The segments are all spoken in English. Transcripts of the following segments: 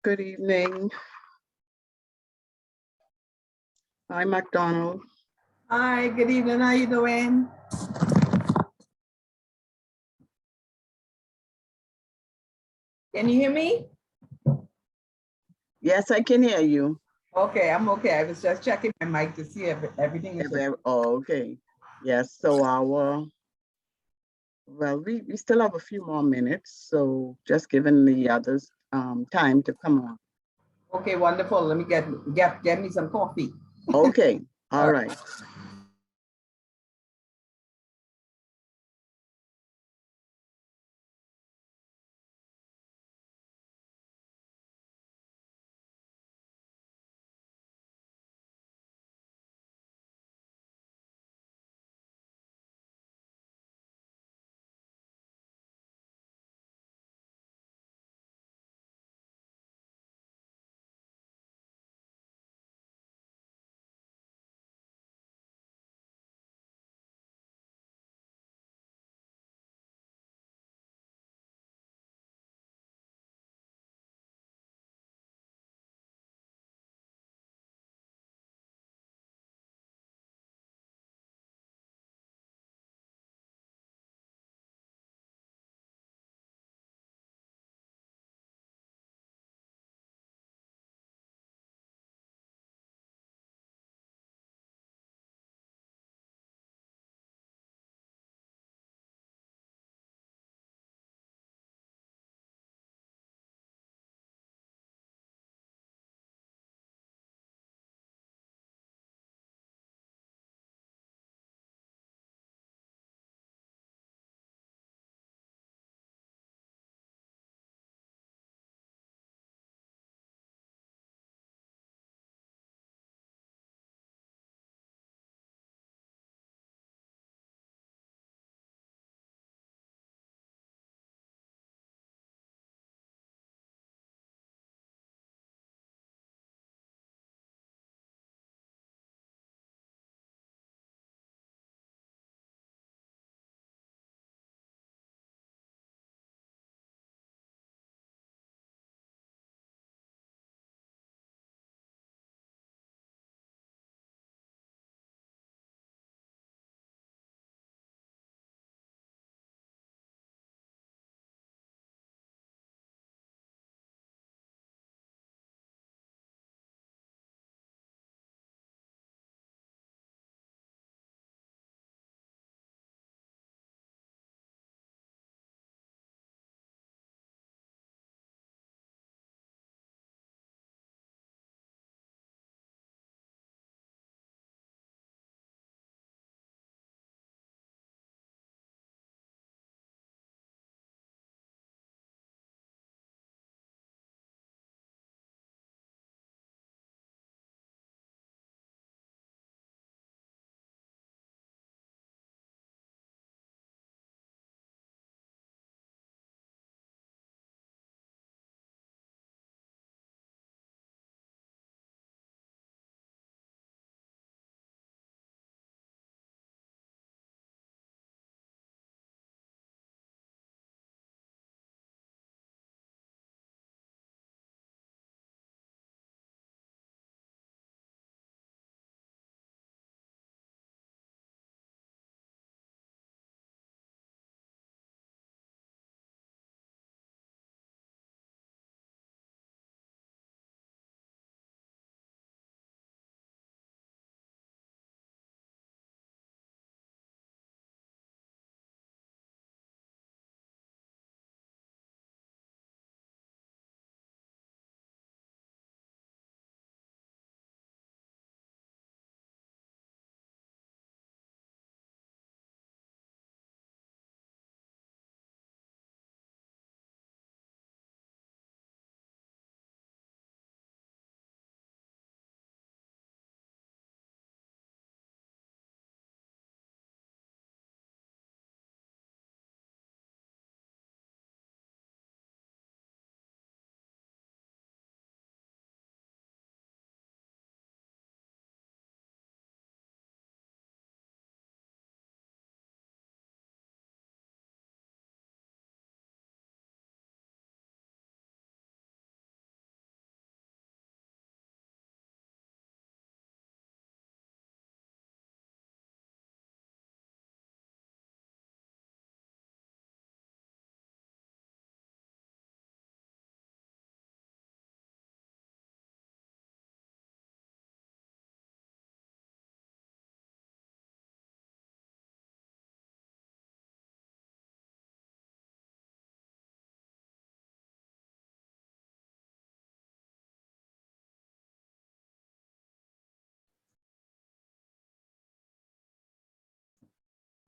Good evening. Hi, McDonald. Hi, good evening. How you doing? Can you hear me? Yes, I can hear you. Okay, I'm okay. I was just checking my mic to see if everything is okay. Oh, okay. Yes, so we still have a few more minutes, so just giving the others time to come on. Okay, wonderful. Let me get me some coffee. Okay, All all right. right.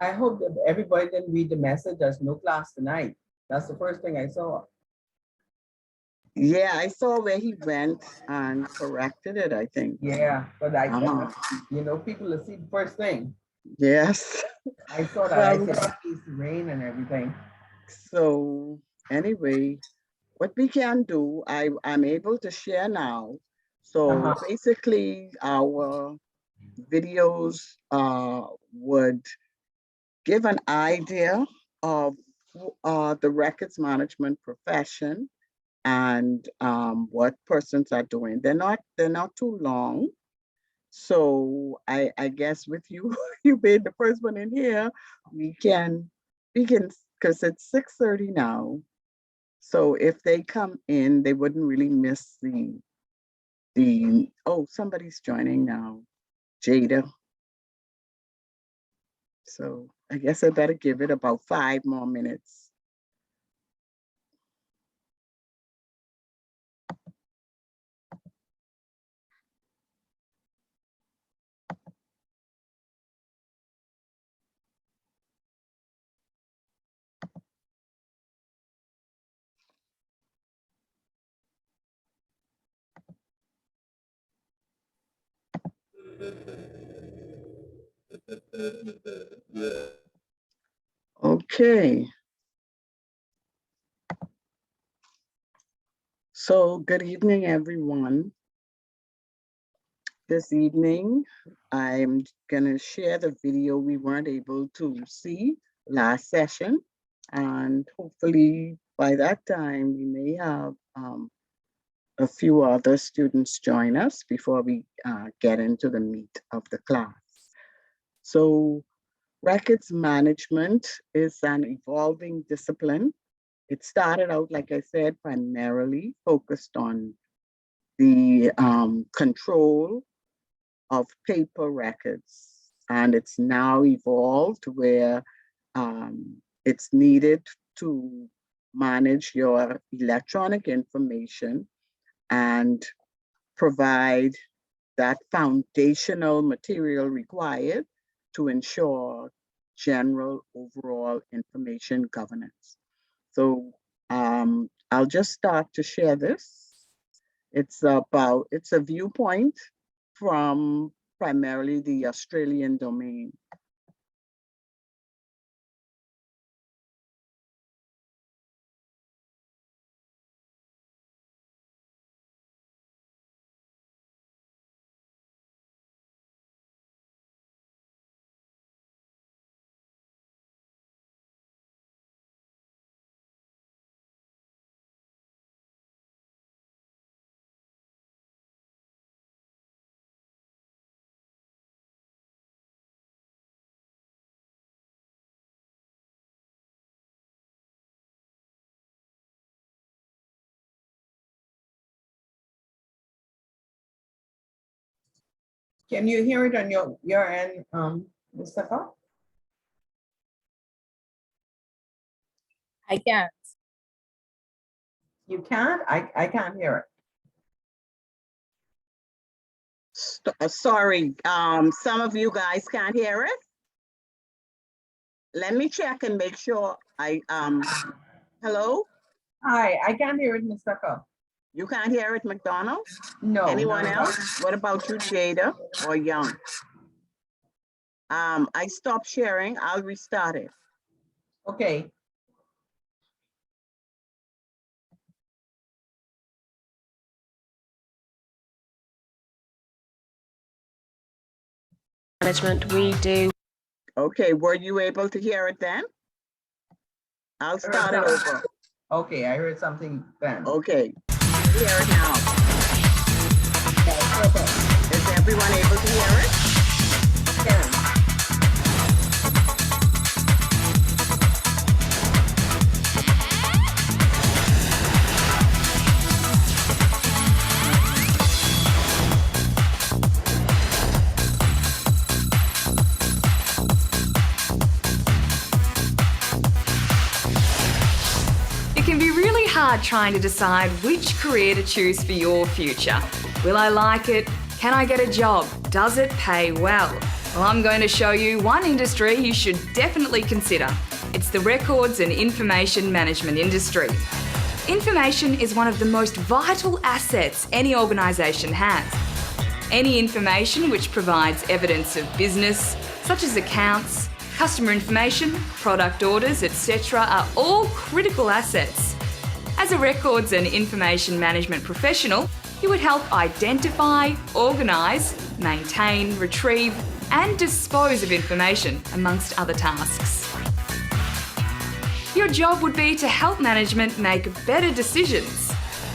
I hope that everybody didn't read the message. There's no class tonight. That's the first thing I saw. Yeah, I saw where he went and corrected it, I think. Yeah, but Uh-huh. people will see the first thing. Yes. I saw that. Well, I said it's rain and everything. so anyway, what we can do, I'm able to share now. So Uh-huh. basically our videos would give an idea of the records management profession and what persons are doing. They're not too long. So I guess with you, you being the first one in here, we can, because it's 6:30 now. So if they come in, they wouldn't really miss oh, somebody's joining now, Jada. So I guess I better give it about 5 more minutes. Okay. So good evening, everyone. This evening, I'm gonna share the video we weren't able to see last session. And hopefully by that time, we may have a few other students join us before we get into the meat of the class. So records management is an evolving discipline. It started out, like I said, primarily focused on the control of paper records. And it's now evolved where it's needed to manage your electronic information and provide that foundational material required to ensure general overall information governance. So I'll just start to share this. It's a viewpoint from primarily the Australian domain. Can you hear it on your end, Mustafa? I can't. You can't? I can't hear it. Sorry, some of you guys can't hear it. Let me check and make sure hello? Hi, I can't hear it, Mustafa. You can't hear it, McDonald? No. Anyone no. else? What about you, Jada or Young? I stopped sharing. I'll restart it. Okay. Management, we do. Okay, were you able to hear it then? I'll start it over. Okay, I heard something then. Okay, hear it now. Is everyone able to hear it? Yeah. It can be really hard trying to decide which career to choose for your future. Will I like it? Can I get a job? Does it pay well? Well, I'm going to show you one industry you should definitely consider. It's the records and information management industry. Information is one of the most vital assets any organisation has. Any information which provides evidence of business, such as accounts, customer information, product orders, etc., are all critical assets. As a records and information management professional, you would help identify, organise, maintain, retrieve and dispose of information, amongst other tasks. Your job would be to help management make better decisions.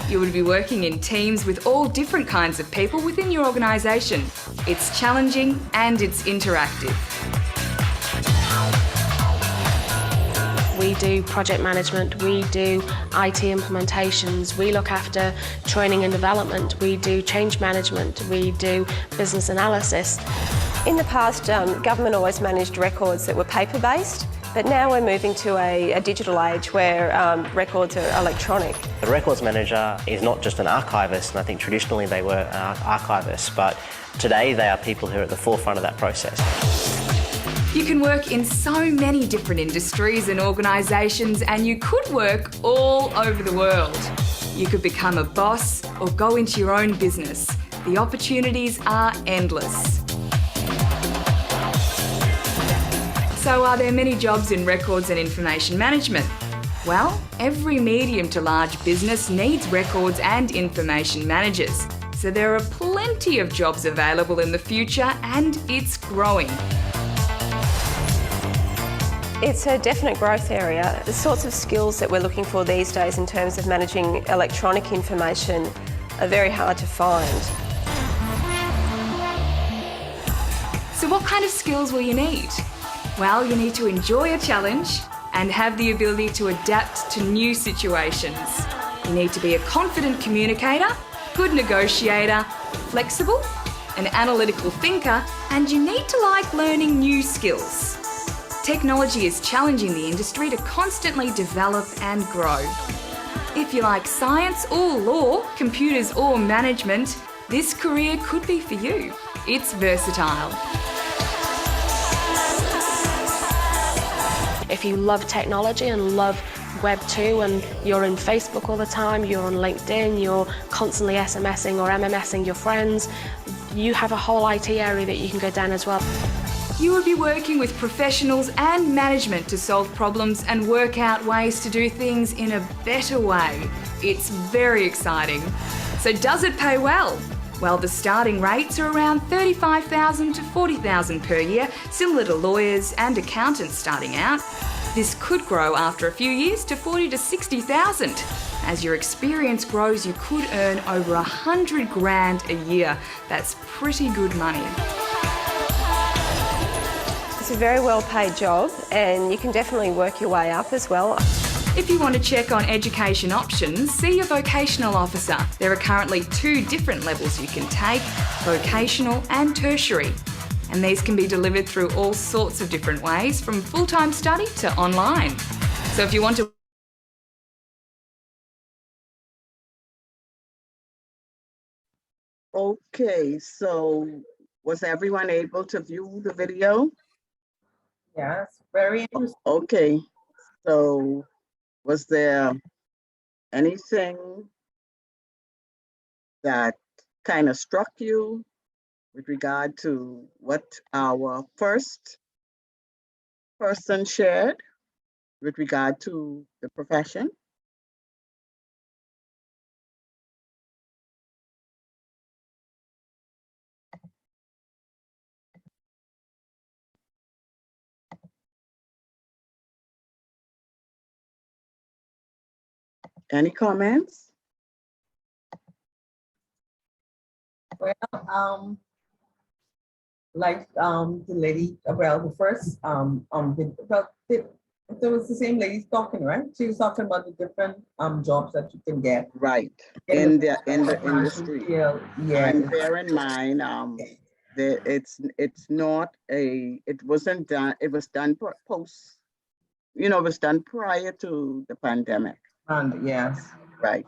You would be working in teams with all different kinds of people within your organisation. It's challenging and it's interactive. We do project management, we do IT implementations, we look after training and development, we do change management, we do business analysis. In the past, government always managed records that were paper-based, but now we're moving to a digital age where records are electronic. The records manager is not just an archivist, and I think traditionally they were archivists, but today they are people who are at the forefront of that process. You can work in so many different industries and organisations, and you could work all over the world. You could become a boss or go into your own business. The opportunities are endless. So are there many jobs in records and information management? Well, every medium to large business needs records and information managers. So there are plenty of jobs available in the future, and it's growing. It's a definite growth area. The sorts of skills that we're looking for these days in terms of managing electronic information are very hard to find. So what kind of skills will you need? Well, you need to enjoy a challenge and have the ability to adapt to new situations. You need to be a confident communicator, good negotiator, flexible, an analytical thinker, and you need to like learning new skills. Technology is challenging the industry to constantly develop and grow. If you like science or law, computers or management, this career could be for you. It's versatile. If you love technology and love Web 2 and you're in Facebook all the time, you're on LinkedIn, you're constantly SMSing or MMSing your friends, you have a whole IT area that you can go down as well. You will be working with professionals and management to solve problems and work out ways to do things in a better way. It's very exciting. So does it pay well? Well, the starting rates are around $35,000 to $40,000 per year, similar to lawyers and accountants starting out. This could grow after a few years to $40,000 to $60,000. As your experience grows, you could earn over $100,000 a year. That's pretty good money. It's a very well-paid job and you can definitely work your way up as well. If you want to check on education options, see your vocational officer. There are currently 2 different levels you can take, vocational and tertiary. And these can be delivered through all sorts of different ways, from full-time study to online. So if you want to Okay, so was everyone able to view the video? Yes, very interesting. Okay, so was there anything that kind of struck you with regard to what our first person shared with regard to the profession? Any comments? Well, like the lady, well, the first, it was the same lady talking, right? She was talking about the different jobs that you can get Right, in the industry. field. Yeah, And bear in mind, it's not it wasn't done, it was done post, it was done prior to the pandemic. and yes, Right.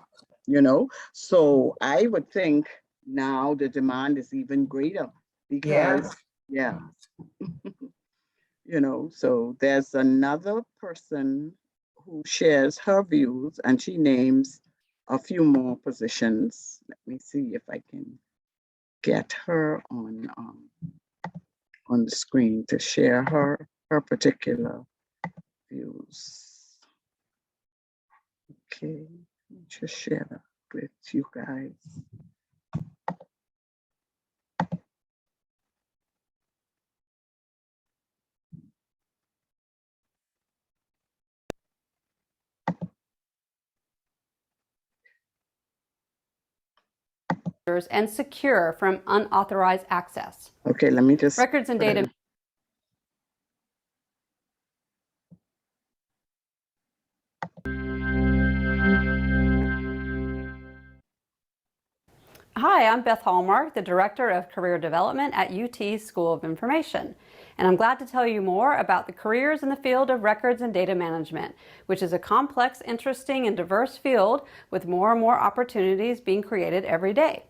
So I would think now the demand is even greater because Yeah. You know, so there's another person who shares her views and she names a few more positions. Let me see if I can get her on the screen to share her particular views. Okay, let me just share that with you guys. and secure from unauthorized access. Okay, let me just Records and put it data. in. Hi, I'm Beth Hallmark, the Director of Career Development at UT School of Information, and I'm glad to tell you more about the careers in the field of records and data management, which is a complex, interesting, and diverse field with more and more opportunities being created every day.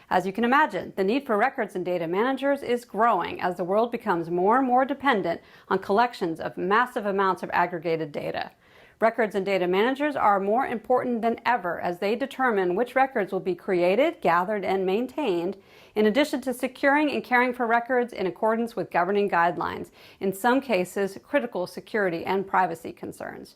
As you can imagine, the need for records and data managers is growing as the world becomes more and more dependent on collections of massive amounts of aggregated data. Records and data managers are more important than ever as they determine which records will be created, gathered, and maintained, in addition to securing and caring for records in accordance with governing guidelines, in some cases critical security and privacy concerns.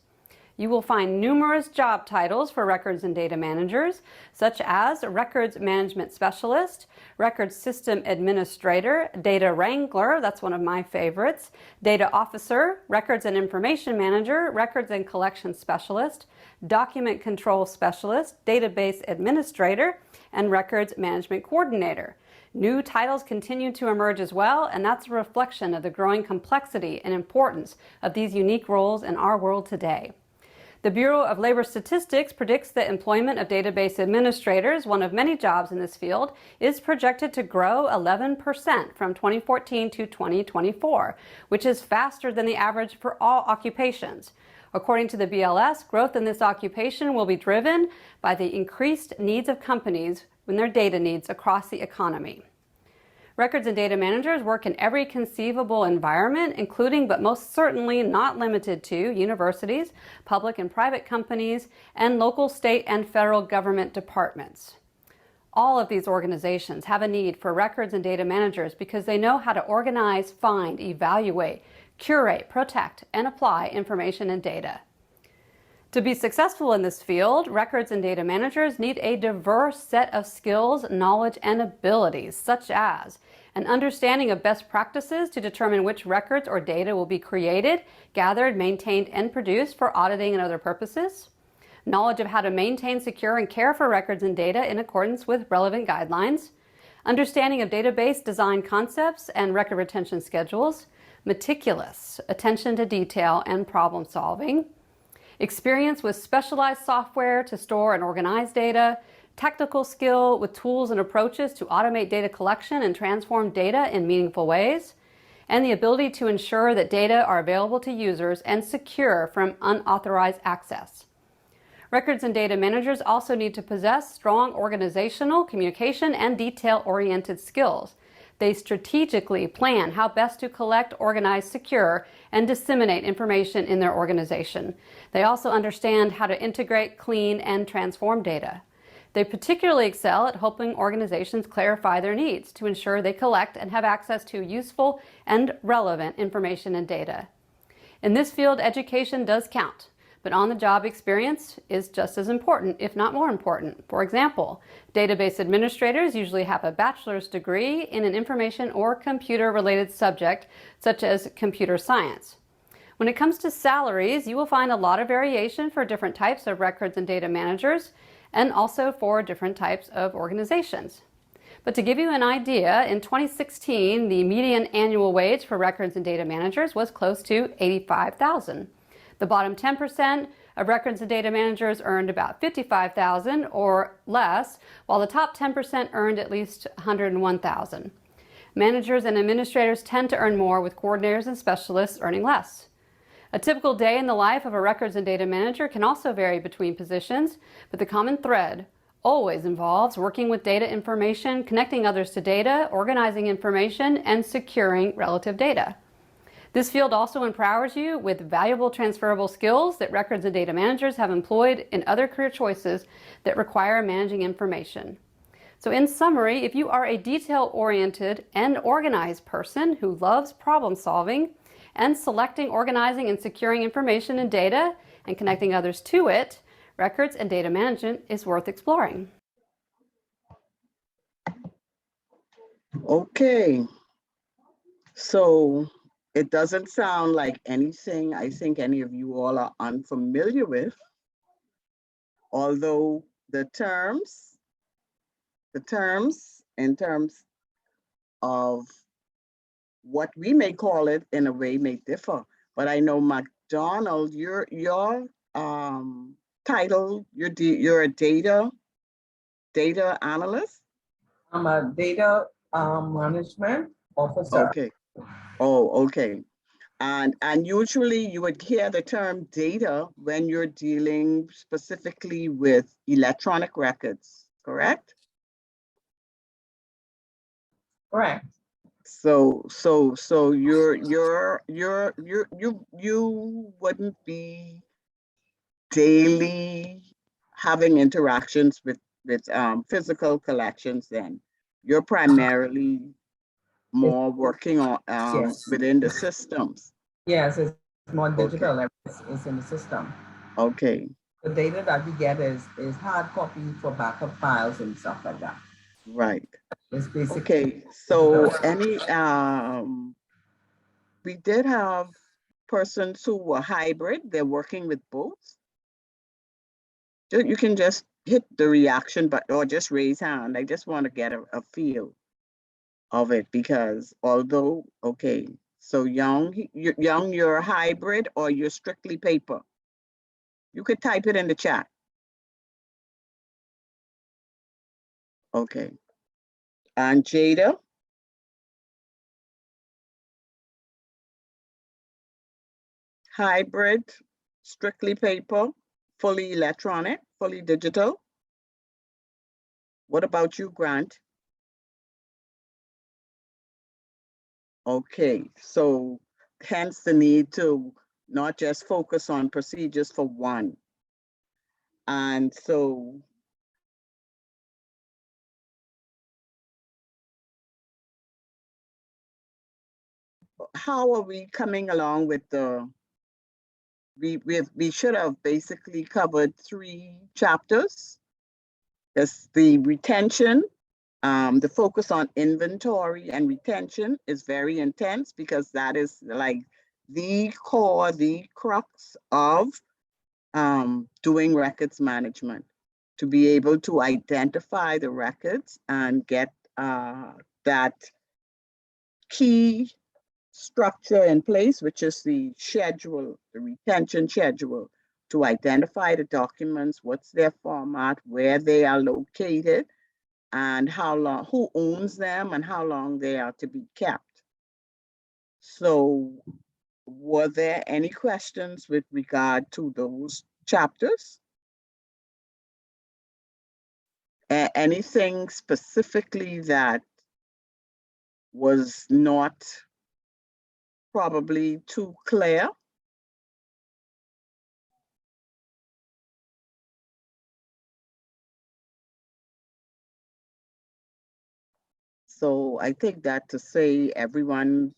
You will find numerous job titles for records and data managers, such as Records Management Specialist, Records System Administrator, Data Wrangler, that's one of my favorites, Data Officer, Records and Information Manager, Records and Collection Specialist, Document Control Specialist, Database Administrator, and Records Management Coordinator. New titles continue to emerge as well, and that's a reflection of the growing complexity and importance of these unique roles in our world today. The Bureau of Labor Statistics predicts that employment of database administrators, one of many jobs in this field, is projected to grow 11% from 2014 to 2024, which is faster than the average for all occupations. According to the BLS, growth in this occupation will be driven by the increased needs of companies in their data needs across the economy. Records and data managers work in every conceivable environment, including but most certainly not limited to universities, public and private companies, and local, state, and federal government departments. All of these organizations have a need for records and data managers because they know how to organize, find, evaluate, curate, protect, and apply information and data. To be successful in this field, records and data managers need a diverse set of skills, knowledge, and abilities, such as an understanding of best practices to determine which records or data will be created, gathered, maintained, and produced for auditing and other purposes, knowledge of how to maintain, secure, and care for records and data in accordance with relevant guidelines, understanding of database design concepts and record retention schedules, meticulous attention to detail and problem solving, experience with specialized software to store and organize data, technical skill with tools and approaches to automate data collection and transform data in meaningful ways, and the ability to ensure that data are available to users and secure from unauthorized access. Records and data managers also need to possess strong organizational, communication, and detail-oriented skills. They strategically plan how best to collect, organize, secure, and disseminate information in their organization. They also understand how to integrate, clean, and transform data. They particularly excel at helping organizations clarify their needs to ensure they collect and have access to useful and relevant information and data. In this field, education does count, but on-the-job experience is just as important, if not more important. For example, database administrators usually have a bachelor's degree in an information or computer-related subject, such as computer science. When it comes to salaries, you will find a lot of variation for different types of records and data managers, and also for different types of organizations. But to give you an idea, in 2016, the median annual wage for records and data managers was close to $85,000. The bottom 10% of records and data managers earned about $55,000 or less, while the top 10% earned at least $101,000. Managers and administrators tend to earn more, with coordinators and specialists earning less. A typical day in the life of a records and data manager can also vary between positions, but the common thread always involves working with data information, connecting others to data, organizing information, and securing relative data. This field also empowers you with valuable transferable skills that records and data managers have employed in other career choices that require managing information. So in summary, if you are a detail-oriented and organized person who loves problem solving and selecting, organizing, and securing information and data and connecting others to it, records and data management is worth exploring. Okay. So it doesn't sound like anything I think any of you all are unfamiliar with, although the terms in terms of what we may call it in a way may differ. But I know McDonald, your title, you're a data analyst. I'm a data management officer. Okay. Oh, okay. And usually you would hear the term data when you're dealing specifically with electronic records, correct? Correct. So you wouldn't be daily having interactions with physical collections then. You're primarily more working on Yes. within the systems. Yes, it's more digital. It's in the system. Okay, The data that we get is hard copy for backup files and stuff like that. right. It's basically Okay, so we did have persons who were hybrid, they're working with both. You can just hit the reaction button or just raise hand. I just want to get a feel of it because although, okay, so you're hybrid or you're strictly paper. You could type it in the chat. Okay. And Jada? Hybrid, strictly paper, fully electronic, fully digital. What about you, Grant? Okay, so hence the need to not just focus on procedures for one. And so how are we coming along with the, we should have basically covered 3 chapters. There's the retention, the focus on inventory and retention is very intense because that is like the core, the crux of doing records management, to be able to identify the records and get that key structure in place, which is the schedule, the retention schedule, to identify the documents, what's their format, where they are located, and how long, who owns them, and how long they are to be kept. So were there any questions with regard to those chapters? Anything specifically that was not probably too clear? So I think that to say everyone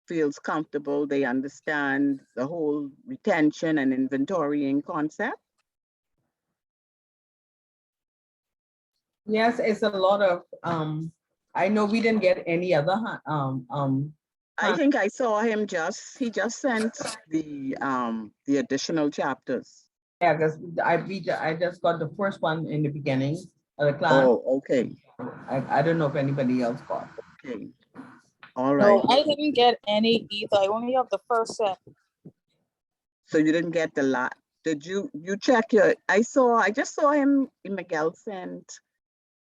feels comfortable, they understand the whole retention and inventorying concept. yes, it's a lot of I know we didn't get any other I think I saw him he just sent the additional chapters. yeah, because I just got the first one in the beginning of the class. Oh, okay, I don't know if anybody else got. okay. All No, right. I didn't get any either. I only have the first set. So you didn't get the lot. Did you check your, I just saw him, Miguel sent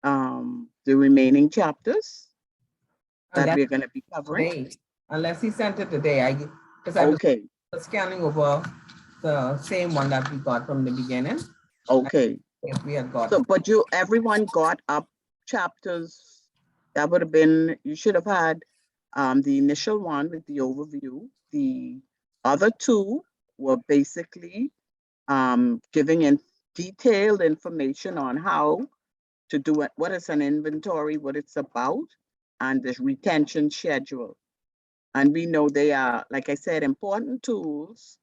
the remaining chapters that Unless we're going to be covering. today, unless he sent it today, because I was Okay, scanning over the same one that we got from the beginning. okay. if we had got. So, but everyone got up chapters. That would have been, you should have had the initial one with the overview. The other two were basically giving in detailed information on how to do it, what is an inventory, what it's about, and the retention schedule. And we know they are, like I said, important tools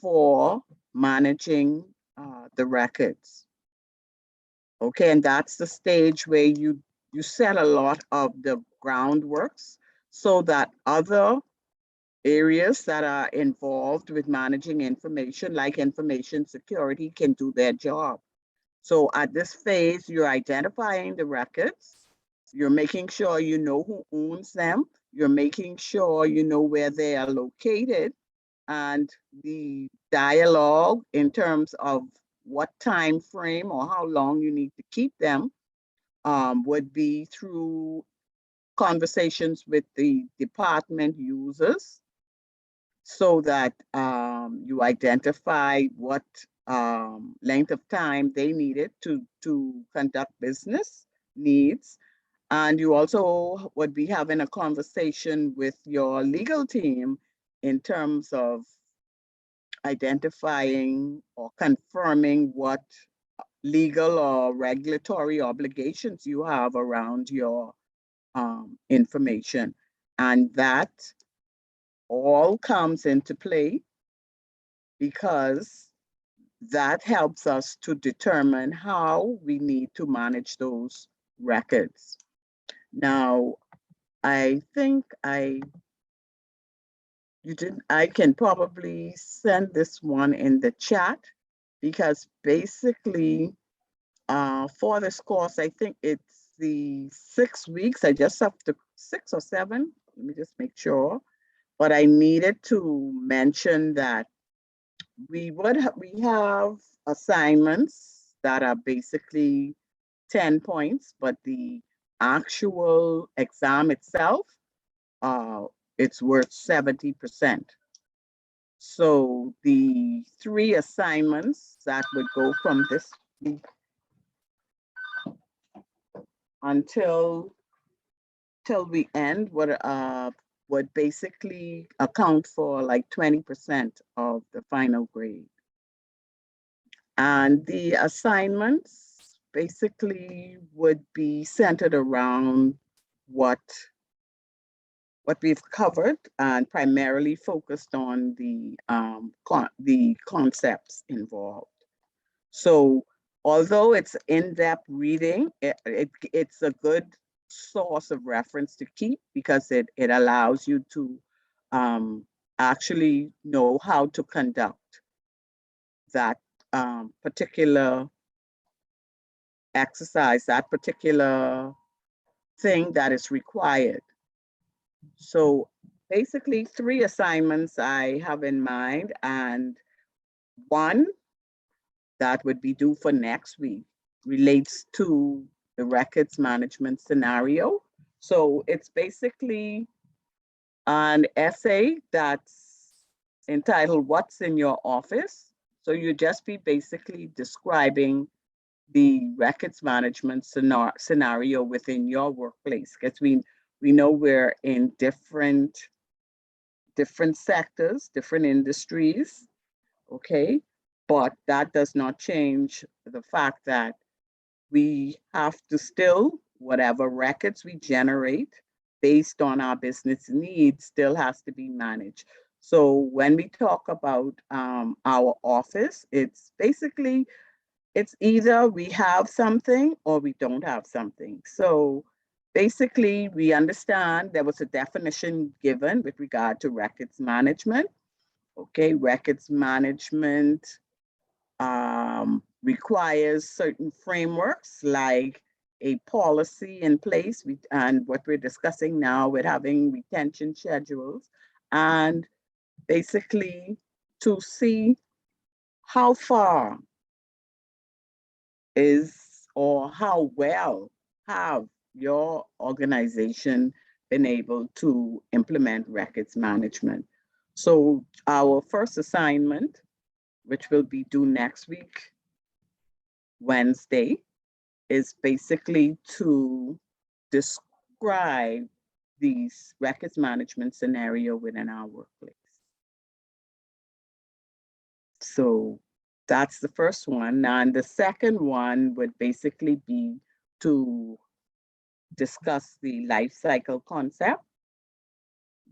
for managing the records. Okay, and that's the stage where you set a lot of the groundworks so that other areas that are involved with managing information, like information security, can do their job. So at this phase, you're identifying the records, you're making sure you know who owns them, you're making sure you know where they are located, and the dialogue in terms of what time frame or how long you need to keep them would be through conversations with the department users, so that you identify what length of time they needed to conduct business needs. And you also would be having a conversation with your legal team in terms of identifying or confirming what legal or regulatory obligations you have around your information. And that all comes into play because that helps us to determine how we need to manage those records. Now, I think I can probably send this one in the chat, because basically for this course, I think it's the 6 weeks. I just have to 6 or 7, let me just make sure. But I needed to mention that we have assignments that are basically 10 points, but the actual exam itself, it's worth 70%. So the 3 assignments that would go from this week until we end would basically account for like 20% of the final grade. And the assignments basically would be centered around what we've covered, and primarily focused on the concepts involved. So although it's in-depth reading, it's a good source of reference to keep, because it allows you to actually know how to conduct that particular exercise, that particular thing that is required. So basically 3 assignments I have in mind, and one that would be due for next week relates to the records management scenario. So it's basically an essay that's entitled "What's in Your Office?" So you just be basically describing the records management scenario within your workplace, because we know we're in different sectors, different industries, okay? But that does not change the fact that we have to still, whatever records we generate based on our business needs, still has to be managed. So when we talk about our office, it's basically, it's either we have something or we don't have something. So basically, we understand there was a definition given with regard to records management. Okay, records management requires certain frameworks, like a policy in place, and what we're discussing now with having retention schedules, and basically to see how far or how well have your organization been able to implement records management. So our first assignment, which will be due next week, Wednesday is basically to describe these records management scenario within our workplace. So that's the first one. And the second one would basically be to discuss the life cycle concept,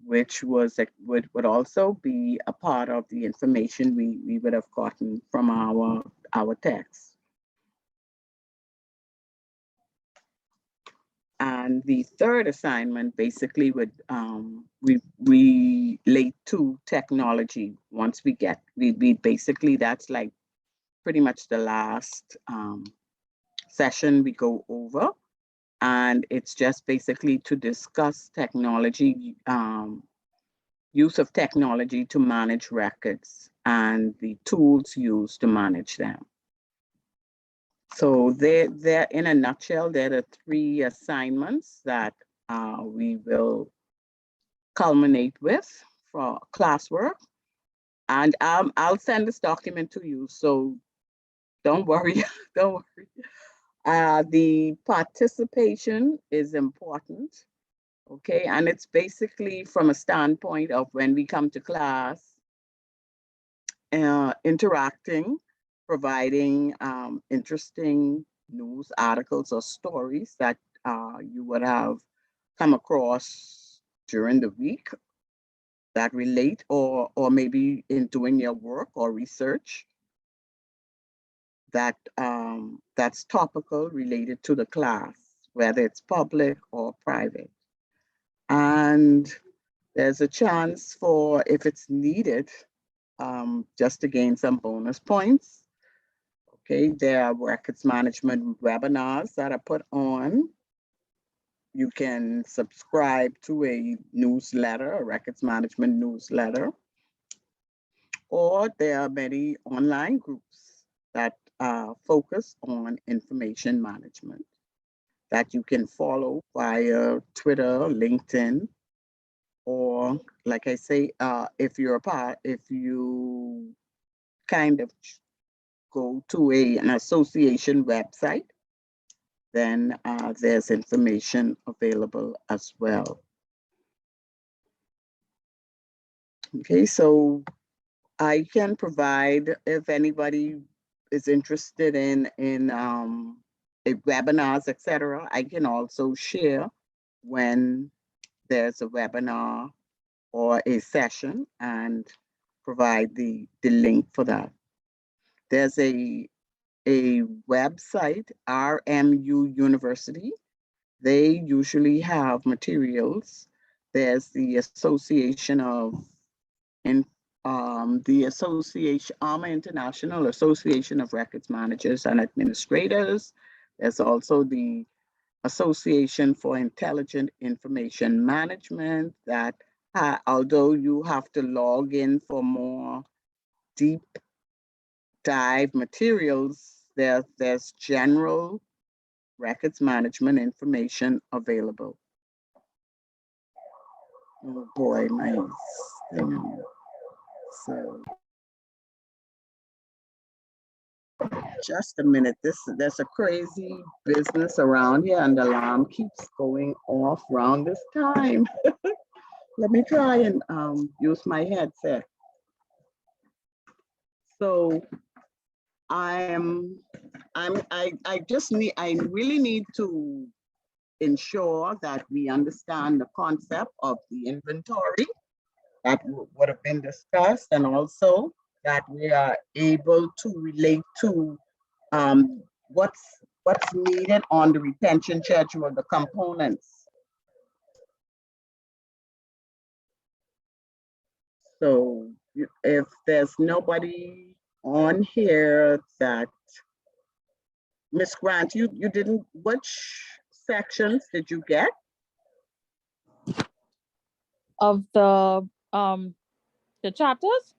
which would also be a part of the information we would have gotten from our text. And the third assignment basically would we relate to technology. Once we basically, that's like pretty much the last session we go over. And it's just basically to discuss technology, use of technology to manage records and the tools used to manage them. So they're in a nutshell, they're the 3 assignments that we will culminate with for classwork. And I'll send this document to you, so don't worry, don't worry. The participation is important, okay? And it's basically from a standpoint of when we come to class, interacting, providing interesting news articles or stories that you would have come across during the week that relate, or maybe in doing your work or research that that's topical, related to the class, whether it's public or private. And there's a chance for, if it's needed, just to gain some bonus points. Okay, there are records management webinars that are put on. You can subscribe to a newsletter, a records management newsletter, or there are many online groups that focus on information management that you can follow via Twitter, LinkedIn, or like I say, if you kind of go to an association website, then there's information available as well. Okay, so I can provide, if anybody is interested in webinars, etc., I can also share when there's a webinar or a session and provide the link for that. There's a website, RMU University. They usually have materials. There's the Association of, ARMA International Association of Records Managers and Administrators. There's also the Association for Intelligent Information Management that, although you have to log in for more deep dive materials, there's general records management information available. Oh boy, my thing. So just a minute, there's a crazy business around here and the alarm keeps going off around this time. Let me try and use my headset. So I really need to ensure that we understand the concept of the inventory that would have been discussed, and also that we are able to relate to what's needed on the retention schedule, the components. So if there's nobody on here that, Ms. Grant, you didn't, which sections did you get? Of the chapters?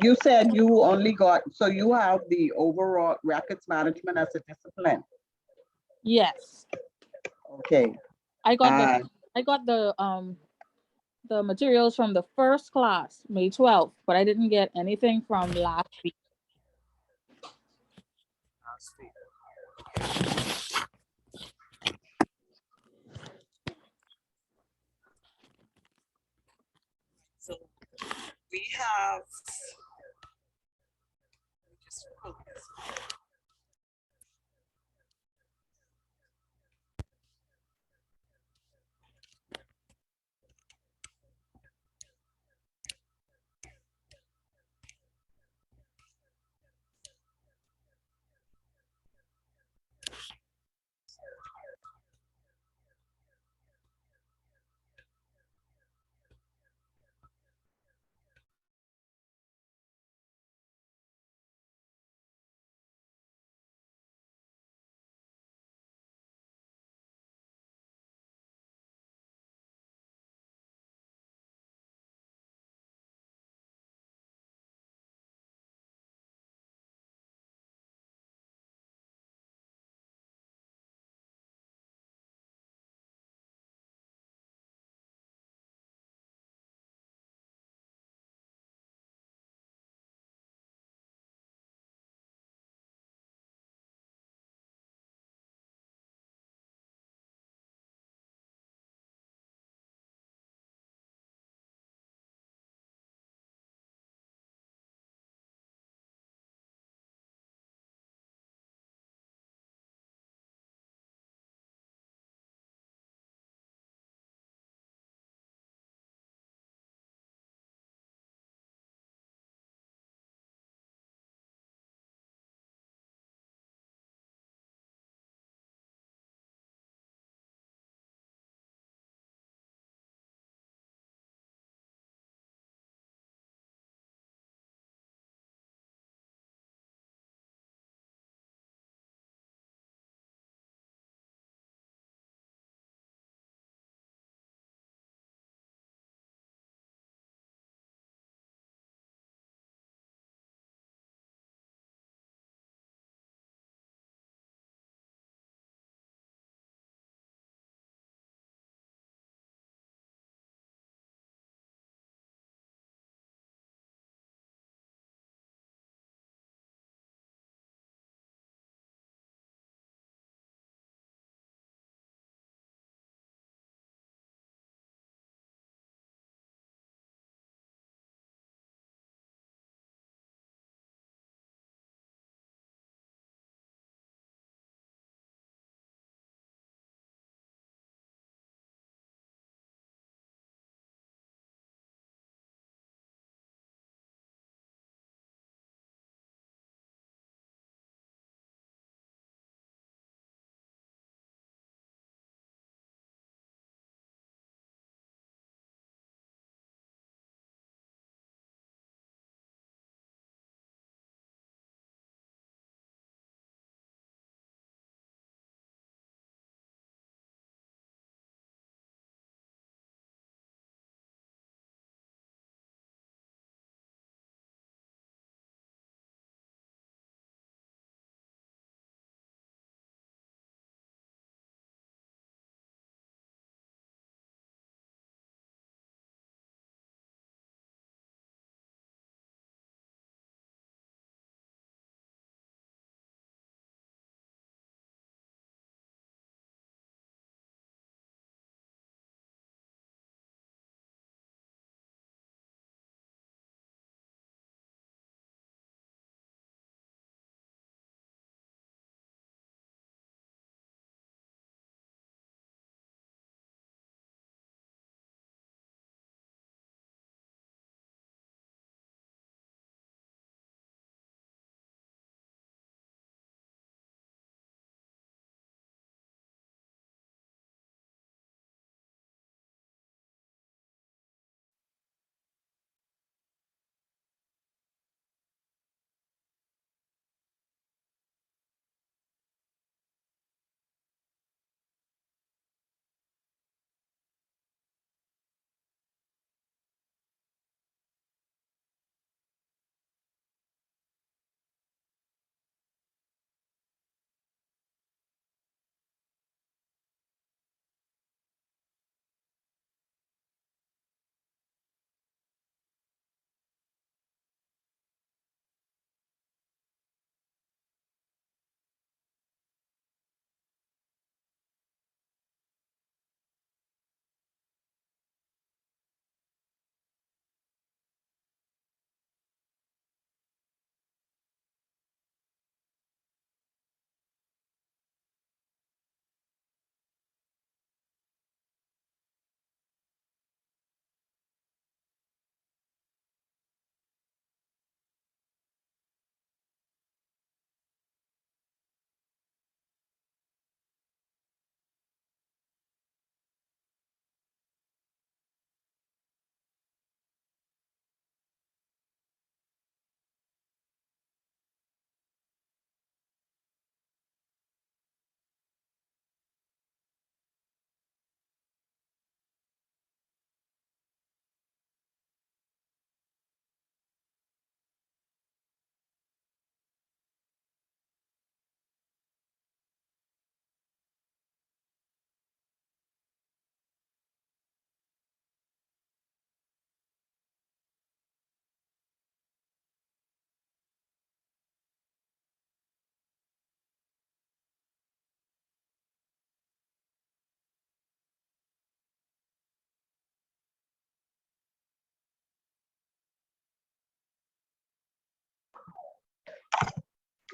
You said you only got, so you have the overall records management as a discipline. Yes. Okay. I got the materials from the first class, May 12th, but I didn't get anything from last week. So we have, just pull this.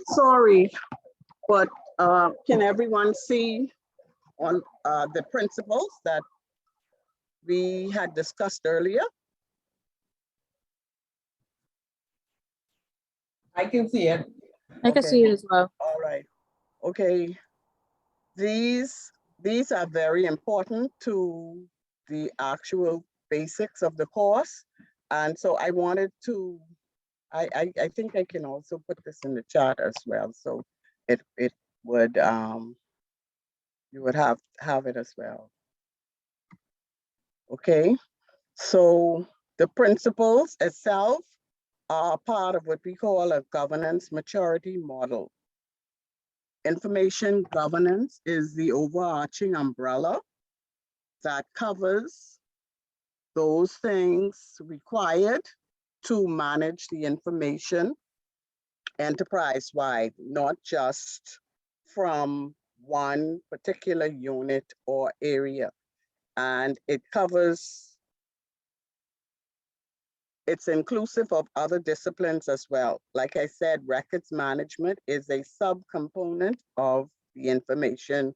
sorry, but can everyone see on the principles that we had discussed earlier? I can see it. I can Okay. see it as well. All right. Okay. These are very important to the actual basics of the course. And so I wanted to, I think I can also put this in the chat as well. So it would, you would have it as well. Okay. So the principles itself are part of what we call a governance maturity model. Information governance is the overarching umbrella that covers those things required to manage the information enterprise-wide, not just from one particular unit or area. And it covers, it's inclusive of other disciplines as well. Like I said, records management is a subcomponent of the information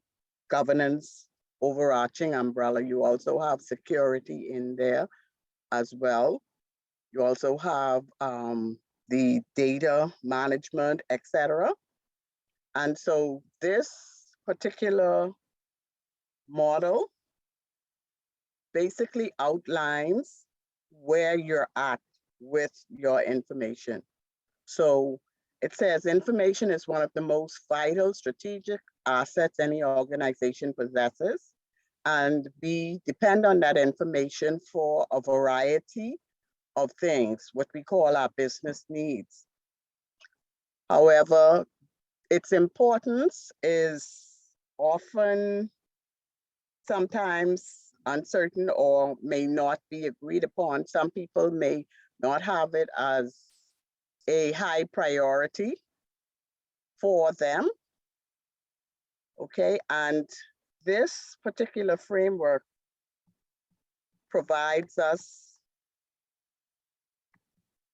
governance overarching umbrella. You also have security in there as well. You also have the data management, etc. And so this particular model basically outlines where you're at with your information. So it says information is one of the most vital strategic assets any organization possesses. And we depend on that information for a variety of things, what we call our business needs. However, its importance is often sometimes uncertain or may not be agreed upon. Some people may not have it as a high priority for them. Okay, and this particular framework provides us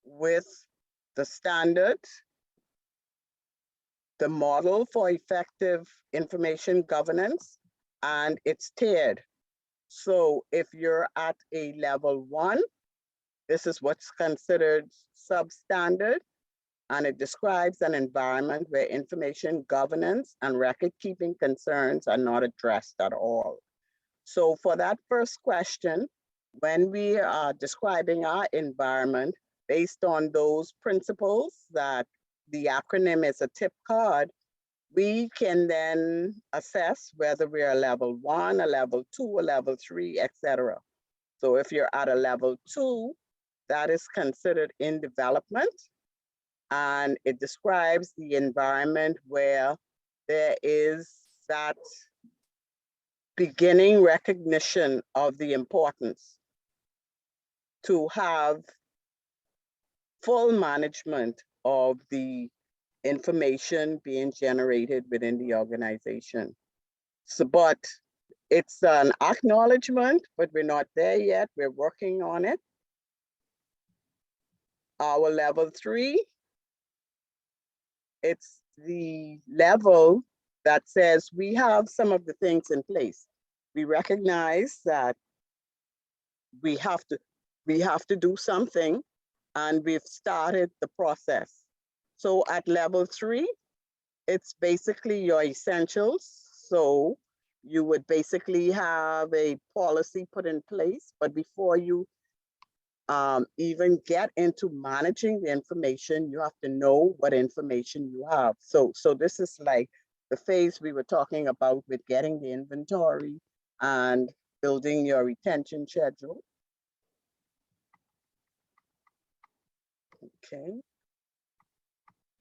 with the standard, the model for effective information governance, and it's tiered. So if you're at a level 1, this is what's considered substandard, and it describes an environment where information governance and record keeping concerns are not addressed at all. So for that first question, when we are describing our environment based on those principles that the acronym is a tip card, we can then assess whether we're a level 1, a level 2, a level 3, etc. So if you're at a level 2, that is considered in development, and it describes the environment where there is that beginning recognition of the importance to have full management of the information being generated within the organization. So, but it's an acknowledgement, but we're not there yet. We're working on it. Our level 3, it's the level that says we have some of the things in place. We recognize that we have to do something, and we've started the process. So at level 3, it's basically your essentials. So you would basically have a policy put in place, but before you even get into managing the information, you have to know what information you have. So this is like the phase we were talking about with getting the inventory and building your retention schedule. Okay.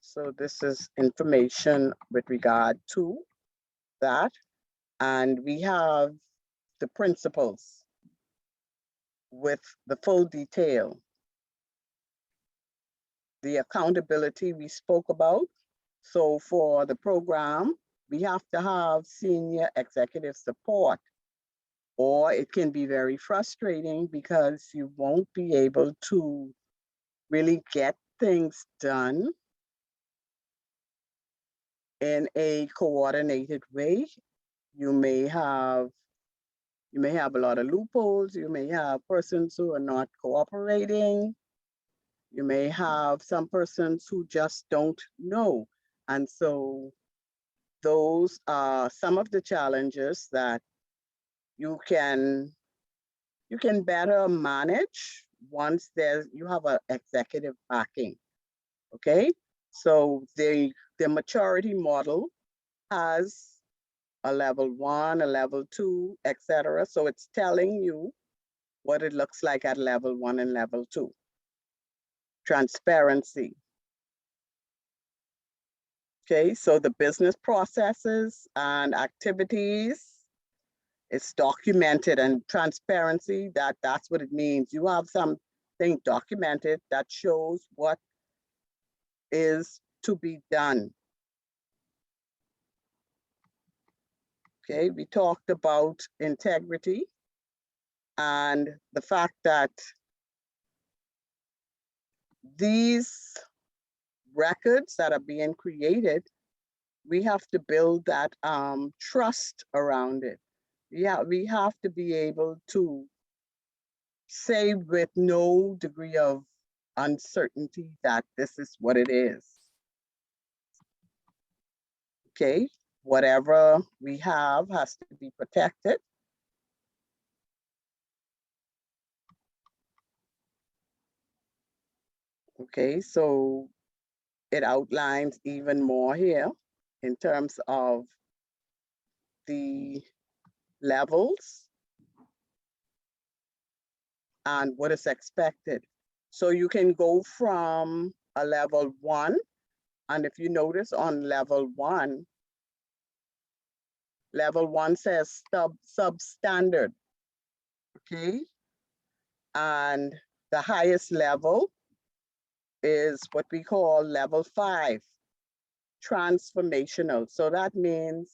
So this is information with regard to that. And we have the principles with the full detail. The accountability we spoke about. So for the program, we have to have senior executive support, or it can be very frustrating because you won't be able to really get things done in a coordinated way. You may have a lot of loopholes. You may have persons who are not cooperating. You may have some persons who just don't know. And so those are some of the challenges that you can better manage once you have an executive backing. Okay, so the maturity model has a level 1, a level 2, etc. So it's telling you what it looks like at level 1 and level 2. Transparency. Okay, so the business processes and activities, it's documented, and transparency, that's what it means. You have something documented that shows what is to be done. Okay, we talked about integrity and the fact that these records that are being created, we have to build that trust around it. Yeah, we have to be able to say with no degree of uncertainty that this is what it is. Okay, whatever we have has to be protected. Okay, so it outlines even more here in terms of the levels and what is expected. So you can go from a level 1, and if you notice on level 1 says substandard, okay? And the highest level is what we call level 5, transformational. So that means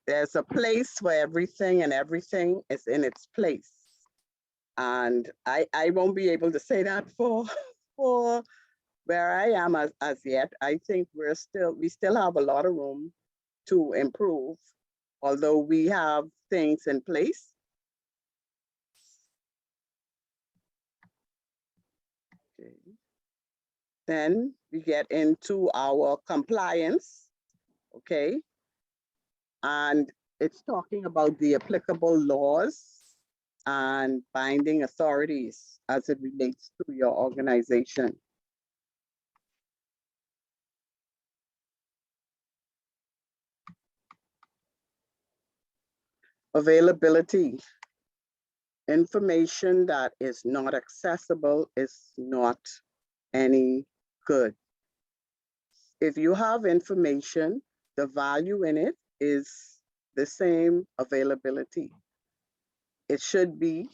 there's a place for everything and everything is in its place. And I won't be able to say that for where I am as yet. I think we still have a lot of room to improve, although we have things in place. Okay. Then we get into our compliance, okay? And it's talking about the applicable laws and binding authorities as it relates to your organization. Availability. Information that is not accessible is not any good. If you have information, the value in it is the same availability. It should be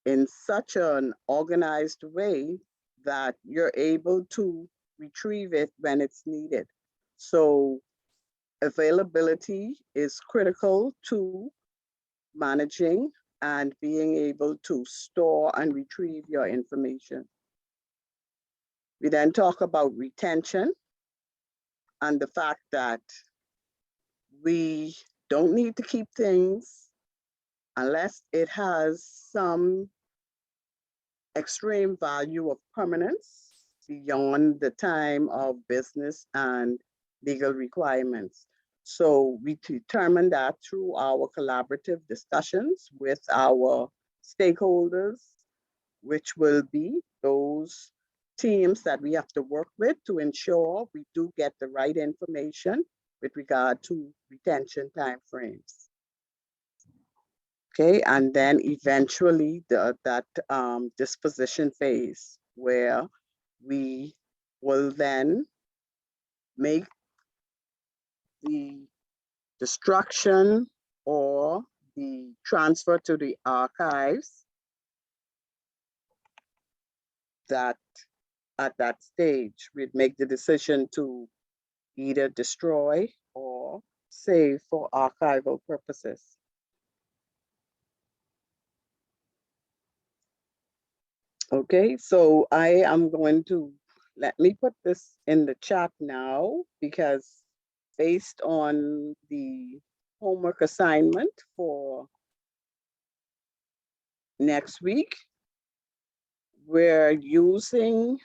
in such an organized way that you're able to retrieve it when it's needed. So availability is critical to managing and being able to store and retrieve your information. We then talk about retention and the fact that we don't need to keep things unless it has some extreme value of permanence beyond the time of business and legal requirements. So we determine that through our collaborative discussions with our stakeholders, which will be those teams that we have to work with to ensure we do get the right information with regard to retention timeframes. Okay, and then eventually that disposition phase where we will then make the destruction or the transfer to the archives that at that stage, we'd make the decision to either destroy or save for archival purposes. Okay, so I am going to, let me put this in the chat now because based on the homework assignment for next week, we're using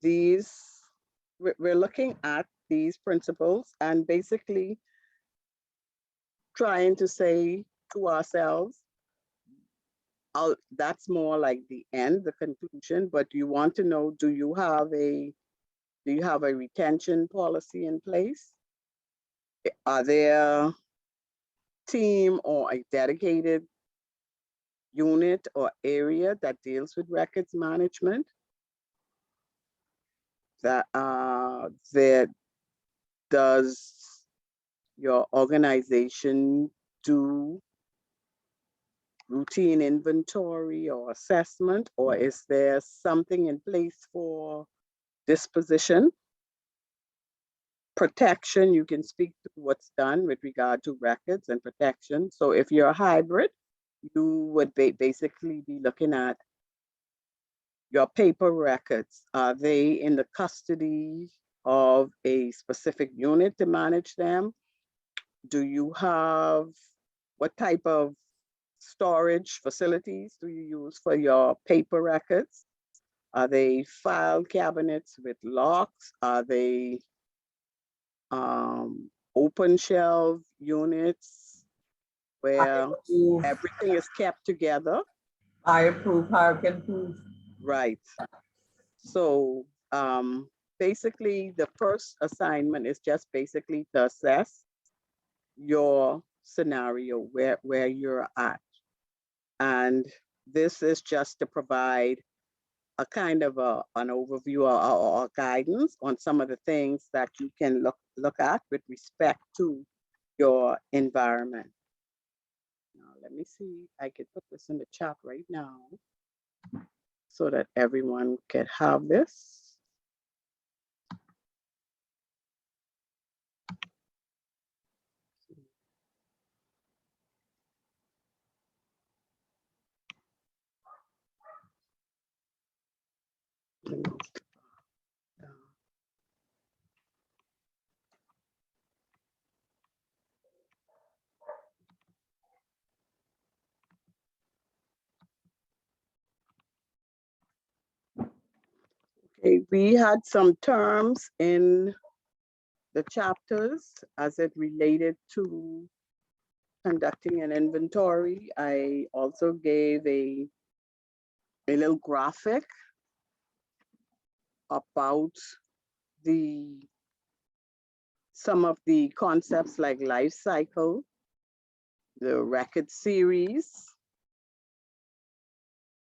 these, we're looking at these principles and basically trying to say to ourselves, that's more like the end, the conclusion, but you want to know, do you have a retention policy in place? Are there team or a dedicated unit or area that deals with records management? That does your organization do routine inventory or assessment, or is there something in place for disposition? Protection, you can speak to what's done with regard to records and protection. So if you're a hybrid, you would basically be looking at your paper records. Are they in the custody of a specific unit to manage them? Do you have, what type of storage facilities do you use for your paper records? Are they file cabinets with locks? Are they open shelf units where everything is kept together? Fireproof, hurricane proof. Right. So basically the first assignment is just basically to assess your scenario, where you're at. And this is just to provide a kind of an overview or guidance on some of the things that you can look at with respect to your environment. Now, let me see, I could put this in the chat right now so that everyone can have this. Okay, we had some terms in the chapters as it related to conducting an inventory. I also gave a little graphic about some of the concepts like life cycle, the record series,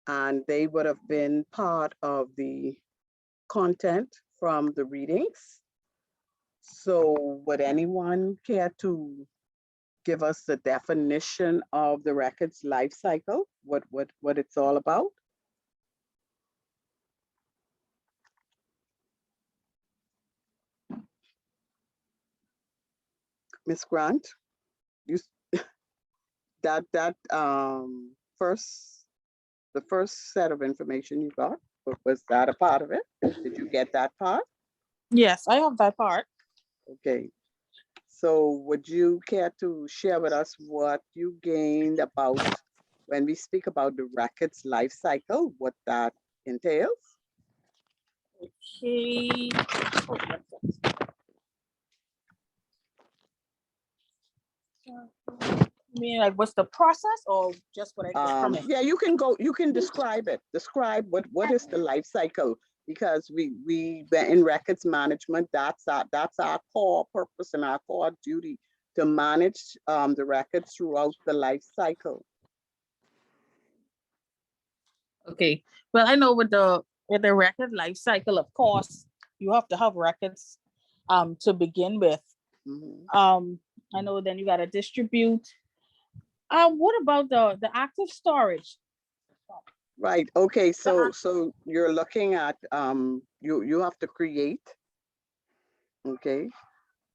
and they would have been part of the content from the readings. So would anyone care to give us the definition of the records life cycle, what it's all about? Ms. Grant, you the first set of information you got, was that a part of it? Did you get that part? Yes, I have that part. Okay. So would you care to share with us what you gained about when we speak about the records life cycle, what that entails? Okay. You mean like what's the process or just what I get from it? Yeah, you can describe it. Describe what is the life cycle, because we in records management, that's our core purpose and our core duty to manage the records throughout the life cycle. Okay. Well, I know with the record life cycle, of course, you have to have records to begin with. Mhm. I know then you got to distribute. What about the active storage? Right. Okay. So you're looking at you have to create. Okay.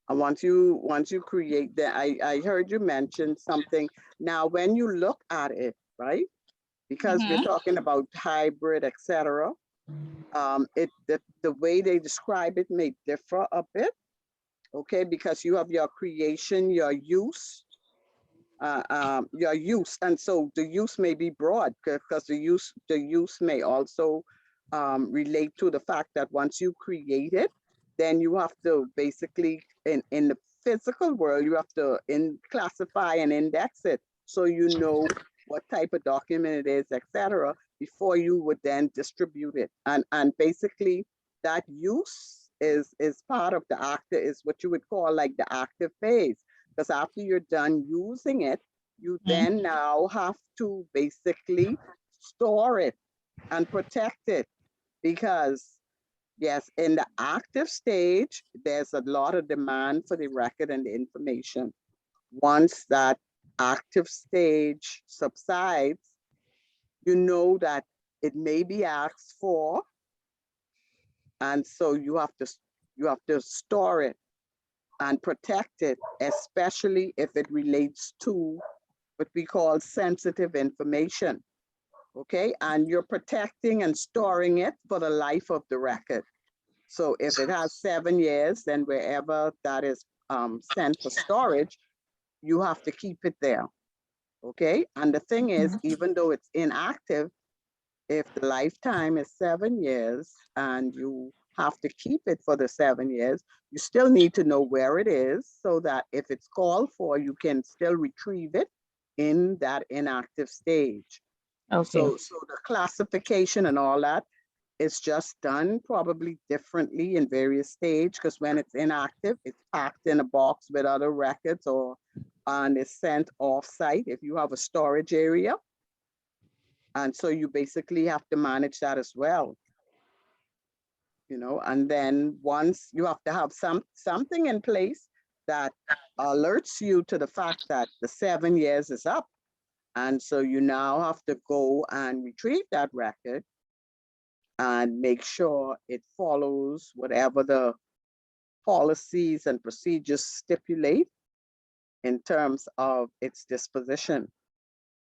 And once you create that, I heard you mention something. Now, when you look at it, right? Because we're talking about hybrid, etc. The way they describe it may differ a bit. okay? Because you have your creation, your use, and so the use may be broad because the use may also relate to the fact that once you create it, then you have to basically in the physical world, you have to classify and index it so you know what type of document it is, etc., before you would then distribute it. And basically that use is part of the active, is what you would call like the active phase. Because after you're done using it, you then now have to basically store it and protect it. Because yes, in the active stage, there's a lot of demand for the record and the information. Once that active stage subsides, you know that it may be asked for, and so you have to store it and protect it, especially if it relates to what we call sensitive information. Okay, and you're protecting and storing it for the life of the record. So if it has 7 years, then wherever that is sent for storage, you have to keep it there. Okay, and the thing is, even though it's inactive, if the lifetime is 7 years and you have to keep it for the 7 years, you still need to know where it is so that if it's called for, you can still retrieve it in that inactive stage. Okay. So the classification and all that is just done probably differently in various stages, because when it's inactive, it's packed in a box with other records and is sent off-site if you have a storage area. And so you basically have to manage that as well. You know, and then once you have to have something in place that alerts you to the fact that the 7 years is up. And so you now have to go and retrieve that record and make sure it follows whatever the policies and procedures stipulate in terms of its disposition.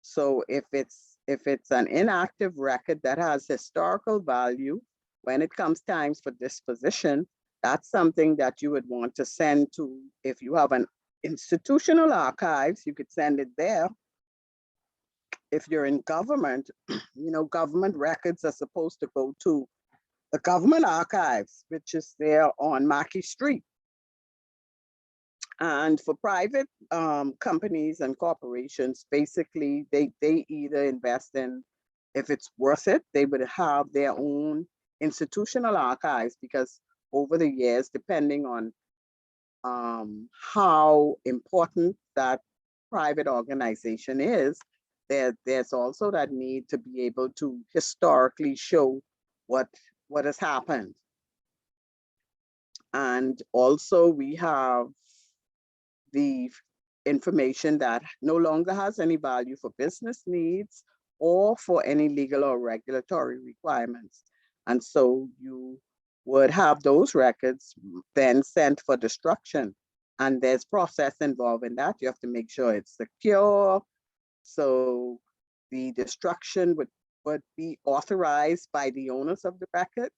So if it's an inactive record that has historical value, when it comes times for disposition, that's something that you would want to send to, if you have an institutional archives, you could send it there. If you're in government, you know, government records are supposed to go to the government archives, which is there on Mackey Street. And for private companies and corporations, basically they either invest in, if it's worth it, they would have their own institutional archives, because over the years, depending on how important that private organization is, there's also that need to be able to historically show what has happened. And also we have the information that no longer has any value for business needs or for any legal or regulatory requirements. And so you would have those records then sent for destruction. And there's process involved in that. You have to make sure it's secure. So the destruction would be authorized by the owners of the record,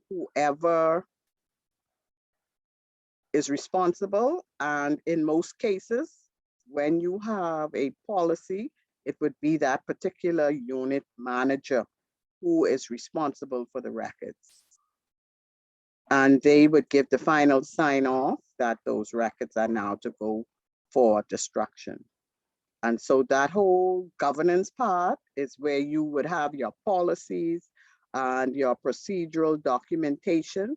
whoever is responsible. And in most cases, when you have a policy, it would be that particular unit manager who is responsible for the records. And they would give the final sign off that those records are now to go for destruction. And so that whole governance part is where you would have your policies and your procedural documentation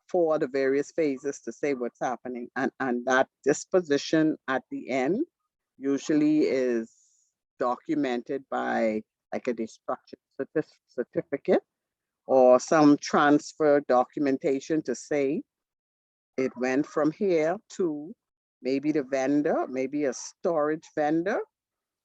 for the various phases to say what's happening. And that disposition at the end usually is documented by like a destruction certificate or some transfer documentation to say it went from here to maybe the vendor, maybe a storage vendor,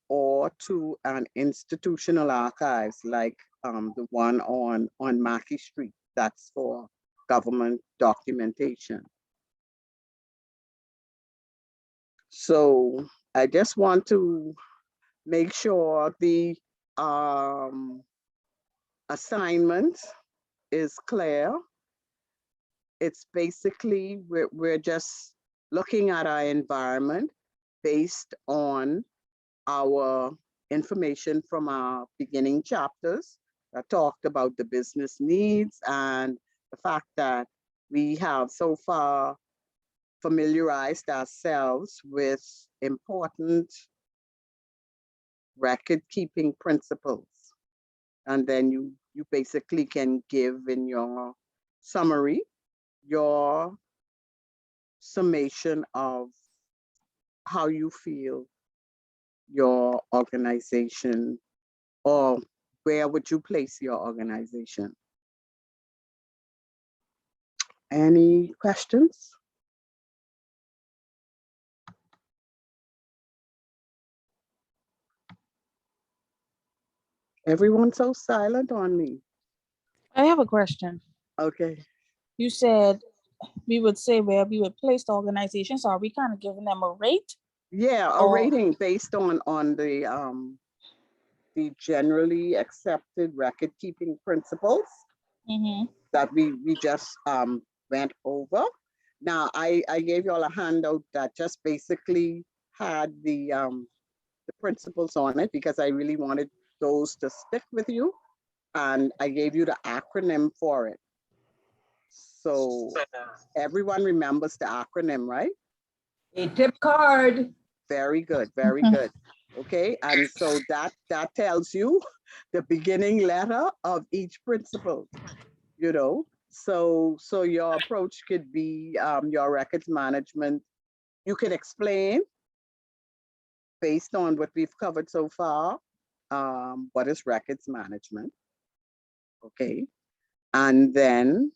or to an institutional archives like the one on Mackey Street. That's for government documentation. So I just want to make sure the assignment is clear. it's basically, we're just looking at our environment based on our information from our beginning chapters that talked about the business needs and the fact that we have so far familiarized ourselves with important record keeping principles. And then you basically can give in your summary your summation of how you feel your organization, or where would you place your organization. Any questions? Everyone's so silent on me. I have a question. Okay. You said we would say where we would place the organization. So are we kind of giving them a rate? Yeah, a Or- rating based on the generally accepted record keeping principles Mhm. that we just went over. Now, I gave you all a handout that just basically had the principles on it because I really wanted those to stick with you. And I gave you the acronym for it. So everyone remembers the acronym, right? A tip card. Very good, very good. Okay, and so that tells you the beginning letter of each principle, you know. So your approach could be your records management. You could explain based on what we've covered so far, what is records management, okay? And then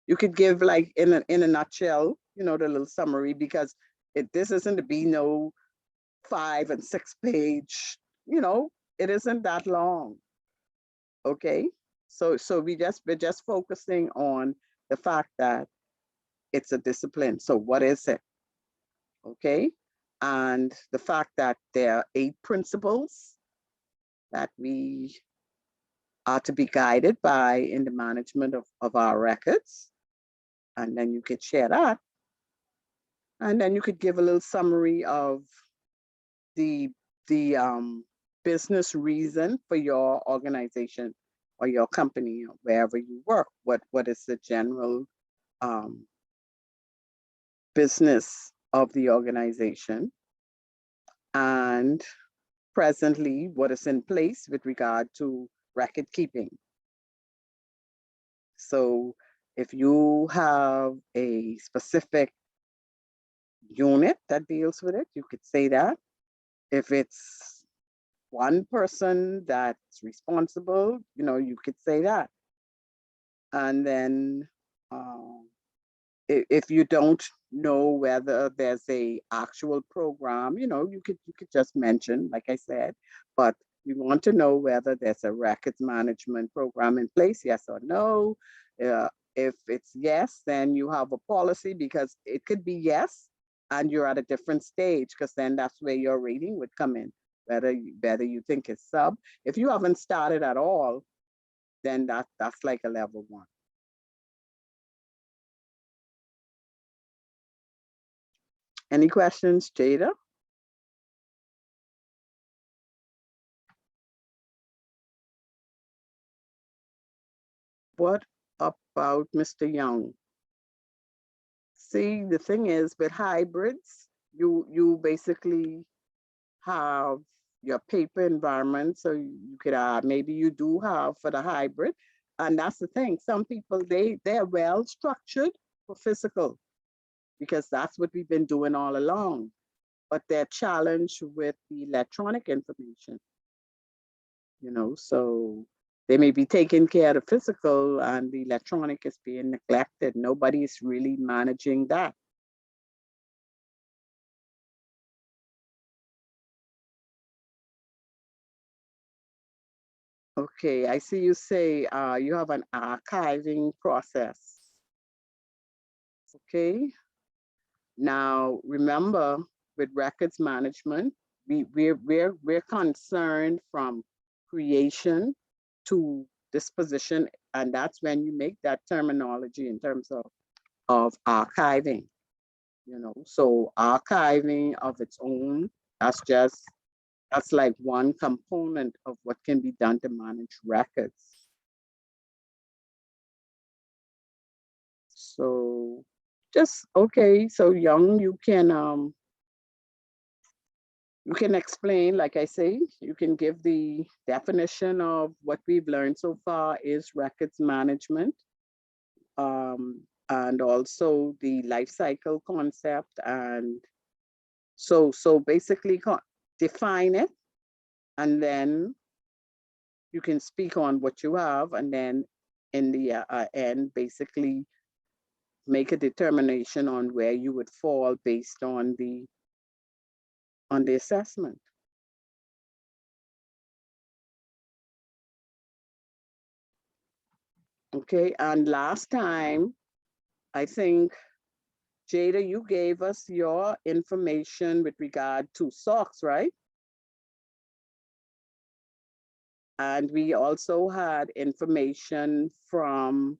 you could give like in a nutshell, you know, the little summary, because this isn't to be no 5 and 6 page, you know, it isn't that long. Okay. So we're just focusing on the fact that it's a discipline. So what is it? Okay. And the fact that there are 8 principles that we are to be guided by in the management of our records. And then you could share that. And then you could give a little summary of the business reason for your organization or your company or wherever you work. What is the general business of the organization, and presently what is in place with regard to record keeping. So if you have a specific unit that deals with it, you could say that. If it's one person that's responsible, you know, you could say that. And then if you don't know whether there's a actual program, you know, you could just mention, like I said, but we want to know whether there's a records management program in place, yes or no. If it's yes, then you have a policy, because it could be yes, and you're at a different stage, because then that's where your rating would come in, whether you think it's sub. If you haven't started at all, then that's like a level 1. Any questions, Jada? What about Mr. Young? See, the thing is with hybrids, you basically have your paper environment. So you could maybe you do have for the hybrid. And that's the thing. Some people, they're well structured for physical, because that's what we've been doing all along. But they're challenged with the electronic information, you know, so they may be taking care of the physical and the electronic is being neglected. Nobody is really managing that. Okay, I see you say you have an archiving process. Okay. Now, remember, with records management, we're concerned from creation to disposition, and that's when you make that terminology in terms of of archiving, you know, so archiving of its own, that's like one component of what can be done to manage records. So just, okay, so Young, you can explain, like I say, you can give the definition of what we've learned so far is records management. And also the life cycle concept. And so basically define it, and then you can speak on what you have, and then in the end, basically make a determination on where you would fall based on the assessment. Okay, and last time, I think, Jada, you gave us your information with regard to SOX, right? And we also had information from,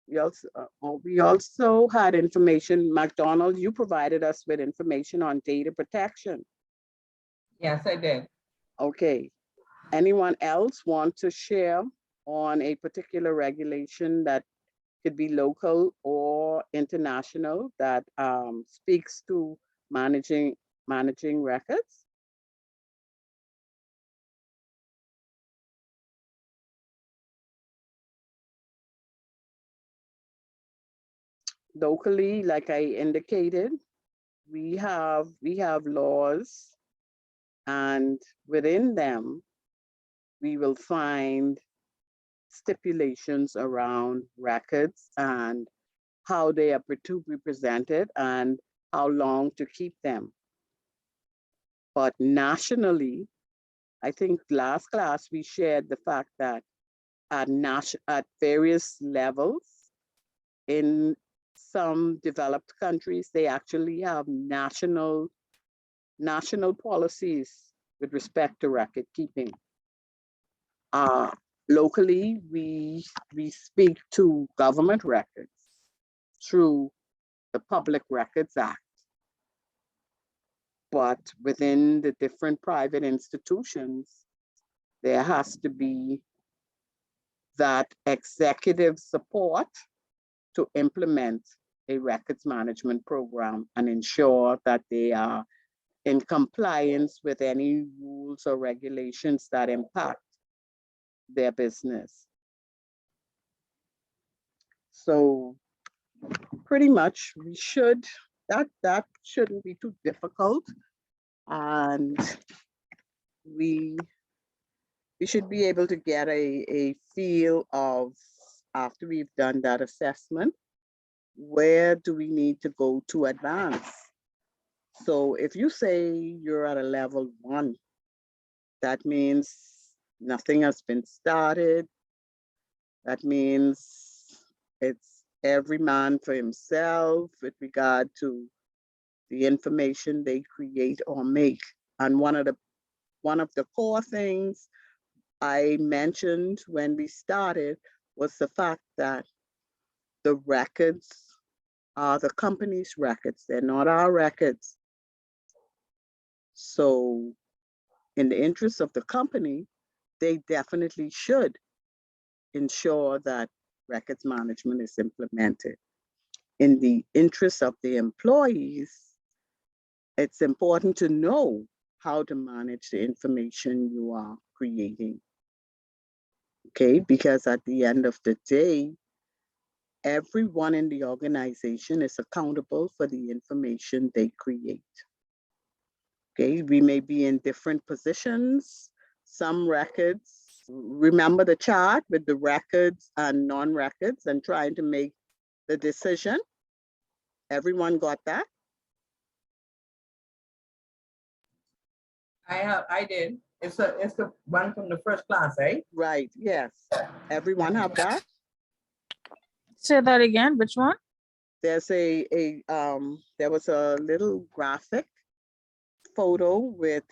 we also had information, McDonald, you provided us with information on data protection. Yes, I did. Okay, anyone else want to share on a particular regulation that could be local or international that speaks to managing records? Locally, like I indicated, we have laws, and within them, we will find stipulations around records and how they are to be presented and how long to keep them. But nationally, I think last class we shared the fact that at various levels in some developed countries, they actually have national policies with respect to record keeping. Locally, we speak to government records through the Public Records Act. But within the different private institutions, there has to be that executive support to implement a records management program and ensure that they are in compliance with any rules or regulations that impact their business. So pretty much we should, that shouldn't be too difficult. And we should be able to get a feel of, after we've done that assessment, where do we need to go to advance? So if you say you're at a level 1, that means nothing has been started. That means it's every man for himself with regard to the information they create or make. And one of the core things I mentioned when we started was the fact that the records are the company's records. They're not our records. So in the interest of the company, they definitely should ensure that records management is implemented. In the interest of the employees, it's important to know how to manage the information you are creating. Okay, because at the end of the day, everyone in the organization is accountable for the information they create. Okay, we may be in different positions. Some records, remember the chart with the records and non-records and trying to make the decision? Everyone got that? I did. It's the one from the first class, eh? Right, yes. Everyone have that? Say that again, which one? There's there was a little graphic photo with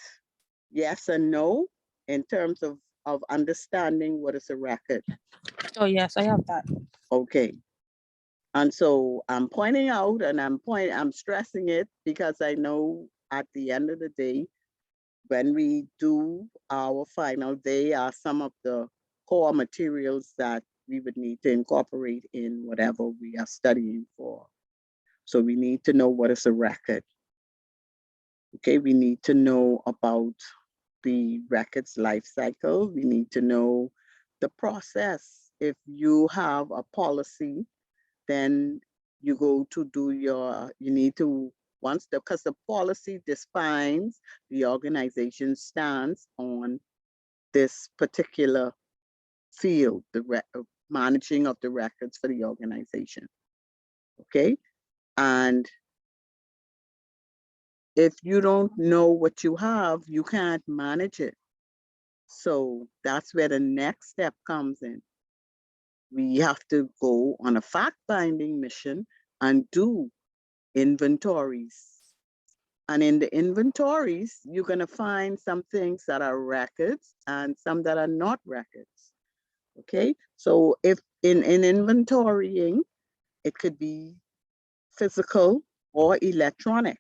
yes and no in terms of understanding what is a record. Oh, yes, I have that. Okay. And so I'm pointing out and I'm stressing it because I know at the end of the day, when we do our final, they are some of the core materials that we would need to incorporate in whatever we are studying for. So we need to know what is a record. Okay, we need to know about the record's life cycle. We need to know the process. If you have a policy, then you go to do you need to, because the policy defines the organization's stance on this particular field, the managing of the records for the organization. Okay, and if you don't know what you have, you can't manage it. So that's where the next step comes in. We have to go on a fact-finding mission and do inventories. And in the inventories, you're going to find some things that are records and some that are not records. Okay, so if in inventorying, it could be physical or electronic.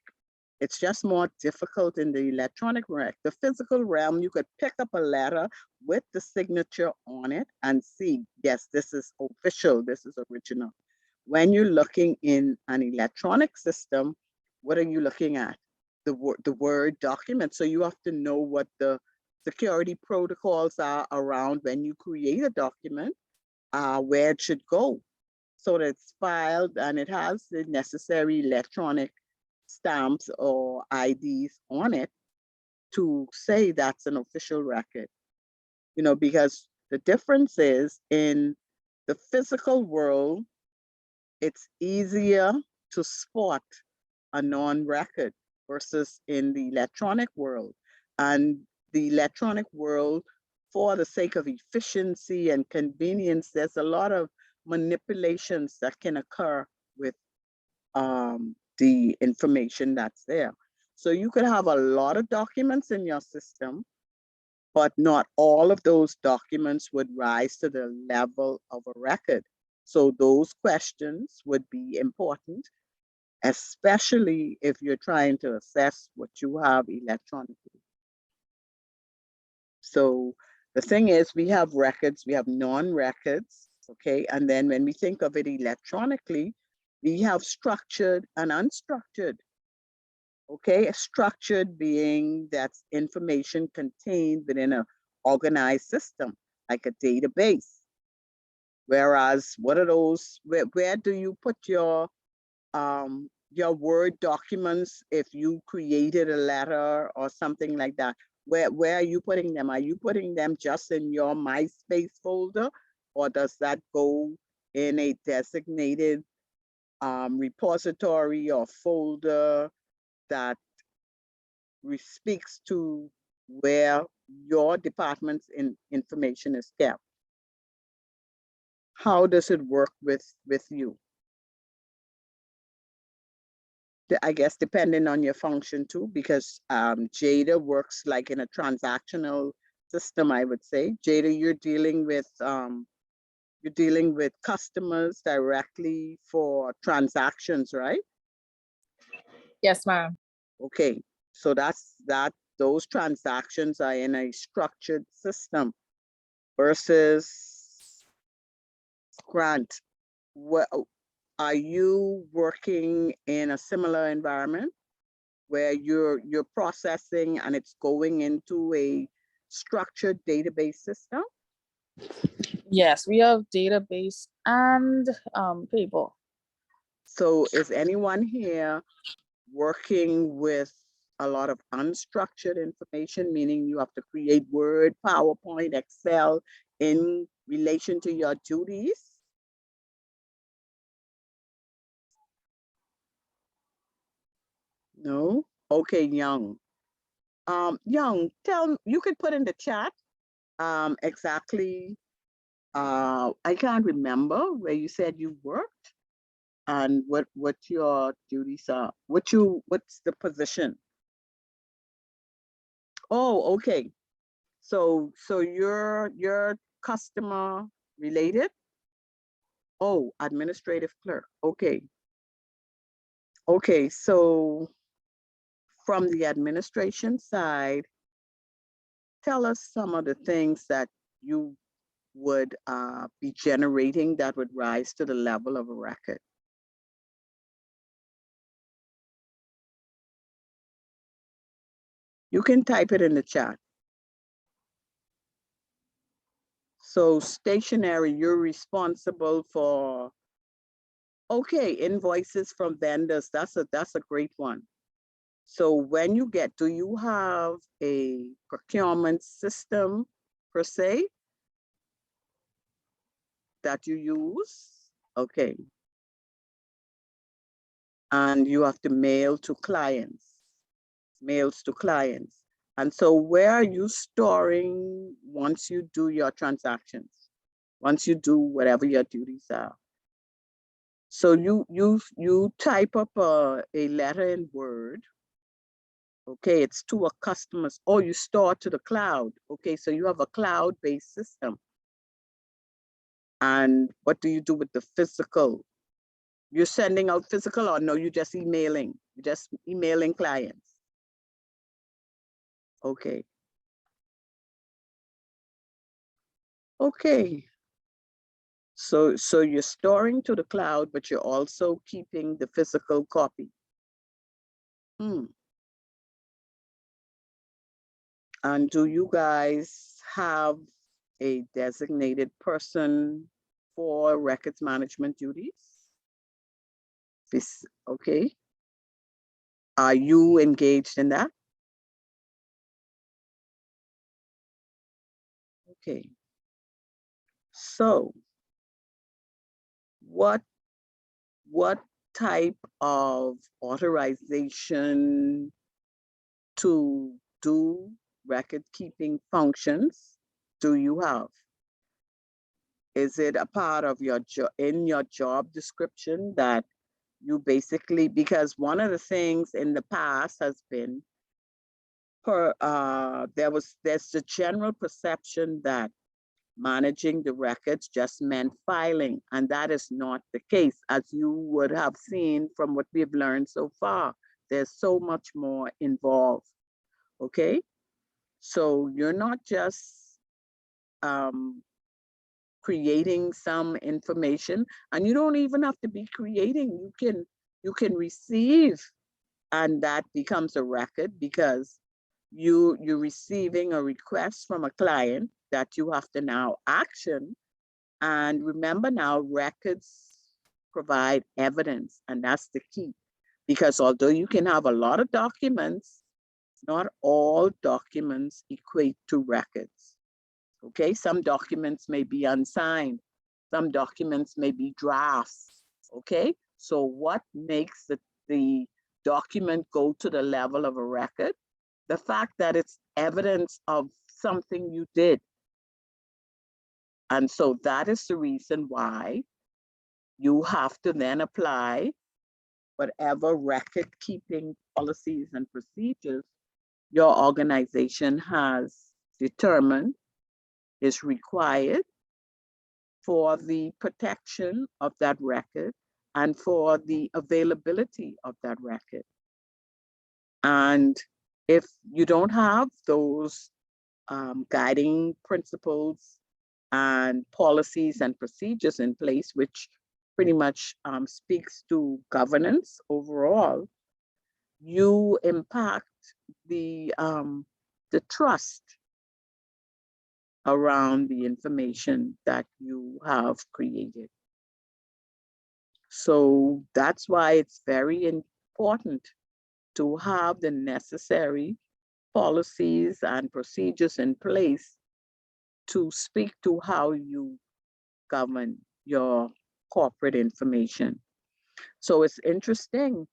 It's just more difficult in the electronic realm. The physical realm, you could pick up a letter with the signature on it and see, yes, this is official, this is original. When you're looking in an electronic system, what are you looking at? The Word document. So you have to know what the security protocols are around when you create a document, where it should go, so that it's filed and it has the necessary electronic stamps or IDs on it to say that's an official record. You know, because the difference is in the physical world, it's easier to spot a non-record versus in the electronic world. And the electronic world, for the sake of efficiency and convenience, there's a lot of manipulations that can occur with the information that's there. So you could have a lot of documents in your system, but not all of those documents would rise to the level of a record. So those questions would be important, especially if you're trying to assess what you have electronically. So the thing is, we have records, we have non-records, okay? And then when we think of it electronically, we have structured and unstructured, okay? Structured being that's information contained within an organized system, like a database. Whereas, what are those, where do you put your Word documents if you created a letter or something like that? Where are you putting them? Are you putting them just in your MySpace folder, or does that go in a designated repository or folder that speaks to where your department's information is kept? How does it work with you? I guess depending on your function too, because Jada works like in a transactional system, I would say. Jada, you're dealing with customers directly for transactions, right? Yes, ma'am. Okay, so those transactions are in a structured system versus Grant. Are you working in a similar environment where you're processing and it's going into a structured database system? Yes, we have database and paper. So is anyone here working with a lot of unstructured information, meaning you have to create Word, PowerPoint, Excel in relation to your duties? No? Okay, Young. Young, you could put in the chat exactly, I can't remember where you said you worked and what your duties are. What's the position? Oh, okay. So you're customer related? Oh, administrative clerk. Okay. Okay, so from the administration side, tell us some of the things that you would be generating that would rise to the level of a record. You can type it in the chat. So stationary, you're responsible for, okay, invoices from vendors. That's a great one. So when you get, do you have a procurement system per se that you use? Okay. And you have to mail to clients, mails to clients. And so where are you storing once you do your transactions, once you do whatever your duties are? So you type up a letter in Word. Okay, it's to a customer's, or you store to the cloud. Okay, so you have a cloud-based system. And what do you do with the physical? You're sending out physical, or no, you're just emailing? You're just emailing clients. Okay. Okay. So you're storing to the cloud, but you're also keeping the physical copy. And do you guys have a designated person for records management duties? Okay. Are you engaged in that? Okay. So what type of authorization to do record keeping functions do you have? Is it a part of your in your job description that you basically, because one of the things in the past has been there's the general perception that managing the records just meant filing, and that is not the case. As you would have seen from what we've learned so far, there's so much more involved. Okay, so you're not just creating some information, and you don't even have to be creating. You can receive, and that becomes a record because you're receiving a request from a client that you have to now action. And remember now, records provide evidence, and that's the key. Because although you can have a lot of documents, not all documents equate to records. Okay, some documents may be unsigned, some documents may be drafts. Okay, so what makes the document go to the level of a record? The fact that it's evidence of something you did. And so that is the reason why you have to then apply whatever record keeping policies and procedures your organization has determined is required for the protection of that record and for the availability of that record. And if you don't have those guiding principles and policies and procedures in place, which pretty much speaks to governance overall, you impact the trust around the information that you have created. So that's why it's very important to have the necessary policies and procedures in place to speak to how you govern your corporate information. So it's interesting,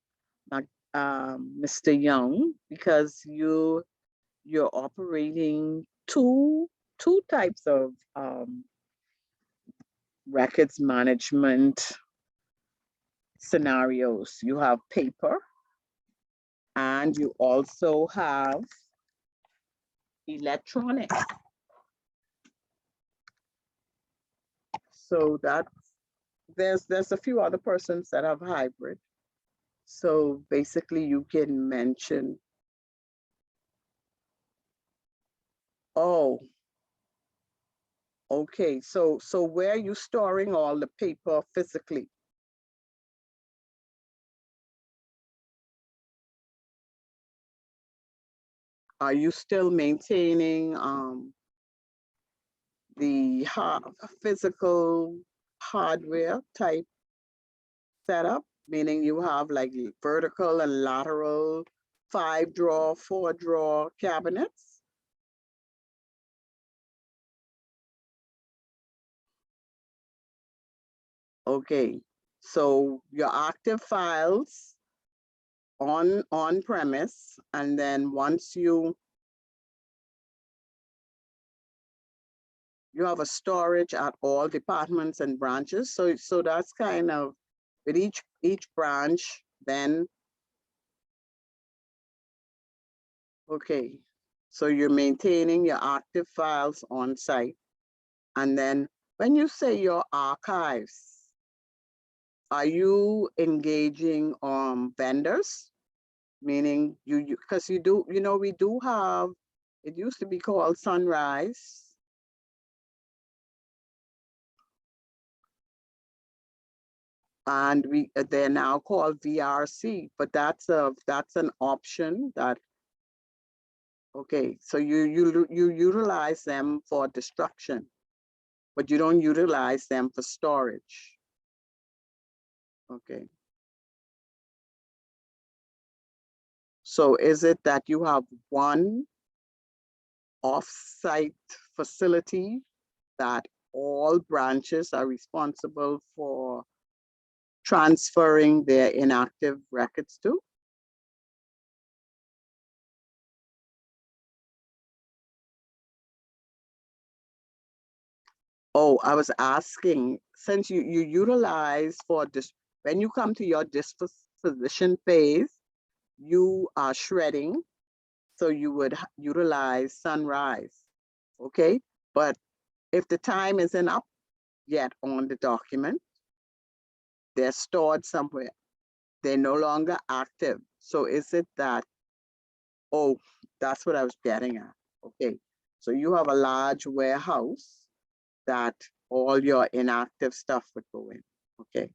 Mr. Young, because you're operating two types of records management scenarios. You have paper, and you also have electronic. So there's a few other persons that have hybrid. So basically you can mention, oh, okay, so where are you storing all the paper physically? Are you still maintaining the physical hardware type setup, meaning you have like vertical and lateral 5-drawer, 4-drawer cabinets? Okay, so your active files on premise, and then once you have a storage at all departments and branches. So that's kind of with each branch then. Okay, so you're maintaining your active files on site. And then when you say your archives, are you engaging vendors? Meaning because you do, we do have, it used to be called Sunrise. And they're now called VRC, but that's an option that, okay, so you utilize them for destruction, but you don't utilize them for storage. Okay. So is it that you have one off-site facility that all branches are responsible for transferring their inactive records to? Oh, I was asking, since you utilize for this, when you come to your disposition phase, you are shredding, so you would utilize Sunrise, okay? But if the time isn't up yet on the document, they're stored somewhere. They're no longer active. So is it that, oh, that's what I was getting at. Okay, so you have a large warehouse that all your inactive stuff would go in, okay?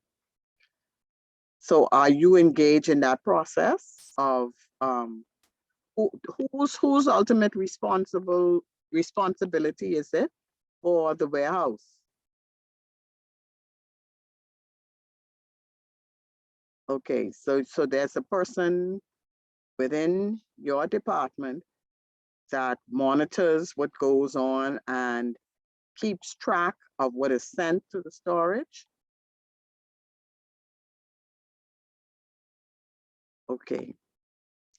So are you engaged in that process of whose ultimate responsibility is it for the warehouse? Okay, so there's a person within your department that monitors what goes on and keeps track of what is sent to the storage. Okay,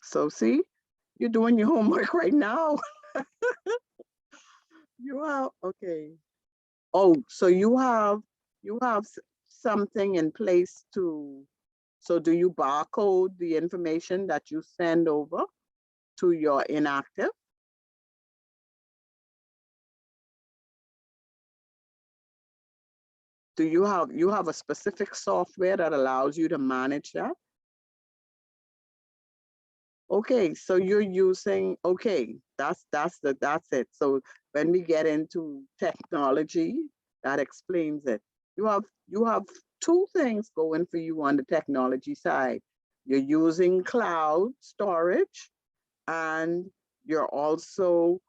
so see, you're doing your homework right now. You have, okay. Oh, so you have something in place to, so do you barcode the information that you send over to your inactive? Do you have a specific software that allows you to manage that? Okay, so you're using, okay, that's it. So when we get into technology, that explains it. You have two things going for you on the technology side. You're using cloud storage, and you're also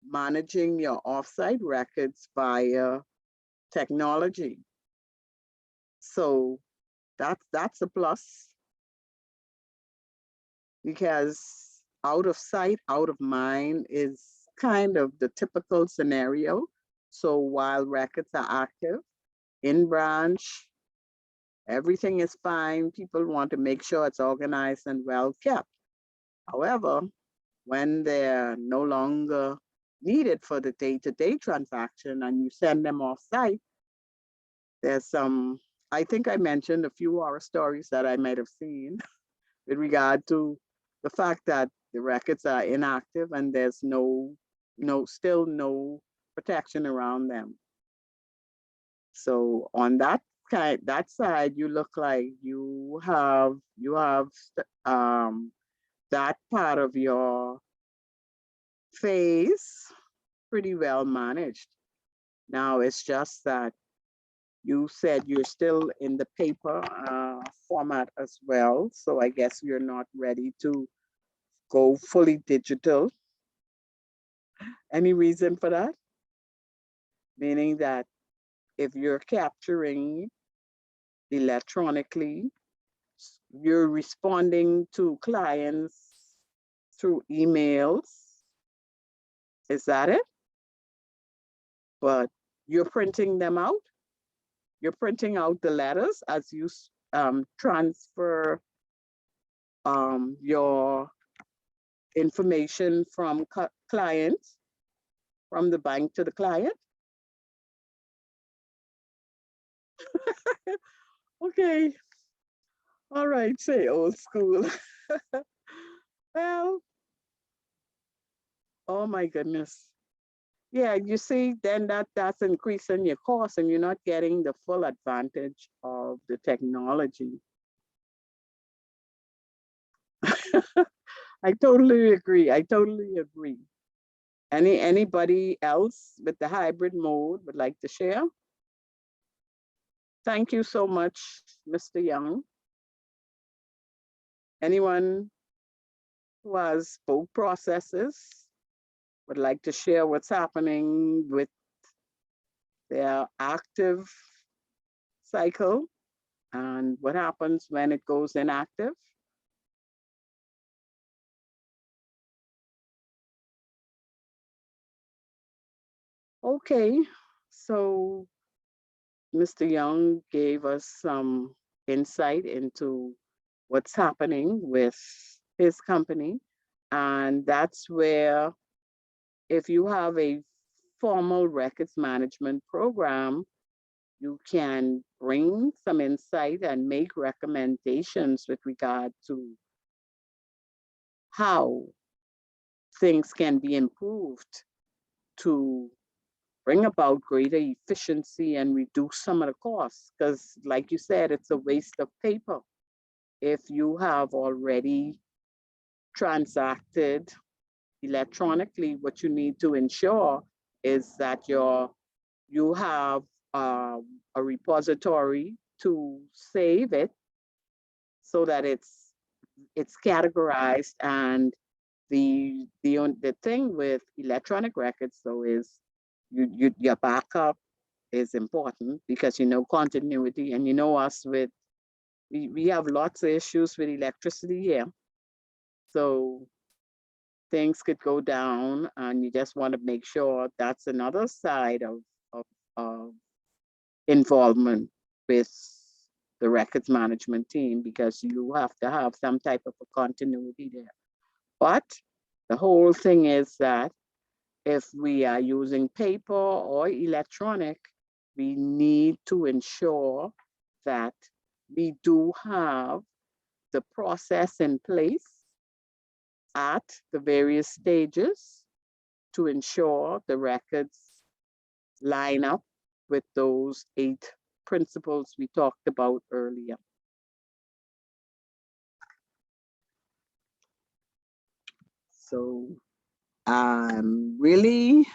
managing your offsite records via technology. So that's a plus, because out of sight, out of mind is kind of the typical scenario. So while records are active, in branch, everything is fine. People want to make sure it's organized and well kept. However, when they're no longer needed for the day-to-day transaction and you send them off site, there's some, I think I mentioned a few horror stories that I might have seen with regard to the fact that the records are inactive and there's still no protection around them. So on that that side, you look like you have that part of your face pretty well managed. Now it's just that you said you're still in the paper format as well. So I guess you're not ready to go fully digital. Any reason for that? Meaning that if you're capturing electronically, you're responding to clients through emails. Is that it? But you're printing them out. You're printing out the letters as you transfer your information from clients, from the bank to the client. Okay. All right, say old school. Well, oh my goodness. Yeah, you see, then that's increasing your cost and you're not getting the full advantage of the technology. I totally agree. I totally agree. Anybody else with the hybrid mode would like to share? Thank you so much, Mr. Young. Anyone who has both processes would like to share what's happening with their active cycle and what happens when it goes inactive? Okay, so Mr. Young gave us some insight into what's happening with his company. And that's where, if you have a formal records management program, you can bring some insight and make recommendations with regard to how things can be improved to bring about greater efficiency and reduce some of the costs. Because like you said, it's a waste of paper. If you have already transacted electronically, what you need to ensure is that you have a repository to save it so that it's categorized. And the thing with electronic records though is your backup is important because you know continuity, and you know us with we have lots of issues with electricity here. So things could go down and you just want to make sure. That's another side of involvement with the records management team, because you have to have some type of a continuity there. But the whole thing is that if we are using paper or electronic, we need to ensure that we do have the process in place at the various stages to ensure the records line up with those 8 principles we talked about earlier. So I'm really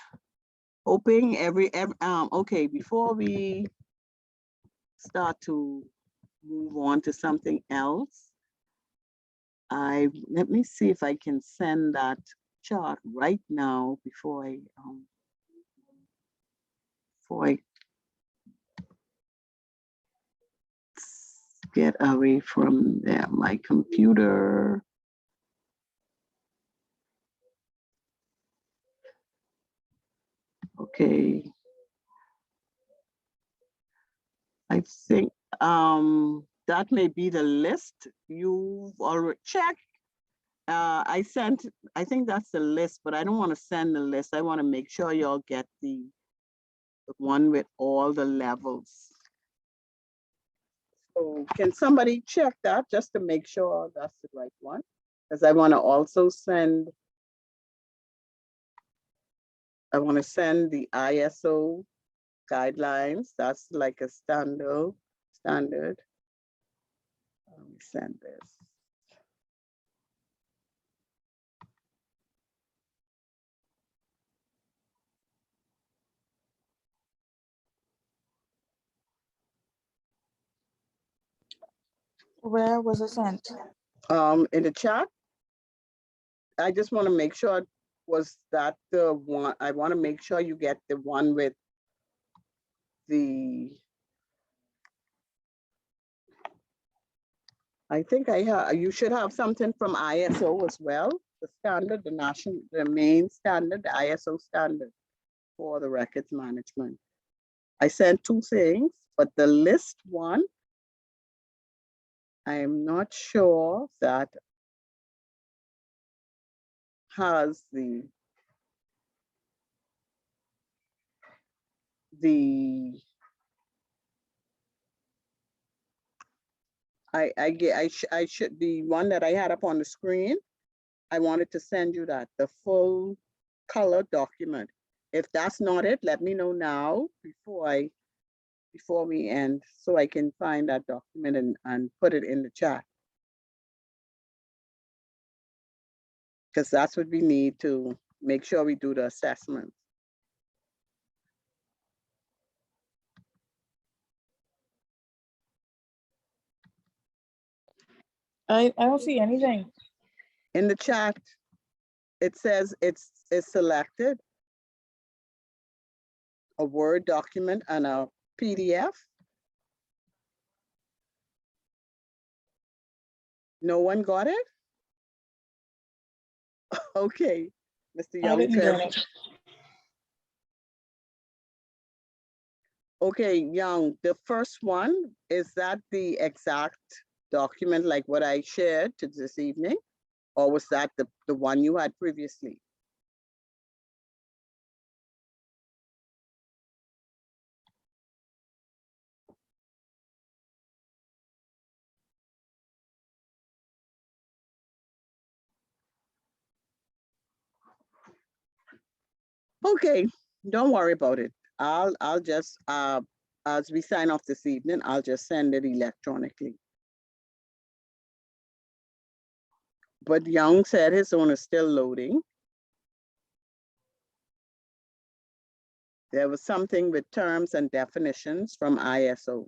hoping okay, before we start to move on to something else, let me see if I can send that chart right now before I get away from there, my computer. Okay. I think that may be the list you've already checked. I think that's the list, but I don't want to send the list. I want to make sure y'all get the one with all the levels. So can somebody check that just to make sure that's the right one? Because I want to also send, the ISO guidelines. That's like a standard. Let me send this. Where was it sent? In the chat. I just want to make sure, was that the one? I want to make sure you get the one with the, I think you should have something from ISO as well, the standard, the main standard, the ISO standard for the records management. I sent two things, but the list one, I am not sure that has I should, the one that I had up on the screen, I wanted to send you that, the full color document. If that's not it, let me know now before we end, so I can find that document and put it in the chat. Because that's what we need to make sure we do the assessment. I don't see anything. In the chat, it says it's selected, a Word document and a PDF. No one got it? Okay, Mr. I Young didn't says. get it. Okay, Young, the first one, is that the exact document like what I shared to this evening? Or was that the one you had previously? Okay, don't worry about it. I'll just, as we sign off this evening, I'll just send it electronically. But Young said his own is still loading. There was something with terms and definitions from ISO.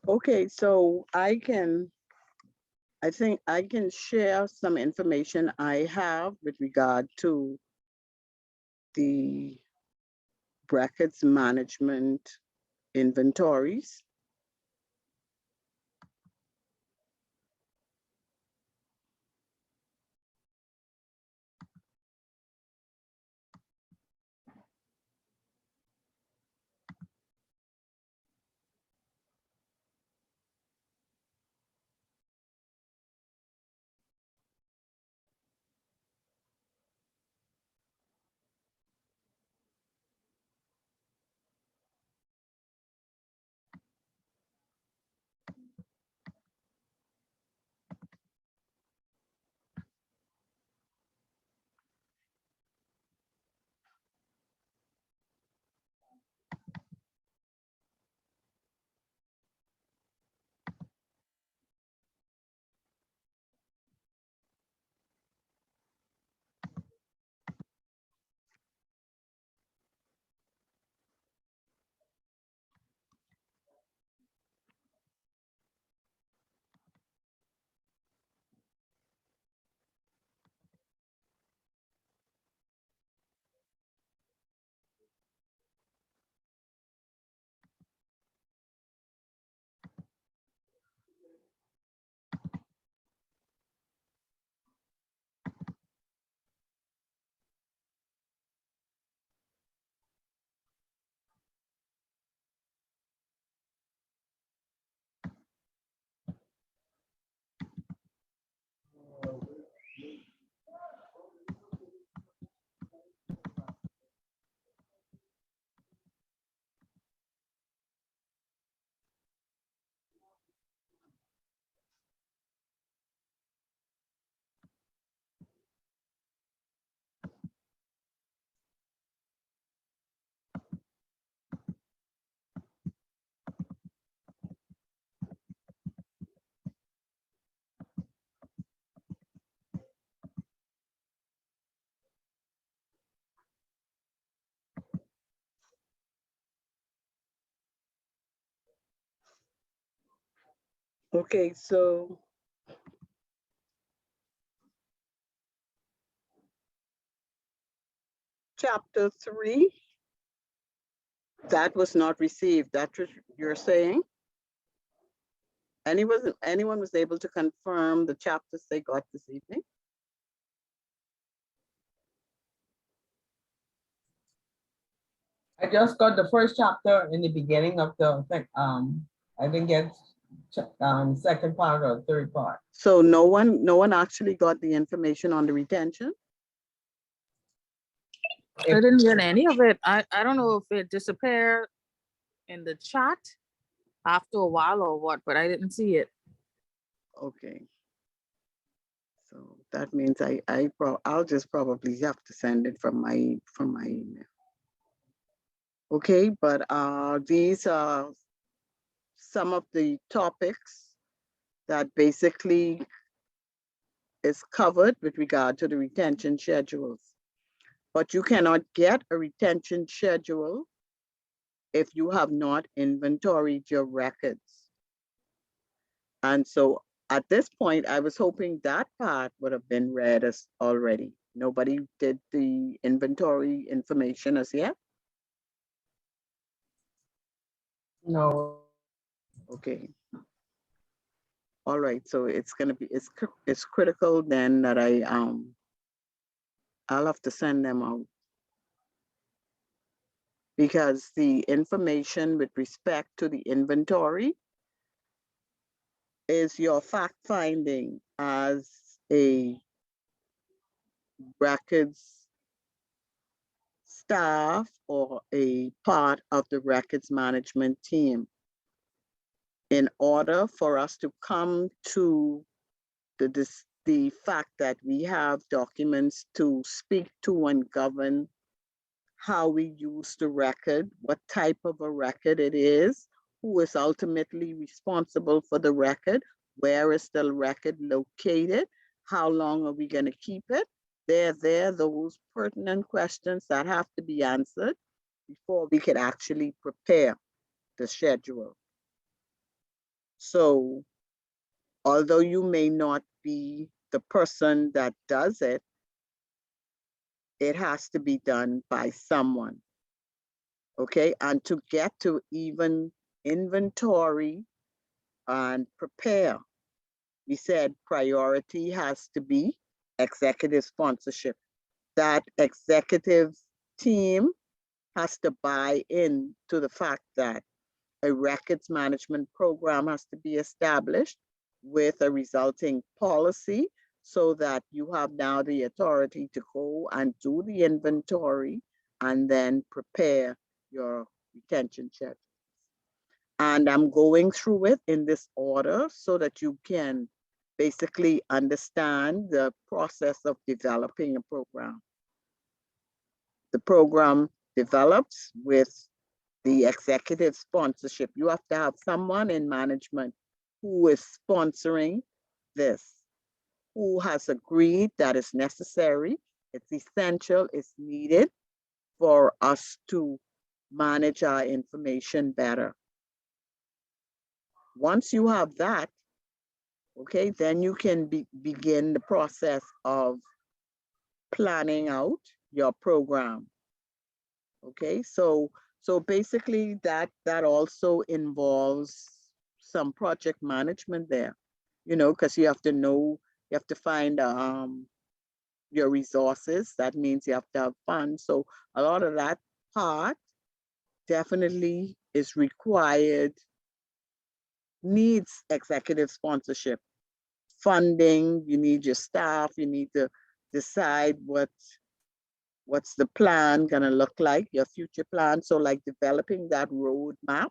Okay, so I think I can share some information I have with regard to the records management inventories. Okay, so chapter 3, that was not received. That's what you're saying? Anyone was able to confirm the chapters they got this evening? I just got the first chapter in the beginning of the thing. I didn't get second part or third part. So no one actually got the information on the retention? I didn't get any of it. I don't know if it disappeared in the chat after a while or what, but I didn't see it. Okay. So that means I'll just probably have to send it from my email. Okay, but these are some of the topics that basically is covered with regard to the retention schedules. But you cannot get a retention schedule if you have not inventoried your records. And so at this point, I was hoping that part would have been read as already. Nobody did the inventory information as yet? No. Okay. All right, so it's gonna be, it's critical then that I'll have to send them out. Because the information with respect to the inventory is your fact finding as a records staff or a part of the records management team. In order for us to come to the fact that we have documents to speak to and govern how we use the record, what type of a record it is, who is ultimately responsible for the record, where is the record located, how long are we going to keep it? They're those pertinent questions that have to be answered before we could actually prepare the schedule. So although you may not be the person that does it, it has to be done by someone. Okay, and to get to even inventory and prepare, we said priority has to be executive sponsorship. That executive team has to buy in to the fact that a records management program has to be established with a resulting policy so that you have now the authority to go and do the inventory and then prepare your retention schedules. And I'm going through it in this order so that you can basically understand the process of developing a program. The program develops with the executive sponsorship. You have to have someone in management who is sponsoring this, who has agreed that it's necessary, it's essential, it's needed for us to manage our information better. Once you have that, okay, then you can begin the process of planning out your program. Okay, so basically that also involves some project management there, you know, because you have to know, you have to find your resources. That means you have to have funds. So a lot of that part definitely is required, needs executive sponsorship. Funding, you need your staff, you need to decide what's the plan gonna look like, your future plan. So like developing that roadmap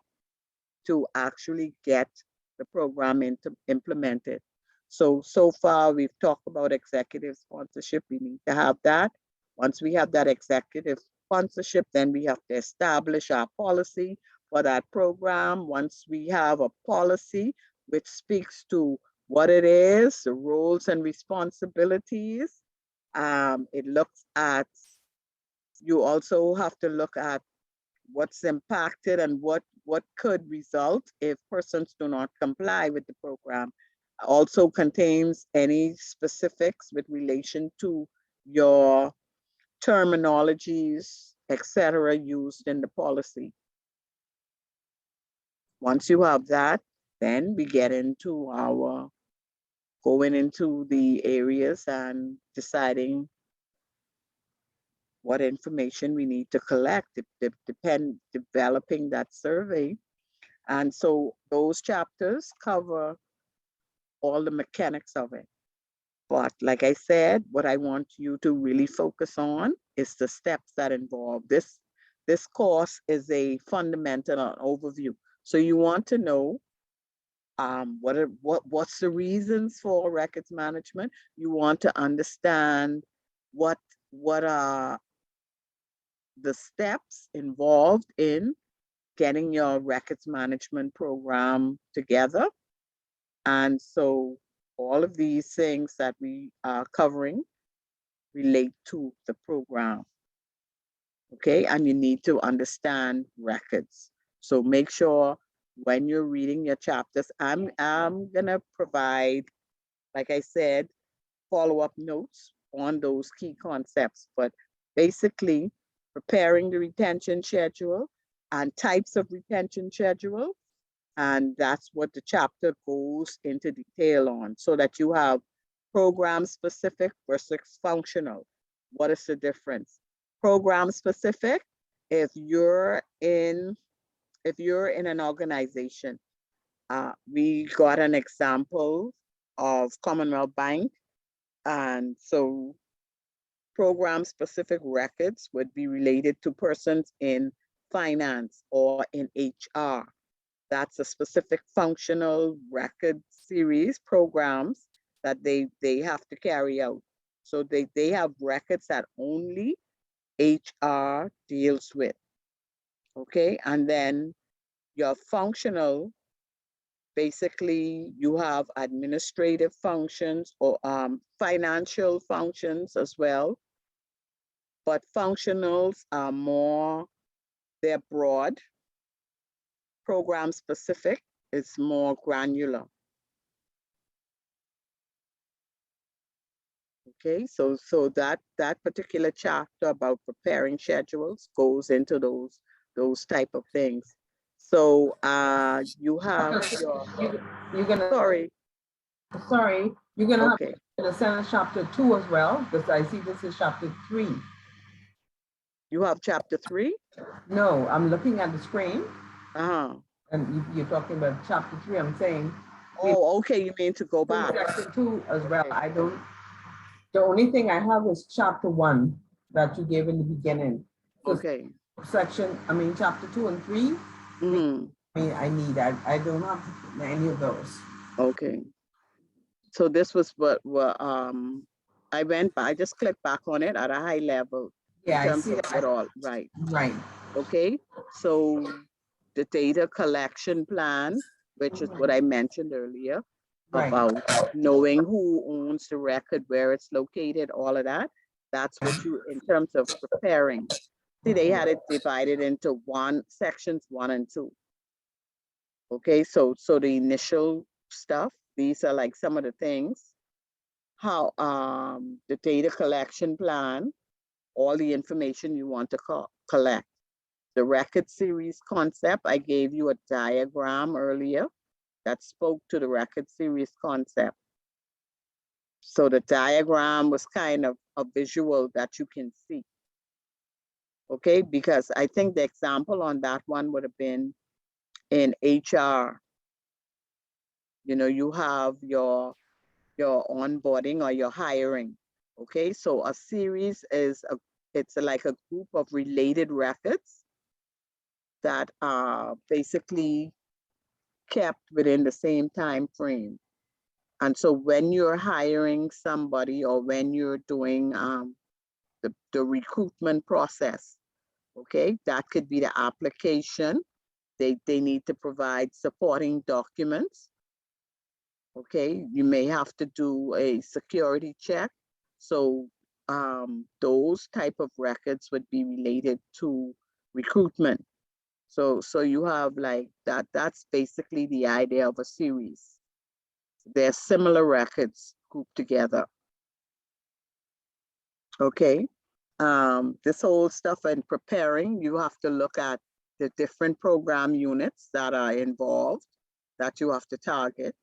to actually get the program implemented. So far we've talked about executive sponsorship. We need to have that. Once we have that executive sponsorship, then we have to establish our policy for that program. Once we have a policy which speaks to what it is, the roles and responsibilities, it looks at, you also have to look at what's impacted and what what could result if persons do not comply with the program. Also contains any specifics with relation to your terminologies, etc., used in the policy. Once you have that, then we get into our going into the areas and deciding what information we need to collect, developing that survey. And so those chapters cover all the mechanics of it. But like I said, what I want you to really focus on is the steps that involve this. This course is a fundamental overview. So you want to know what's the reasons for records management. You want to understand what are the steps involved in getting your records management program together. And so all of these things that we are covering relate to the program. Okay, and you need to understand records. So make sure when you're reading your chapters, I'm gonna provide, like I said, follow-up notes on those key concepts, but basically preparing the retention schedule and types of retention schedule. And that's what the chapter goes into detail on, so that you have program specific versus functional. What is the difference? Program specific, if you're in an organization, we got an example of Commonwealth Bank. And so program specific records would be related to persons in finance or in HR. That's a specific functional record series programs that they have to carry out. So they have records that only HR deals with. Okay, and then your functional, basically you have administrative functions or financial functions as well. But functionals are more, they're broad. Program specific is more granular. Okay, so that particular chapter about preparing schedules goes into those type of things. So you have your, You're gonna, sorry, you're gonna okay, have to send chapter 2 as well, because I see this is chapter 3. you have chapter 3? No, I'm looking at the screen Uh-huh. and you're talking about chapter 3. I'm saying Oh, okay, you mean to go back. section 2 as well. Okay. I don't, the only thing I have is chapter 1 that you gave in the beginning. So Okay. chapter 2 and 3, I don't have any of those. Okay. So this was what I went by, I just clicked back on it at a high level. Yeah, in I terms see of that. what all, right. Right. Okay, so the data collection plan, which is what I mentioned earlier, Right. about knowing who owns the record, where it's located, all of that. That's what you, in terms of preparing. See, they had it divided into sections 1 and 2. Okay, so the initial stuff, these are like some of the things. How the data collection plan, all the information you want to collect. The record series concept, I gave you a diagram earlier that spoke to the record series concept. So the diagram was kind of a visual that you can see. Okay, because I think the example on that one would have been in HR. You know, you have your onboarding or your hiring. Okay, so a series is it's like a group of related records that are basically kept within the same time frame. And so when you're hiring somebody or when you're doing the recruitment process, okay, that could be the application. They need to provide supporting documents. Okay, you may have to do a security check. So those type of records would be related to recruitment. So you have like that, that's basically the idea of a series. They're similar records grouped together. Okay. This whole stuff and preparing, you have to look at the different program units that are involved that you have to target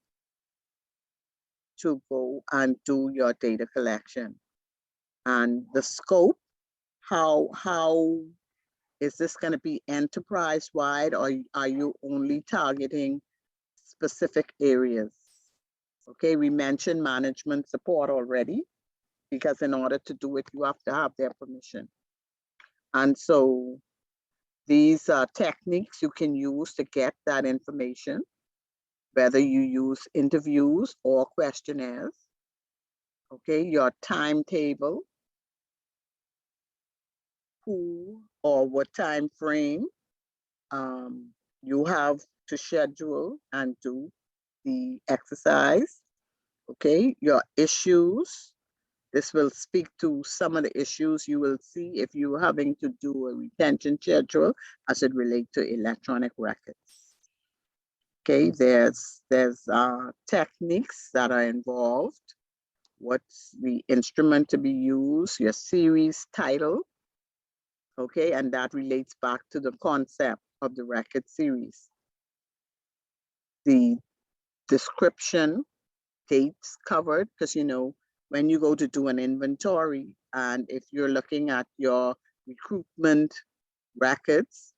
to go and do your data collection. And the scope, how is this going to be enterprise-wide, or are you only targeting specific areas? Okay, we mentioned management support already, because in order to do it, you have to have their permission. And so these are techniques you can use to get that information, whether you use interviews or questionnaires. Okay, your timetable, who or what time frame you have to schedule and do the exercise. Okay, your issues. This will speak to some of the issues you will see if you're having to do a retention schedule as it relates to electronic records. Okay, there's techniques that are involved. What's the instrument to be used, your series title, okay, and that relates back to the concept of the record series. The description, dates covered, because you know, when you go to do an inventory, and if you're looking at your recruitment records,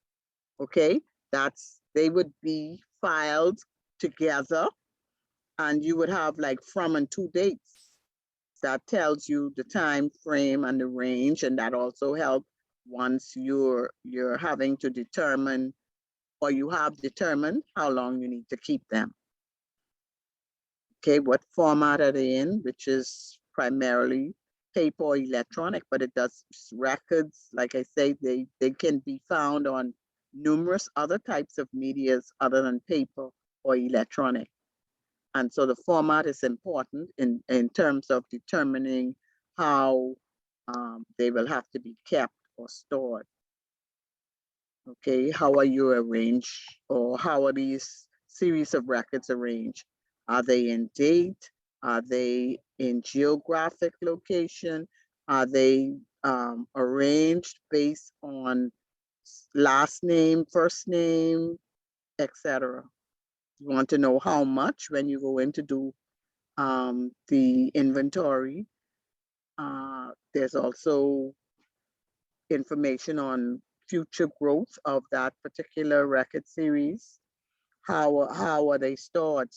okay, they would be filed together, and you would have like from and to dates. That tells you the time frame and the range, and that also helps once you're having to determine, or you have determined how long you need to keep them. Okay, what format are they in, which is primarily paper or electronic, but it does records, like I say, they can be found on numerous other types of medias other than paper or electronic. And so the format is important in terms of determining how they will have to be kept or stored. Okay, how are you arranged, or how are these series of records arranged? Are they in date? Are they in geographic location? Are they arranged based on last name, first name, etc.? You want to know how much when you go in to do the inventory. There's also information on future growth of that particular record series. How are they stored?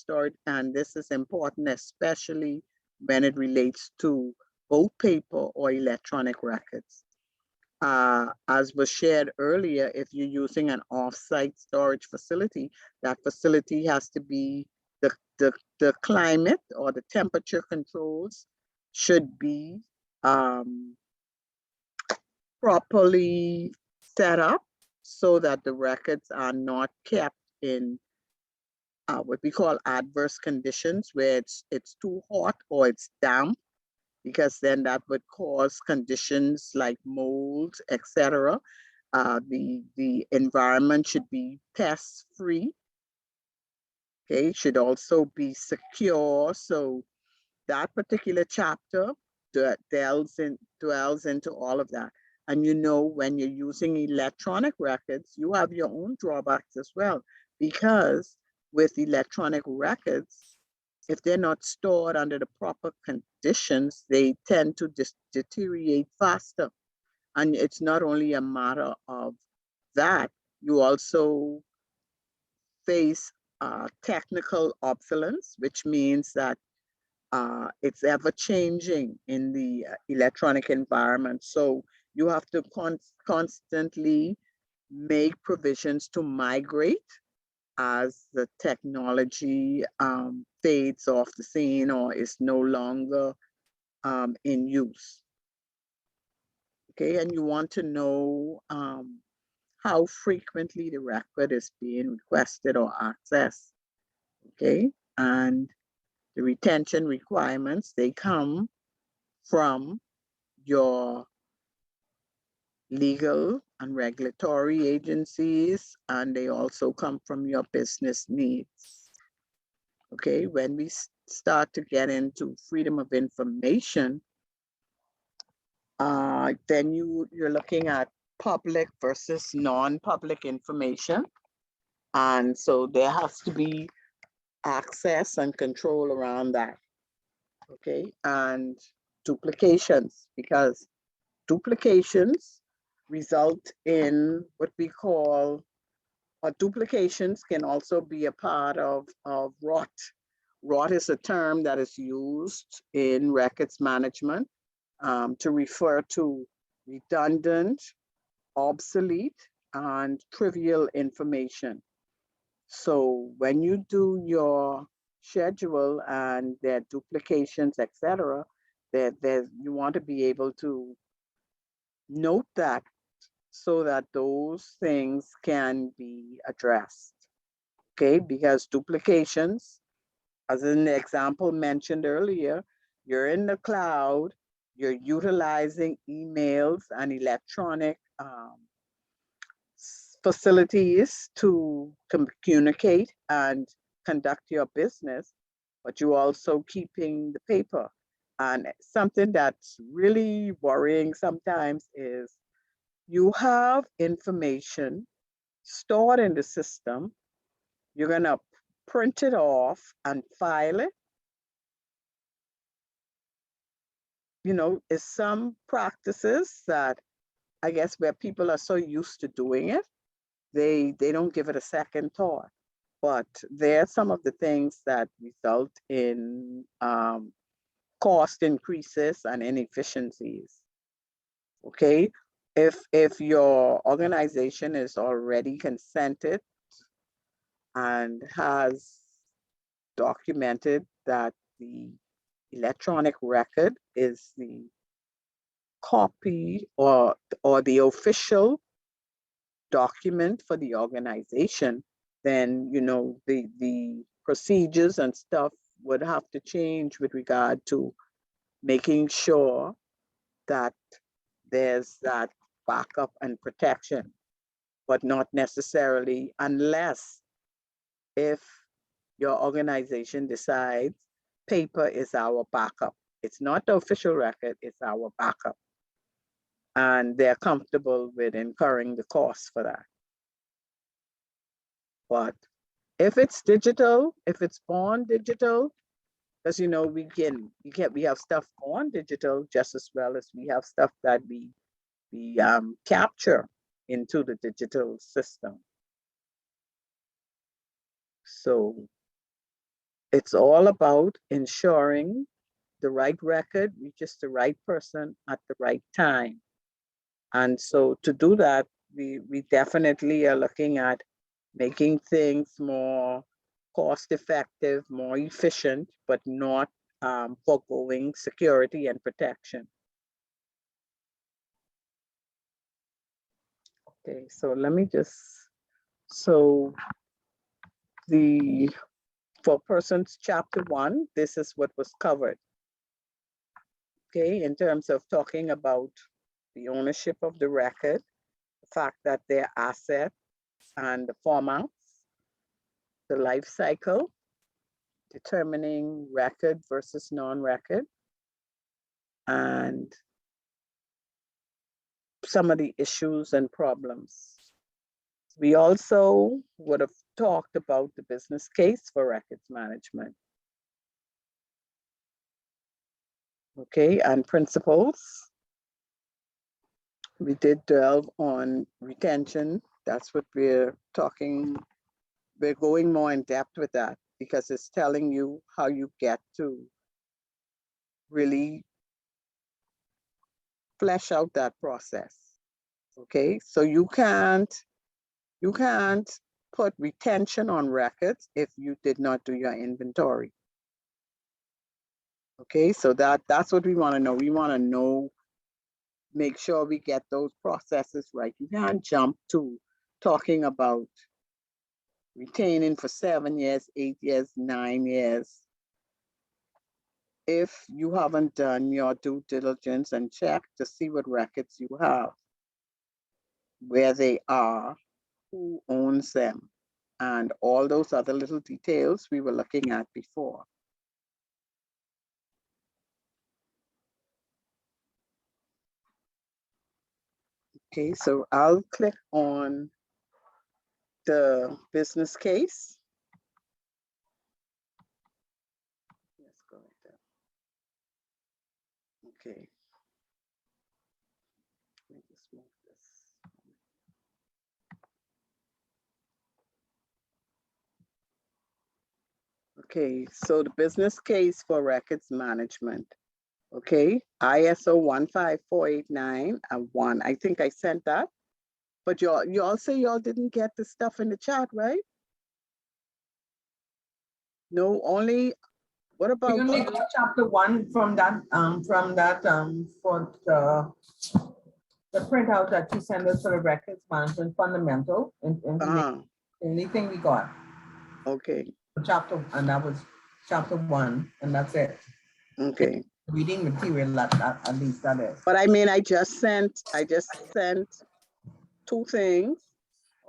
And this is important, especially when it relates to both paper or electronic records. As was shared earlier, if you're using an off-site storage facility, that facility has to be, the climate or the temperature controls should be properly set up so that the records are not kept in what we call adverse conditions, where it's too hot or it's damp, because then that would cause conditions like mold, etc. The environment should be pest-free. Okay, should also be secure. So that particular chapter delves into all of that. And you know, when you're using electronic records, you have your own drawbacks as well, because with electronic records, if they're not stored under the proper conditions, they tend to deteriorate faster. And it's not only a matter of that, you also face technical obsolescence, which means that it's ever changing in the electronic environment. So you have to constantly make provisions to migrate as the technology fades off the scene or is no longer in use. Okay, and you want to know how frequently the record is being requested or accessed. Okay, and the retention requirements, they come from your legal and regulatory agencies, and they also come from your business needs. Okay, when we start to get into freedom of information, then you're looking at public versus non-public information. And so there has to be access and control around that. Okay, and duplications, because duplications result in what we call, or duplications can also be a part of rot. Rot is a term that is used in records management to refer to redundant, obsolete, and trivial information. So when you do your schedule and there are duplications, etc., that you want to be able to note that so that those things can be addressed. Okay, because duplications, as an example mentioned earlier, you're in the cloud, you're utilizing emails and electronic facilities to communicate and conduct your business, but you're also keeping the paper. And something that's really worrying sometimes is you have information stored in the system, you're gonna print it off and file it. You know, it's some practices that I guess where people are so used to doing it, they don't give it a second thought. But there are some of the things that result in cost increases and inefficiencies. Okay, if your organization is already consented and has documented that the electronic record is the copy or the official document for the organization, then you know the procedures and stuff would have to change with regard to making sure that there's that backup and protection, but not necessarily unless if your organization decides paper is our backup. It's not the official record, it's our backup. And they're comfortable with incurring the cost for that. But if it's digital, if it's born digital, because you know we have stuff born digital just as well as we have stuff that we capture into the digital system. So it's all about ensuring the right record reaches the right person at the right time. And so to do that, we definitely are looking at making things more cost effective, more efficient, but not foregoing security and protection. Okay, so let me just, so for persons chapter 1, this is what was covered. Okay, in terms of talking about the ownership of the record, the fact that they're assets and the formats, the life cycle, determining record versus non-record, and some of the issues and problems. We also would have talked about the business case for records management. Okay, and principles. We did delve on retention. That's what we're talking. We're going more in depth with that because it's telling you how you get to really flesh out that process. Okay, so you can't put retention on records if you did not do your inventory. Okay, so that's what we want to know. We want to know, make sure we get those processes right. You can't jump to talking about retaining for 7 years, 8 years, 9 years if you haven't done your due diligence and check to see what records you have. where they are, who owns them, and all those other little details we were looking at before. Okay, so I'll click on the business case. Let's go like that. Okay. Let me just move this. Okay, so the business case for records management. Okay, ISO 15489 and 1. I think I sent that. But you all say y'all didn't get the stuff in the chat, right? No, only, what We about only got chapter 1 from that, for the printout that you sent us for the records management fundamental information. The only thing we got, okay, chapter, and that was chapter 1, and that's it. okay. Reading material, at least that is. But I mean, I just sent 2 things.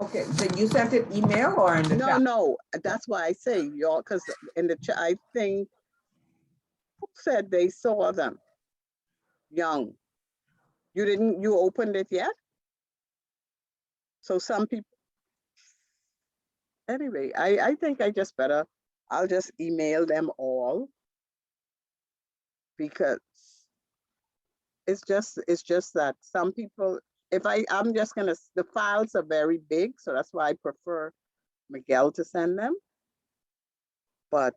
Okay, so you sent it email or in the No, chat? no, that's why I say y'all, because in the chat, I think who said they saw them. Young. You opened it yet? So some people, anyway, I think I'll just email them all, because it's just that some people, I'm just gonna, the files are very big, so that's why I prefer Miguel to send them. But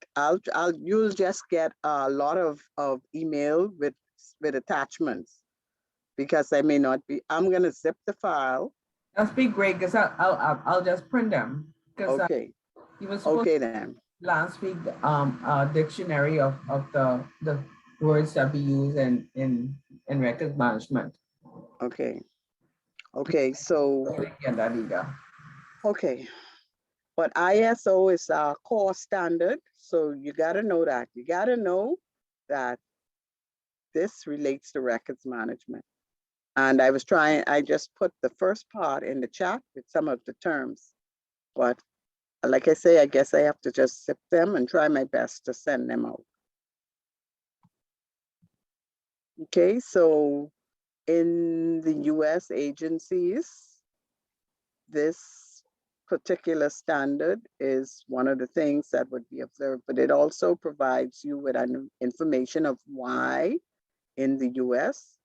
you'll just get a lot of email with attachments, because I may not be, I'm gonna zip the file. That's be great, because I'll just print them. Okay, You were supposed okay then. last week, dictionary of the words that we use in records management. Okay, okay, so, I didn't get that either. okay. But ISO is our core standard, so you gotta know that. You gotta know that this relates to records management. And I just put the first part in the chat with some of the terms. But like I say, I guess I have to just zip them and try my best to send them out. Okay, so in the US agencies, this particular standard is one of the things that would be observed, but it also provides you with an information of why in the US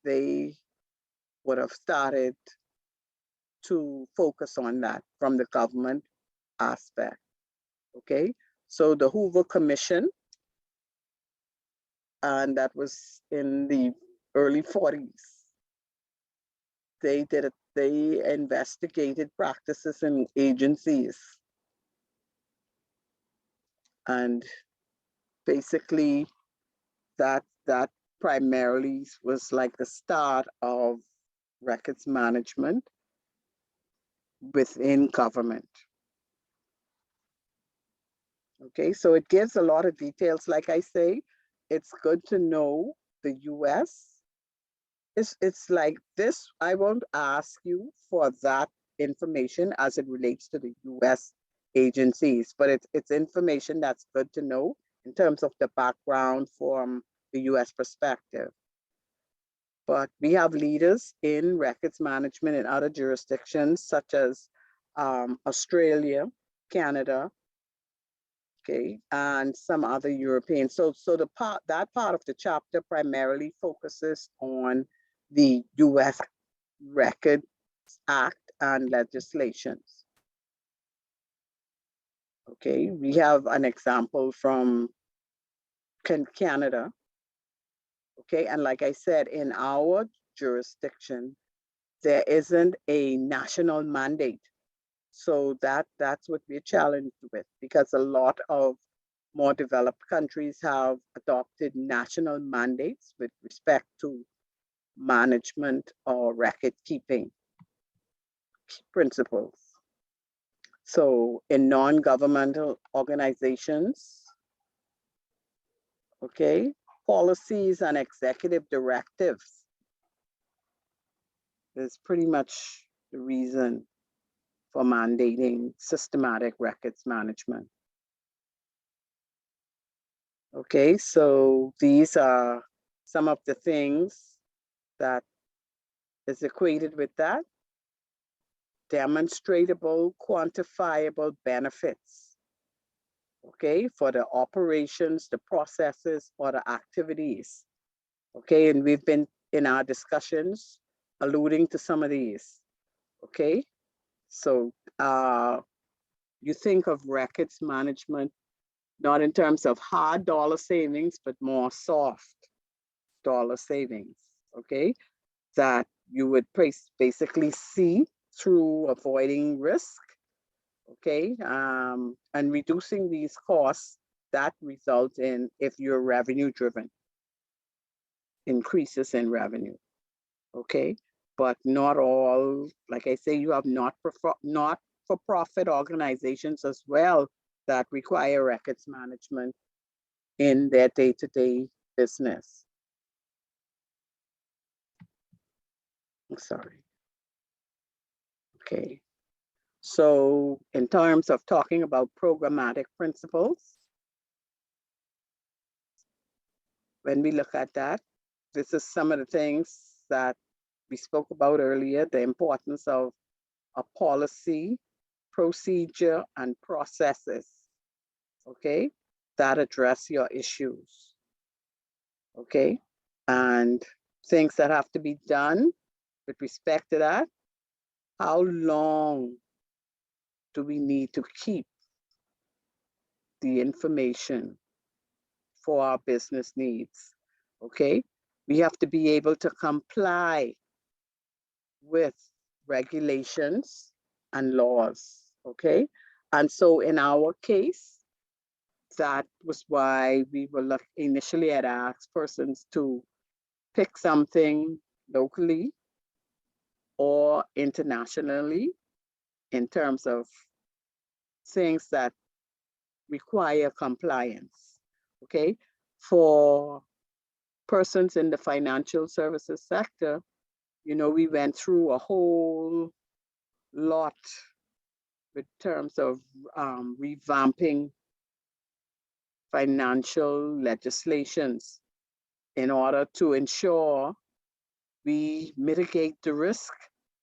they would have started to focus on that from the government aspect. Okay, so the Hoover Commission, and that was in the early 40s. They investigated practices in agencies, and basically that primarily was like the start of records management within government. Okay, so it gives a lot of details. Like I say, it's good to know the US. It's like this, I won't ask you for that information as it relates to the US agencies, but it's information that's good to know in terms of the background from the US perspective. But we have leaders in records management in other jurisdictions, such as Australia, Canada, okay, and some other European. So that part of the chapter primarily focuses on the US Records Act and legislations. Okay, we have an example from Canada. Okay, and like I said, in our jurisdiction, there isn't a national mandate. So that's what we're challenged with, because a lot of more developed countries have adopted national mandates with respect to management or record keeping principles. So in non-governmental organizations, okay, policies and executive directives is pretty much the reason for mandating systematic records management. Okay, so these are some of the things that is equated with that. Demonstratable, quantifiable benefits, okay, for the operations, the processes, or the activities. Okay, and we've been in our discussions alluding to some of these. Okay, so you think of records management not in terms of hard dollar savings, but more soft dollar savings, okay, that you would basically see through avoiding risk, okay, and reducing these costs that result in, if you're revenue driven, increases in revenue, okay, but not all, like I say, you have not for profit organizations as well that require records management in their day-to-day business. I'm sorry. Okay. So in terms of talking about programmatic principles, when we look at that, this is some of the things that we spoke about earlier, the importance of a policy, procedure, and processes, okay, that address your issues, okay, and things that have to be done with respect to that. How long do we need to keep the information for our business needs? Okay, we have to be able to comply with regulations and laws, okay? And so in our case, that was why we were initially had asked persons to pick something locally or internationally in terms of things that require compliance, okay? For persons in the financial services sector, you know, we went through a whole lot in terms of revamping financial legislations in order to ensure we mitigate the risk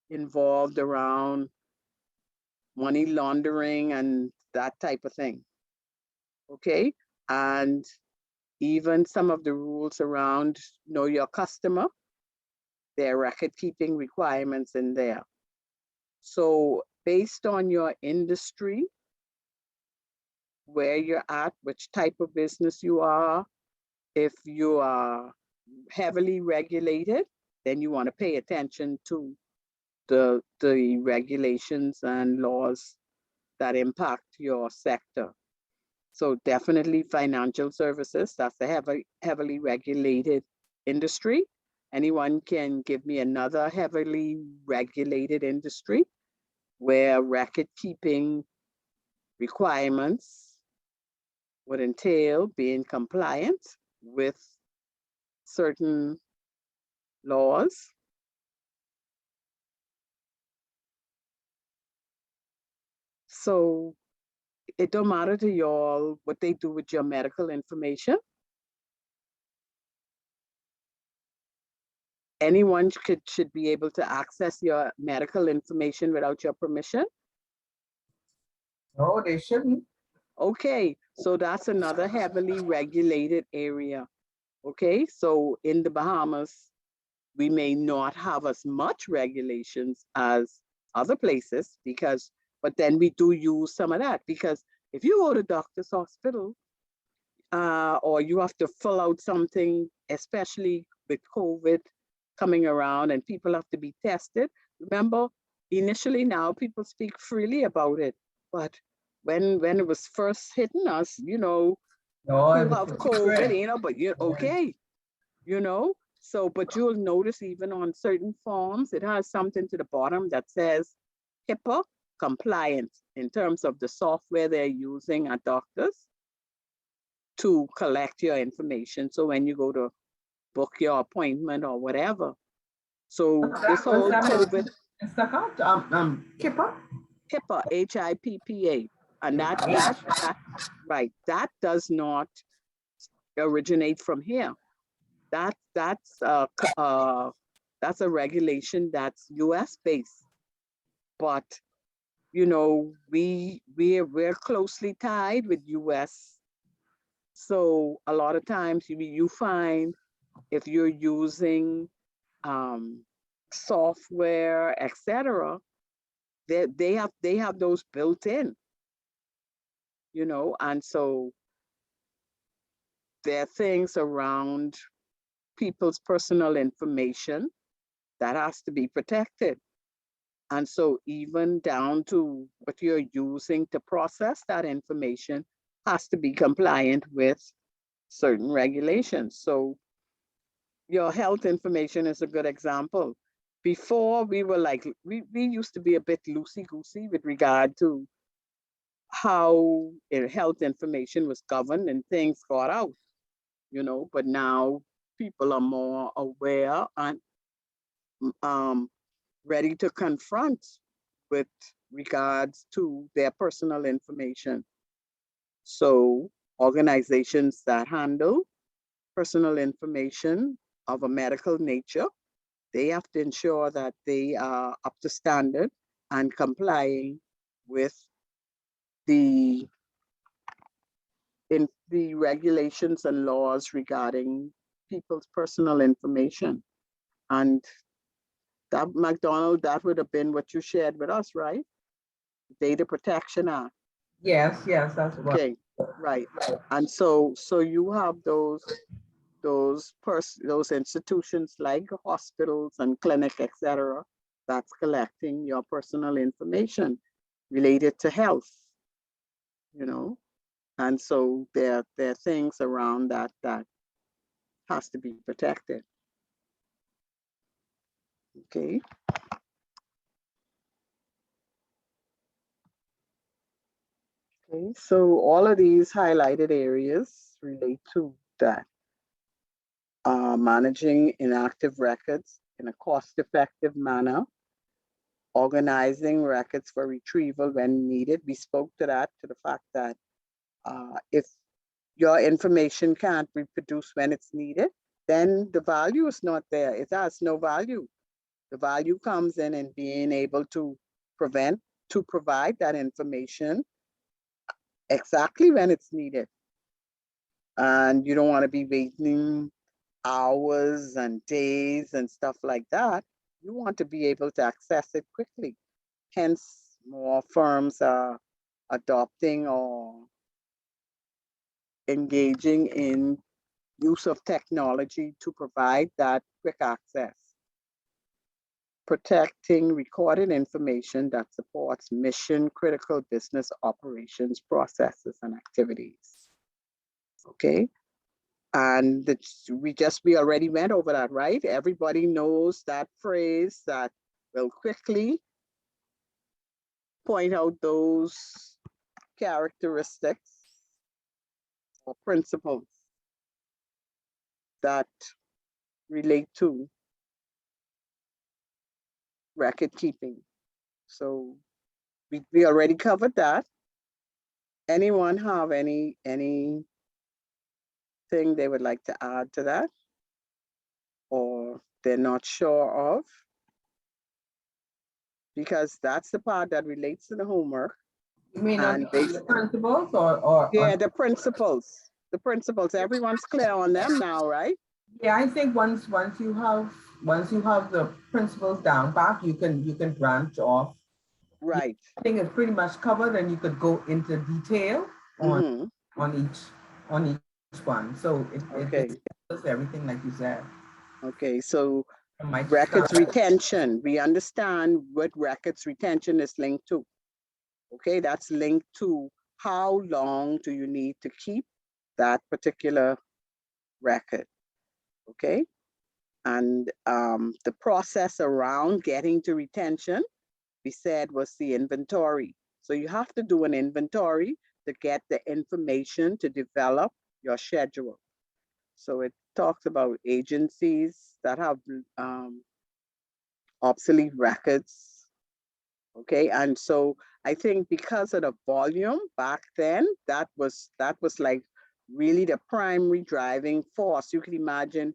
involved around money laundering and that type of thing, okay? And even some of the rules around know your customer, their record keeping requirements in there. So based on your industry, where you're at, which type of business you are, if you are heavily regulated, then you want to pay attention to the regulations and laws that impact your sector. So definitely financial services, that's a heavily regulated industry. Anyone can give me another heavily regulated industry where record keeping requirements would entail being compliant with certain laws. So it don't matter to y'all what they do with your medical information. Anyone should be able to access your medical information without your permission. No, they shouldn't. Okay, so that's another heavily regulated area. Okay, so in the Bahamas, we may not have as much regulations as other places but then we do use some of that, because if you go to doctor's hospital or you have to fill out something, especially with COVID coming around and people have to be tested. Remember, initially now people speak freely about it, but when it was first hitting us, you know, No, you have COVID, you know, but you're okay, you know. So, but you'll notice even on certain forms, it has something to the bottom that says HIPAA compliant in terms of the software they're using at doctors to collect your information. So when you go to book your appointment or whatever, So this whole COVID Instacart, Kipper. HIPAA, HIPPA, and that right, that does not originate from here. That's a regulation that's U.S. based, but you know we're closely tied with U.S. So a lot of times you find if you're using software, etc., they have those built in, you know, and so there are things around people's personal information that has to be protected. And so even down to what you're using to process that information has to be compliant with certain regulations. So your health information is a good example. Before we were like, we used to be a bit loosey-goosey with regard to how health information was governed and things got out, you know, but now people are more aware and ready to confront with regards to their personal information. So organizations that handle personal information of a medical nature, they have to ensure that they are up to standard and complying with the regulations and laws regarding people's personal information. And that, McDonald, that would have been what you shared with us, right? Data Protection Act. Yes, that's what. Okay, right. And so you have those institutions like hospitals and clinic, etc., that's collecting your personal information related to health, you know. And so there are things around that has to be protected. Okay. Okay, so all of these highlighted areas relate to that. Managing inactive records in a cost-effective manner, organizing records for retrieval when needed. We spoke to that, to the fact that if your information can't be produced when it's needed, then the value is not there. It has no value. The value comes in being able to provide that information exactly when it's needed. And you don't want to be waiting hours and days and stuff like that. You want to be able to access it quickly. Hence, more firms are adopting or engaging in use of technology to provide that quick access. Protecting recorded information that supports mission critical business operations, processes, and activities. Okay. And we already went over that, right? Everybody knows that phrase that will quickly point out those characteristics or principles that relate to record keeping. So we already covered that. Anyone have anything they would like to add to that, or they're not sure of? Because that's the part that relates to the homework. You mean And the principles or yeah, the principles. The principles. Everyone's clear on them now, right? Yeah, I think once you have the principles down pat, you can branch off. Right. I think it's pretty much covered, and you could go into detail on each one. So it does everything like you said. Okay, so records retention. We understand what records retention is linked to. Okay, that's linked to how long do you need to keep that particular record. Okay, and the process around getting to retention, we said, was the inventory. So you have to do an inventory to get the information to develop your schedule. So it talks about agencies that have obsolete records. Okay, and so I think because of the volume back then, that was like really the primary driving force. You can imagine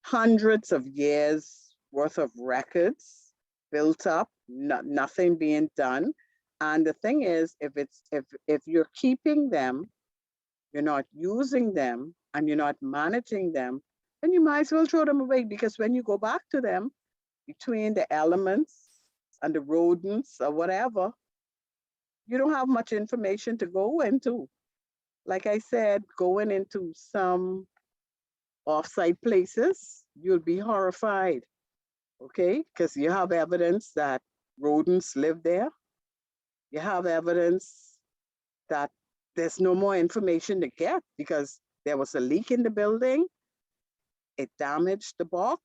hundreds of years worth of records built up, nothing being done. And the thing is, if you're keeping them, you're not using them, and you're not managing them, then you might as well throw them away, because when you go back to them, between the elements and the rodents or whatever, you don't have much information to go into. Like I said, going into some off-site places, you'll be horrified, okay? Because you have evidence that rodents live there. You have evidence that there's no more information to get because there was a leak in the building. It damaged the box.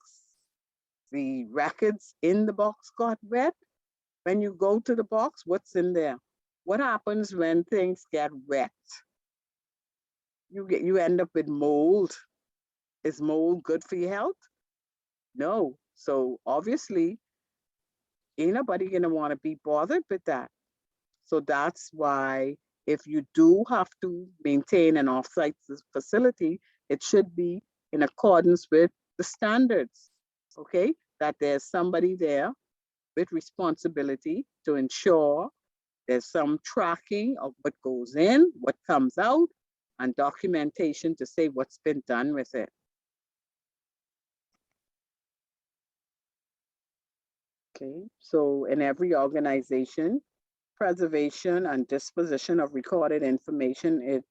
The records in the box got wet. When you go to the box, what's in there? What happens when things get wet? You end up with mold. Is mold good for your health? No. So obviously, ain't nobody gonna want to be bothered with that. So that's why if you do have to maintain an offsite facility, it should be in accordance with the standards, okay? That there's somebody there with responsibility to ensure there's some tracking of what goes in, what comes out, and documentation to say what's been done with it. Okay, so in every organization, preservation and disposition of recorded information,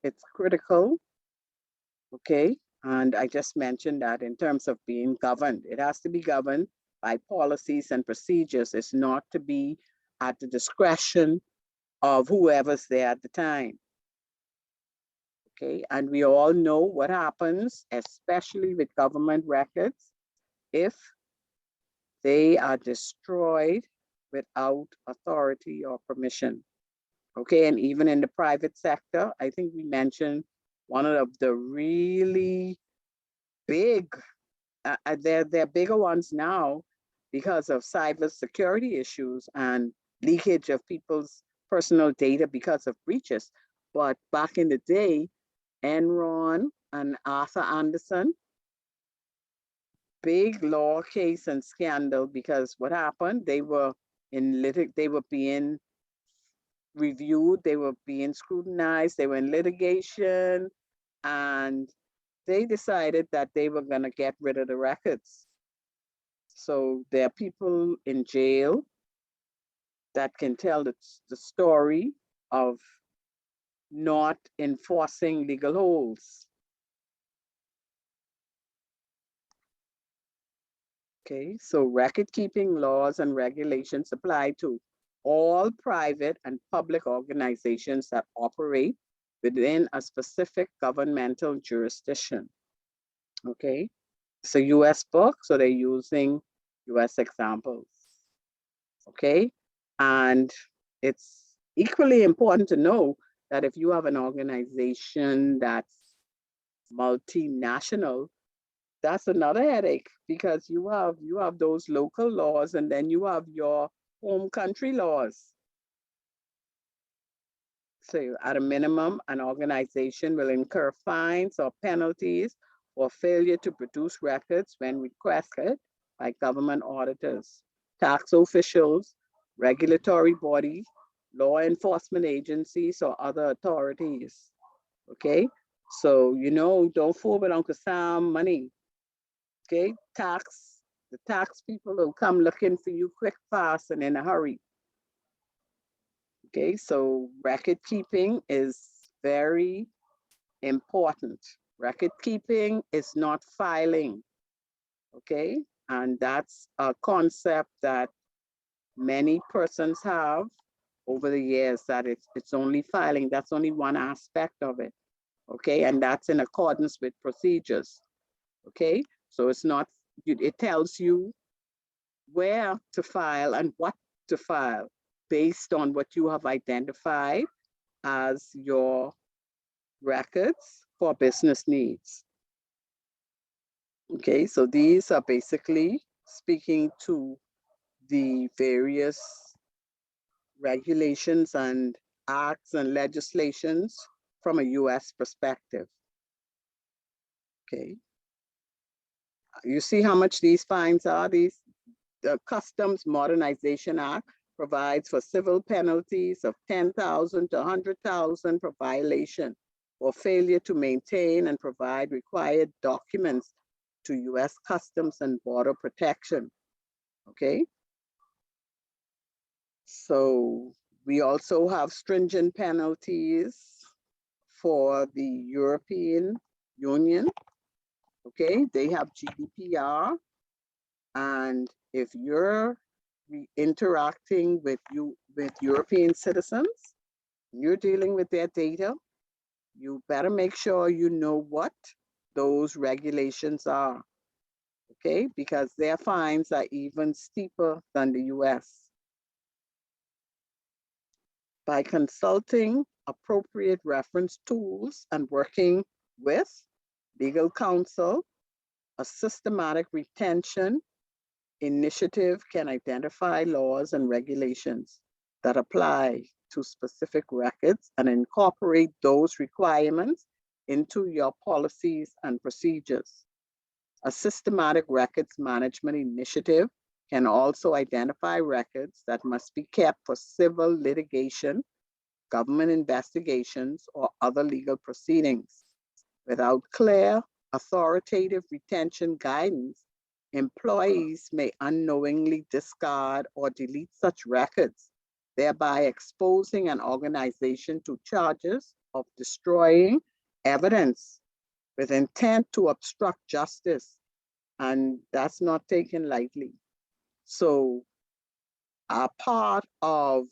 it's critical, okay? And I just mentioned that in terms of being governed, it has to be governed by policies and procedures. It's not to be at the discretion of whoever's there at the time. Okay, and we all know what happens, especially with government records, if they are destroyed without authority or permission. Okay, and even in the private sector, I think we mentioned one of the really big, they're bigger ones now because of cybersecurity issues and leakage of people's personal data because of breaches. But back in the day, Enron and Arthur Andersen, big law case and scandal, because what happened, they were being reviewed, they were being scrutinized, they were in litigation, and they decided that they were going to get rid of the records. So there are people in jail that can tell the story of not enforcing legal holds. Okay, so record keeping laws and regulations apply to all private and public organizations that operate within a specific governmental jurisdiction. Okay, it's a US book, so they're using US examples. Okay, and it's equally important to know that if you have an organization that's multinational, that's another headache, because you have those local laws, and then you have your home country laws. So at a minimum, an organization will incur fines or penalties for failure to produce records when requested by government auditors, tax officials, regulatory bodies, law enforcement agencies, or other authorities. Okay, so don't fool with Uncle Sam money. Okay, the tax people will come looking for you quick, fast, and in a hurry. Okay, so record keeping is very important. Record keeping is not filing. Okay, and that's a concept that many persons have over the years, that it's only filing. That's only one aspect of it. Okay, and that's in accordance with procedures. Okay, so it's not, it tells you where to file and what to file based on what you have identified as your records for business needs. Okay, so these are basically speaking to the various regulations and acts and legislations from a US perspective. Okay. You see how much these fines are? The Customs Modernization Act provides for civil penalties of $10,000 to $100,000 for violation or failure to maintain and provide required documents to US Customs and Border Protection. Okay. So we also have stringent penalties for the European Union. Okay, they have GDPR, and if you're interacting with European citizens, you're dealing with their data, you better make sure you know what those regulations are. Okay, because their fines are even steeper than the US. By consulting appropriate reference tools and working with legal counsel, a systematic retention initiative can identify laws and regulations that apply to specific records and incorporate those requirements into your policies and procedures. A systematic records management initiative can also identify records that must be kept for civil litigation, government investigations, or other legal proceedings. Without clear, authoritative retention guidance, employees may unknowingly discard or delete such records, thereby exposing an organization to charges of destroying evidence with intent to obstruct justice. And that's not taken lightly. So a part of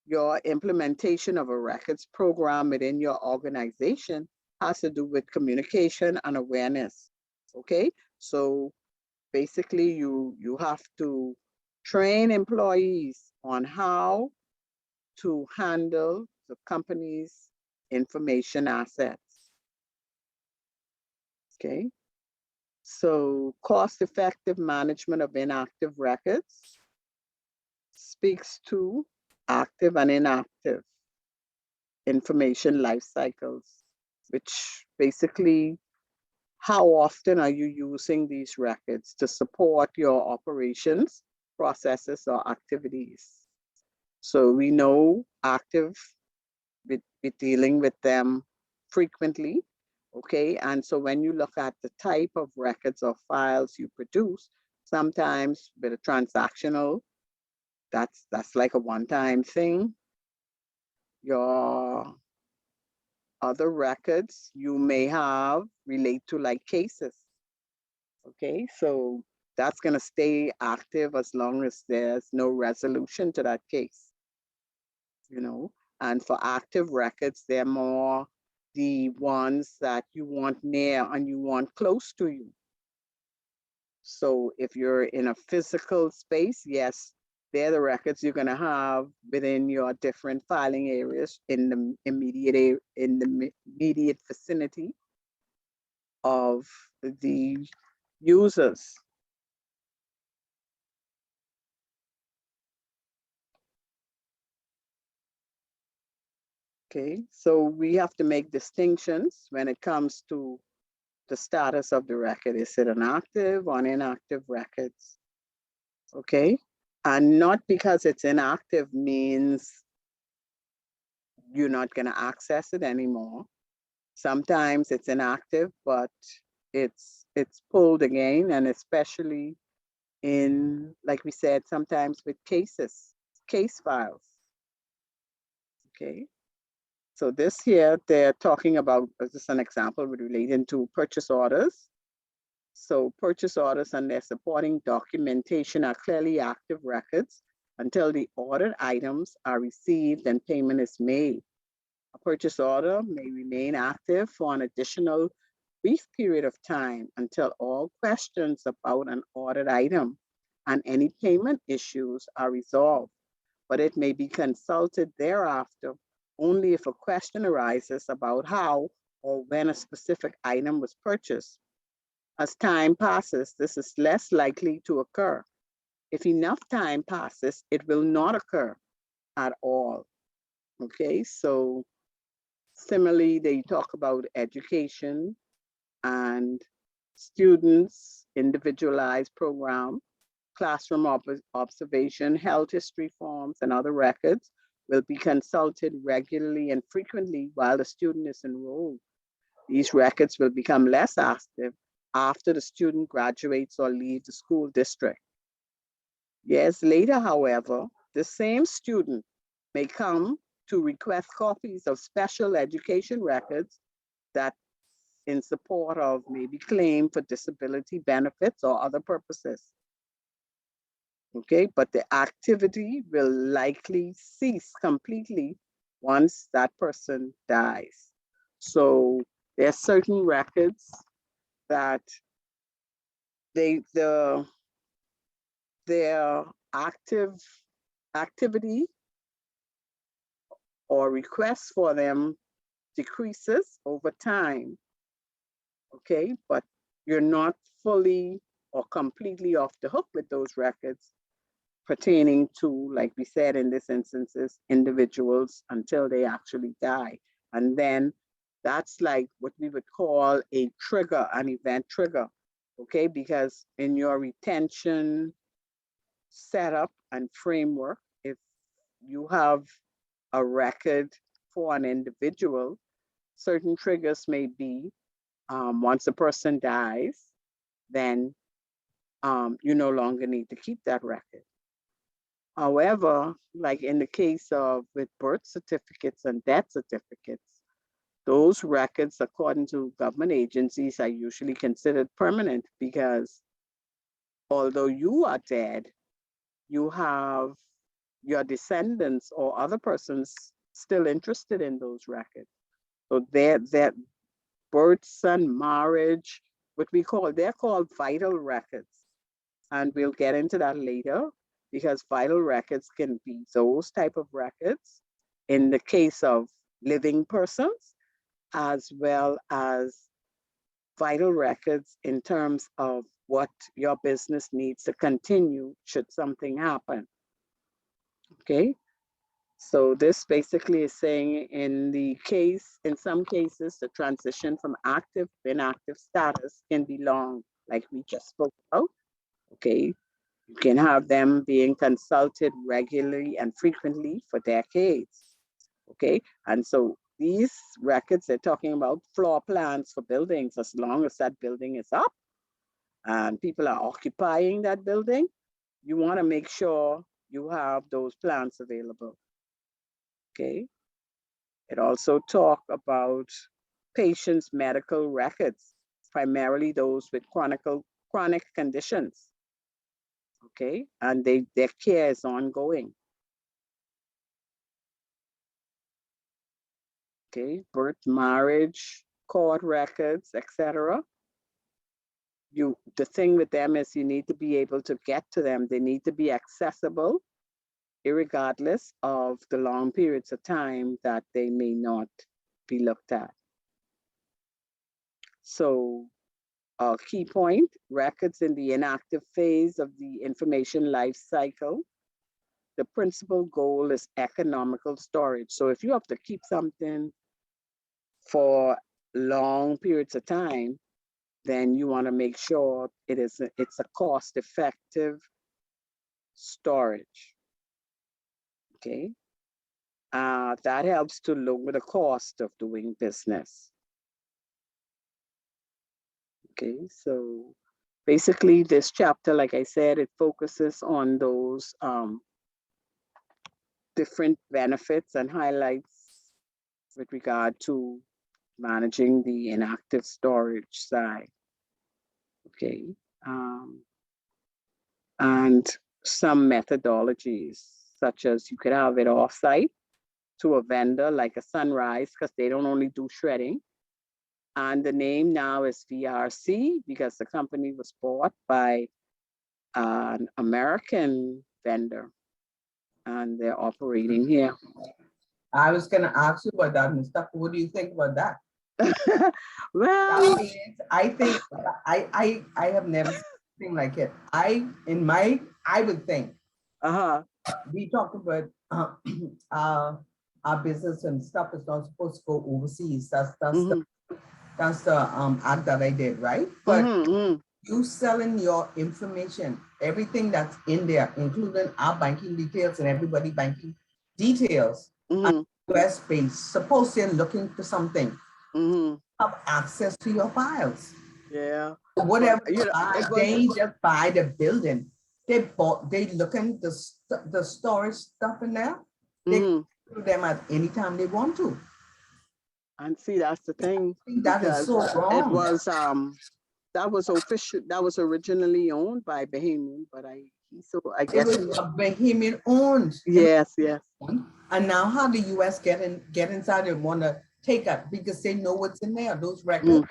your implementation of a records program within your organization has to do with communication and awareness. Okay, so basically you have to train employees on how to handle the company's information assets. Okay, so cost-effective management of inactive records speaks to active and inactive information life cycles, which basically how often are you using these records to support your operations, processes, or activities? So we know active, we're dealing with them frequently, okay? And so when you look at the type of records or files you produce, sometimes with a transactional, that's like a one-time thing. Your other records you may have relate to like cases. Okay, so that's going to stay active as long as there's no resolution to that case, you know. And for active records, they're more the ones that you want near and you want close to you. So if you're in a physical space, yes, they're the records you're going to have within your different filing areas in the immediate vicinity of the users. Okay, so we have to make distinctions when it comes to the status of the record. Is it an active or an inactive records? Okay, and not because it's inactive means you're not going to access it anymore. Sometimes it's inactive, but it's pulled again, and especially in, like we said, sometimes with case files. Okay, so this here, they're talking about, this is an example relating to purchase orders. So purchase orders and their supporting documentation are clearly active records until the ordered items are received and payment is made. A purchase order may remain active for an additional brief period of time until all questions about an ordered item and any payment issues are resolved, but it may be consulted thereafter only if a question arises about how or when a specific item was purchased. as time passes, this is less likely to occur. If enough time passes, it will not occur at all. Okay, so similarly, they talk about education and students, individualized program, classroom observation, health history forms, and other records will be consulted regularly and frequently while the student is enrolled. These records will become less active after the student graduates or leaves the school district. Years later, however, the same student may come to request copies of special education records that in support of maybe claim for disability benefits or other purposes. Okay, but the activity will likely cease completely once that person dies. So there are certain records that their activity or requests for them decreases over time. Okay, but you're not fully or completely off the hook with those records pertaining to, like we said in this instances, individuals until they actually die. And then that's like what we would call a trigger, an event trigger, okay? Because in your retention setup and framework, if you have a record for an individual, certain triggers may be once a person dies, then you no longer need to keep that record. However, like in the case of with birth certificates and death certificates, those records, according to government agencies, are usually considered permanent because although you are dead, you have your descendants or other persons still interested in those records. So that births and marriage, they're called vital records. And we'll get into that later because vital records can be those type of records in the case of living persons, as well as vital records in terms of what your business needs to continue should something happen. Okay, so this basically is saying in some cases, the transition from active to inactive status can be long, like we just spoke about. Okay, you can have them being consulted regularly and frequently for decades. Okay, and so these records, they're talking about floor plans for buildings as long as that building is up and people are occupying that building, you want to make sure you have those plans available. Okay, it also talks about patients' medical records, primarily those with chronic conditions. Okay, and their care is ongoing. Okay, birth, marriage, court records, etc. The thing with them is you need to be able to get to them. They need to be accessible, irregardless of the long periods of time that they may not be looked at. So a key point, records in the inactive phase of the information life cycle. The principal goal is economical storage. So if you have to keep something for long periods of time, then you want to make sure it's a cost-effective storage. Okay, that helps to lower the cost of doing business. Okay, so basically this chapter, like I said, it focuses on those different benefits and highlights with regard to managing the inactive storage side. Okay, and some methodologies, such as you could have it offsite to a vendor like a Sunrise, because they don't only do shredding. And the name now is VRC because the company was bought by an American vendor and they're operating here. I was going to ask you about that, Mr. What do you think about that? Well, I I have never seen anything like it. I would think, Uh-huh. we talked about our business and stuff is not supposed to go overseas. That's Mhm. the act that I did, right? But Mhm. you selling your information, everything that's in there, including our banking details and everybody banking details, Mhm. US based. Suppose they're looking for something, Mhm. have access to your files. Yeah. Whatever But, you know, buy, it was. they just buy the building. They looking the storage stuff in there. They Mhm. do them at any time they want to. And see, that's the thing. That is so Because wrong. it was that was official. That was originally owned by Bahamian, but I It guess was a Bahamian owned. yes, yes. And now how the US get inside and want to take it because they know what's in there, those records.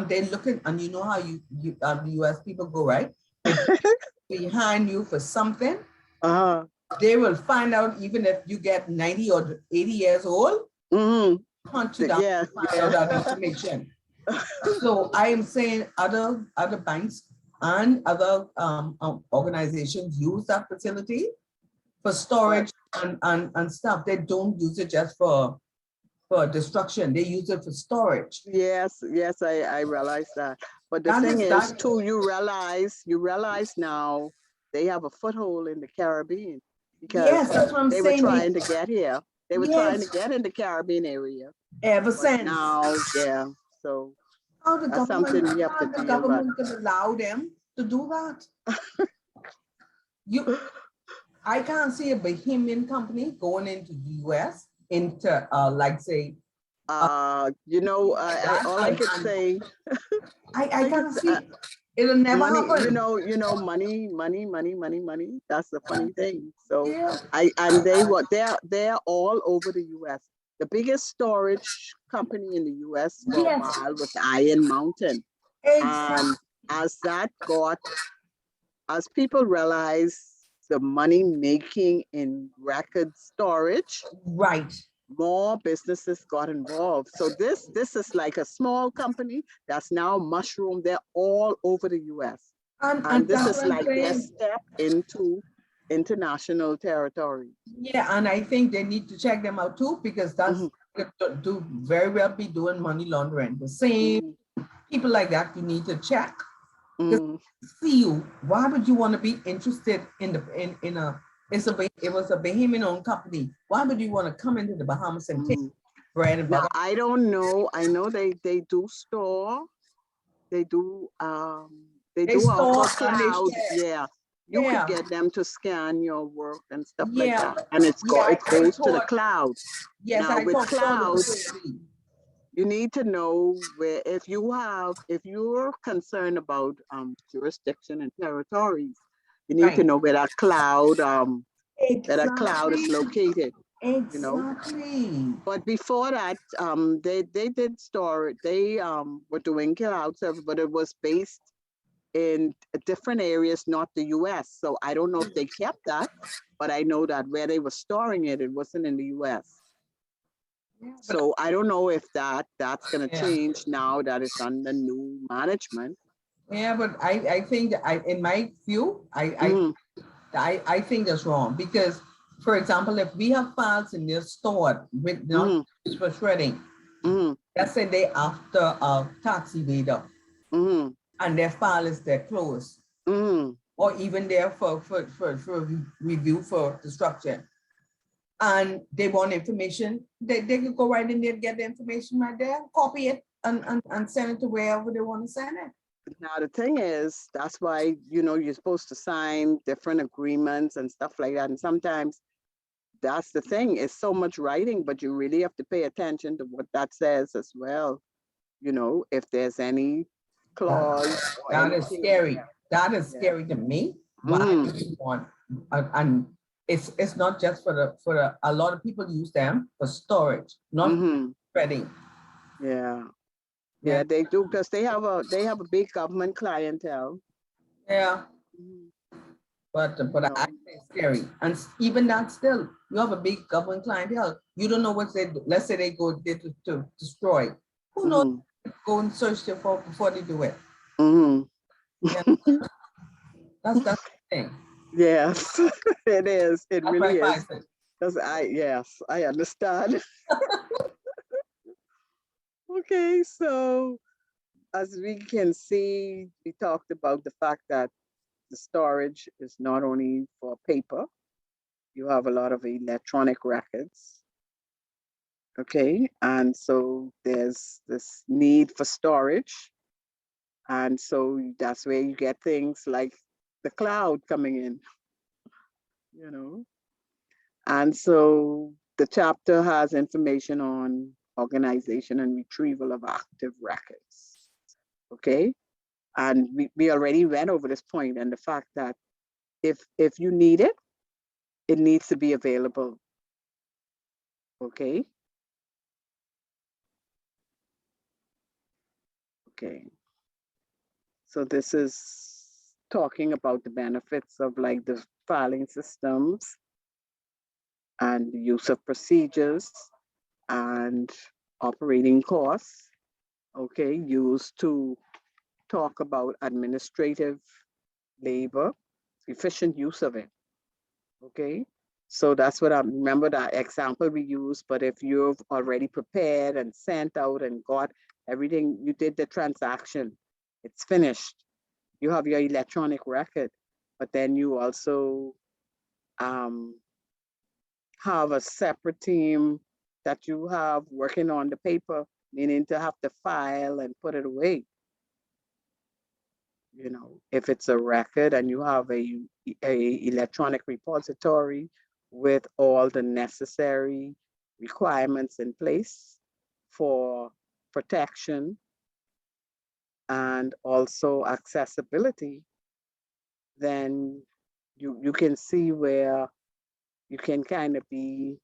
They're looking, and you know how the US people go, right? If behind you for something, they will find out even if you get 90 or 80 years old, hunt you down to find out that information. So I am saying other banks and other organizations use that facility for storage and stuff. They don't use it just for destruction. They use it for storage. Yes, yes, I realize that. But the That thing is is that- too, you realize now they have a foothold in the Caribbean because Yes, that's what I'm they were saying. trying to get here. They were trying to Yes. get in the Caribbean area. Ever But since. now, yeah. So How the that's something we have to the deal with. government could allow them to do that? I can't see a Bahamian company going into the US into like say. You know, all I could say. I can't see. It'll never money, happen. you know, money. That's the funny thing. So Yeah. they're all over the US. The biggest storage company in the US for a while was Iron Mountain. And as people realize the money making in record storage, right, more businesses got involved. So this is like a small company that's now mushroomed. They're all over the US. And this is like their step into international territory. Yeah, and I think they need to check them out too, because that's do very well be doing money laundering. The same people like that you need to check. See you. Why would you want to be interested in it was a Bahamian owned company. Why would you want to come into the Bahamas and take bread and butter? I don't know. I know they do store. They do store cloud. Yeah. You could get them to scan your work and stuff like that. And it goes to the cloud. Yes, now, with cloud, so you need to know where if you're concerned about jurisdiction and territories, you need to know where that cloud is located. Exactly. You know. But before that, they did store it. They were doing cloud service, but it was based in different areas, not the US. So I don't know if they kept that, but I know that where they were storing it, it wasn't in the US. So I don't know if that's going to change now that it's under new management. Yeah, but I think that in my view, I think that's wrong, because, for example, if we have files in there stored with not for shredding, let's say they after a tax evader, and their file is there closed, or even there for review for destruction, and they want information, they could go right in there and get the information right there, copy it, and send it to wherever they want to send it. Now, the thing is, that's why, you're supposed to sign different agreements and stuff like that. And sometimes that's the thing, it's so much writing, but you really have to pay attention to what that says as well. If there's any clause. That is scary. That is scary to me. Why do you want, and it's not just for a lot of people use them for storage, not spreading. Yeah, they do, because they have a big government clientele. Yeah. But I think it's scary. And even that still, you have a big government clientele. You don't know what they do. Let's say they go there to destroy. Who knows? Go and search for before they do it. Mhm. Yeah, that's the thing. Yes, it is. It That's really my is. mindset. Because yes, I understand. Okay, so as we can see, we talked about the fact that the storage is not only for paper, you have a lot of electronic records. Okay, and so there's this need for storage. And so that's where you get things like the cloud coming in, you know. And so the chapter has information on organization and retrieval of active records. Okay. And we already went over this point and the fact that if you need it, it needs to be available. Okay. Okay. So this is talking about the benefits of like the filing systems and the use of procedures and operating costs, okay, used to talk about administrative labor, efficient use of it, okay? So that's what I remember that example we used, but if you've already prepared and sent out and got everything, you did the transaction, it's finished. You have your electronic record, but then you also um, have a separate team that you have working on the paper, meaning to have to file and put it away. You know, if it's a record and you have a electronic repository with all the necessary requirements in place for protection and also accessibility, then you can see where you can kind of be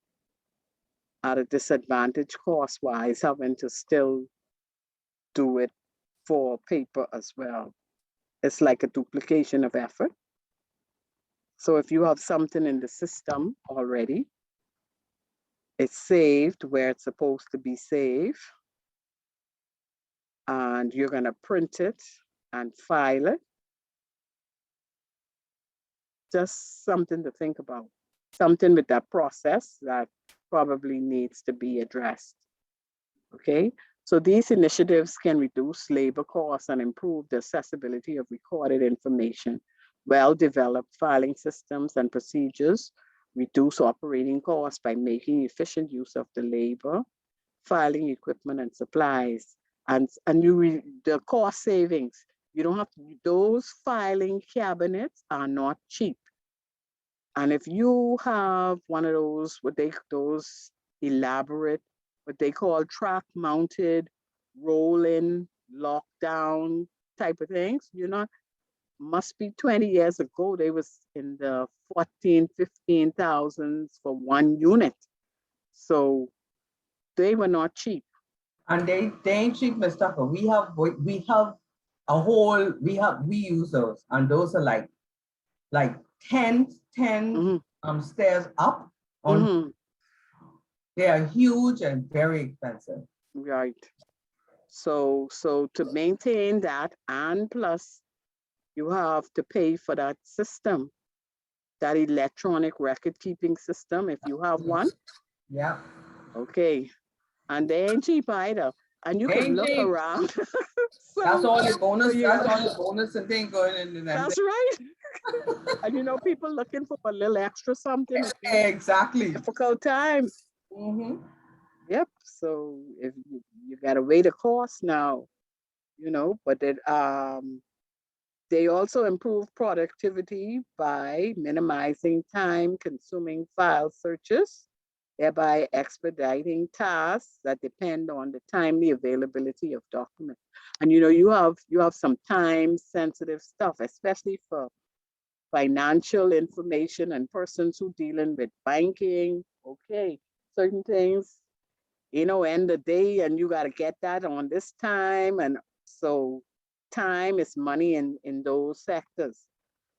at a disadvantage cost wise, having to still do it for paper as well. It's like a duplication of effort. So if you have something in the system already, it's saved where it's supposed to be saved, and you're going to print it and file it. Just something to think about. Something with that process that probably needs to be addressed. Okay, so these initiatives can reduce labor costs and improve the accessibility of recorded information. Well-developed filing systems and procedures reduce operating costs by making efficient use of the labor, filing equipment and supplies, and the cost savings. You don't have to, those filing cabinets are not cheap. And if you have one of those, those elaborate, what they call track mounted, rolling, lockdown type of things, you know, must be 20 years ago, they was in the 14, 15,000s for one unit. So they were not cheap. And they ain't cheap, Mr. We have a whole, we use those, and those are like 10 stairs up on. They are huge and very expensive. Right. So to maintain that, and plus you have to pay for that system, that electronic record keeping system, if you have one. Yeah. Okay. And they ain't cheap either. And you can look around. So, that's all the bonus. so that's all the bonus and thing going in them. That's right. And you know, people looking for a little extra something. Exactly. Difficult times. Yep. So if you gotta weigh the cost now, you know, but they also improve productivity by minimizing time-consuming file searches, thereby expediting tasks that depend on the timely availability of documents. And you know, you have some time-sensitive stuff, especially for financial information and persons who dealing with banking. Okay, certain things, you know, end the day, and you got to get that on this time, and so time is money in those sectors.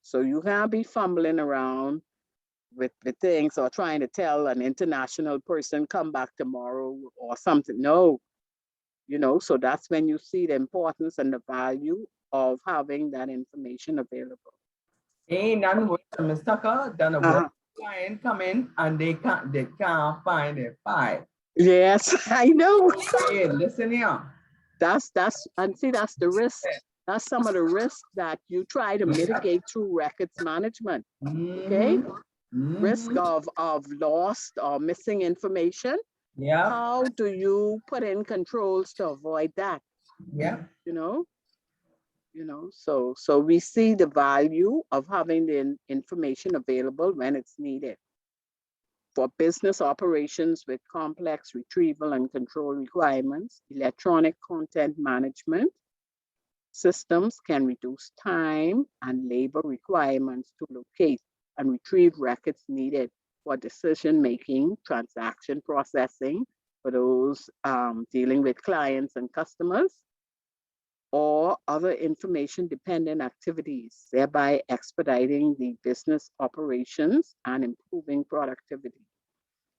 So you can't be fumbling around with things or trying to tell an international person come back tomorrow or something. No, you know, so that's when you see the importance and the value of having that information available. Ain't nothing worse than Ms. Tucker than a Uh-huh. client come in and they can't find their file. Yes, I know. Hey, listen here. That's and see, that's the risk. That's some of the risk that you try to mitigate through records management. Okay, risk of lost or missing information. Yeah. How do you put in controls to avoid that? Yeah. So we see the value of having the information available when it's needed. For business operations with complex retrieval and control requirements, electronic content management systems can reduce time and labor requirements to locate and retrieve records needed for decision-making, transaction processing, for those dealing with clients and customers, or other information-dependent activities, thereby expediting the business operations and improving productivity.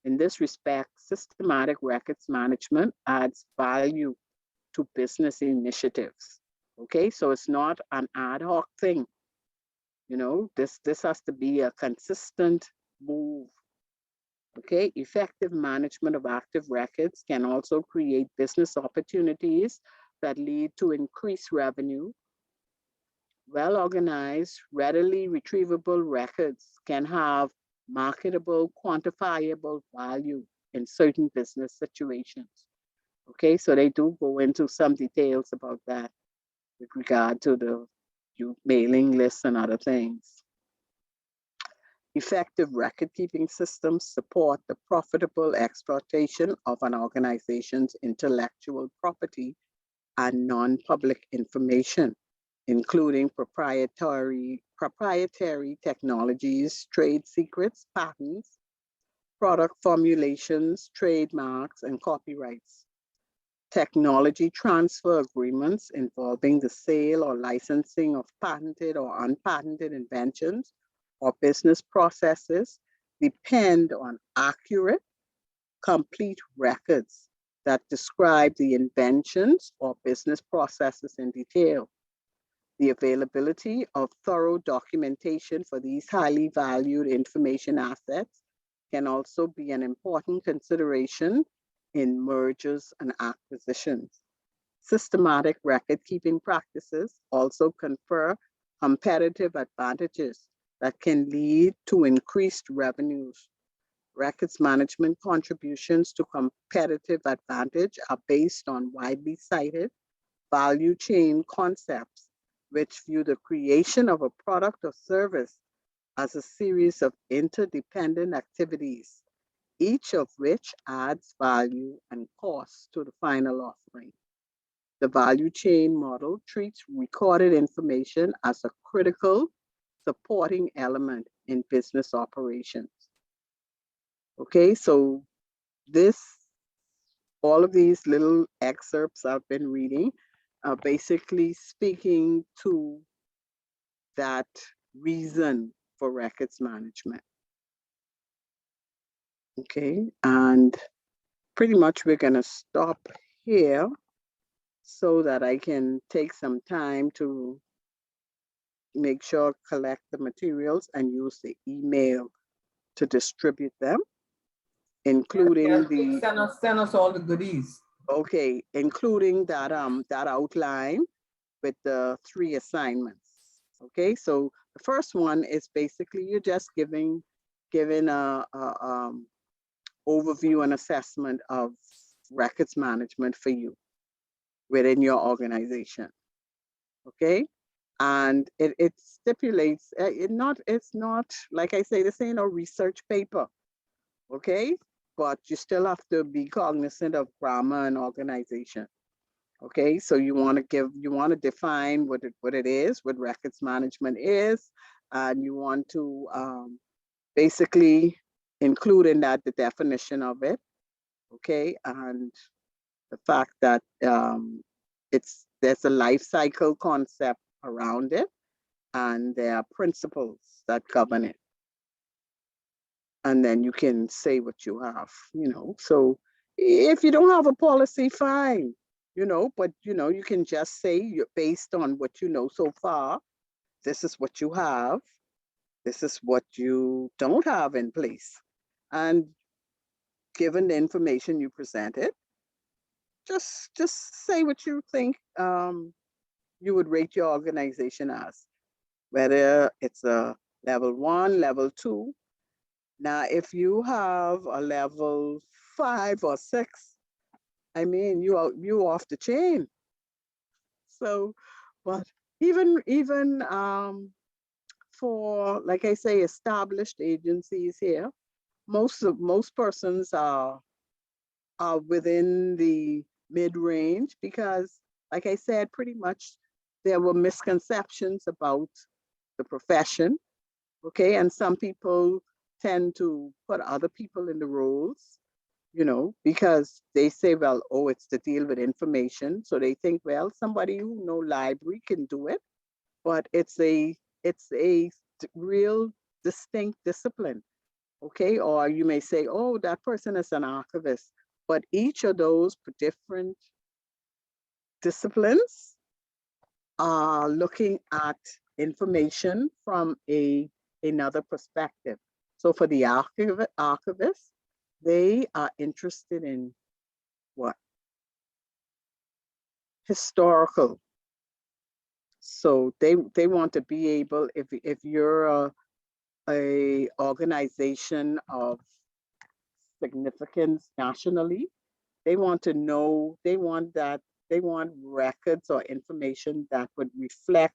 In this respect, systematic records management adds value to business initiatives. Okay, so it's not an ad hoc thing. This has to be a consistent move. Okay, effective management of active records can also create business opportunities that lead to increased revenue. Well-organized, readily retrievable records can have marketable, quantifiable value in certain business situations. Okay, so they do go into some details about that with regard to the mailing lists and other things. Effective record-keeping systems support the profitable exploitation of an organization's intellectual property and non-public information, including proprietary technologies, trade secrets, patents, product formulations, trademarks, and copyrights. Technology transfer agreements involving the sale or licensing of patented or unpatented inventions or business processes depend on accurate, complete records that describe the inventions or business processes in detail. The availability of thorough documentation for these highly valued information assets can also be an important consideration in mergers and acquisitions. Systematic record-keeping practices also confer competitive advantages that can lead to increased revenues. Records management contributions to competitive advantage are based on widely cited value chain concepts, which view the creation of a product or service as a series of interdependent activities, each of which adds value and cost to the final offering. The value chain model treats recorded information as a critical supporting element in business operations. Okay, so all of these little excerpts I've been reading are basically speaking to that reason for records management. Okay, and pretty much we're going to stop here so that I can take some time to make sure collect the materials and use the email to distribute them, including the send us all the goodies. Okay, including that that outline with the 3 assignments. Okay, so the first one is basically you're just giving a overview and assessment of records management for you within your organization. Okay, and it stipulates it's not like I say, this ain't a research paper. Okay, but you still have to be cognizant of grammar and organization. Okay, so you want to define what it is, what records management is, and you want to basically include in that the definition of it. Okay, and the fact that there's a life cycle concept around it, and there are principles that govern it. And then you can say what you have, So if you don't have a policy, fine. but you can just say based on what you know so far, this is what you have, this is what you don't have in place. And given the information you presented, just say what you think you would rate your organization as, whether it's a level 1, level 2. Now, if you have a level 5 or 6, I mean, you off the chain. So, but even for, like I say, established agencies here, most persons are within the mid-range because, like I said, pretty much there were misconceptions about the profession. Okay, and some people tend to put other people in the roles, because they say, well, oh, it's to deal with information. So they think, well, somebody who know library can do it, but it's a real distinct discipline. Okay, or you may say, oh, that person is an archivist, but each of those different disciplines are looking at information from another perspective. So for the archivists, they are interested in what? Historical. So they want to be able, if you're a organization of significance nationally, they want to know, they want records or information that would reflect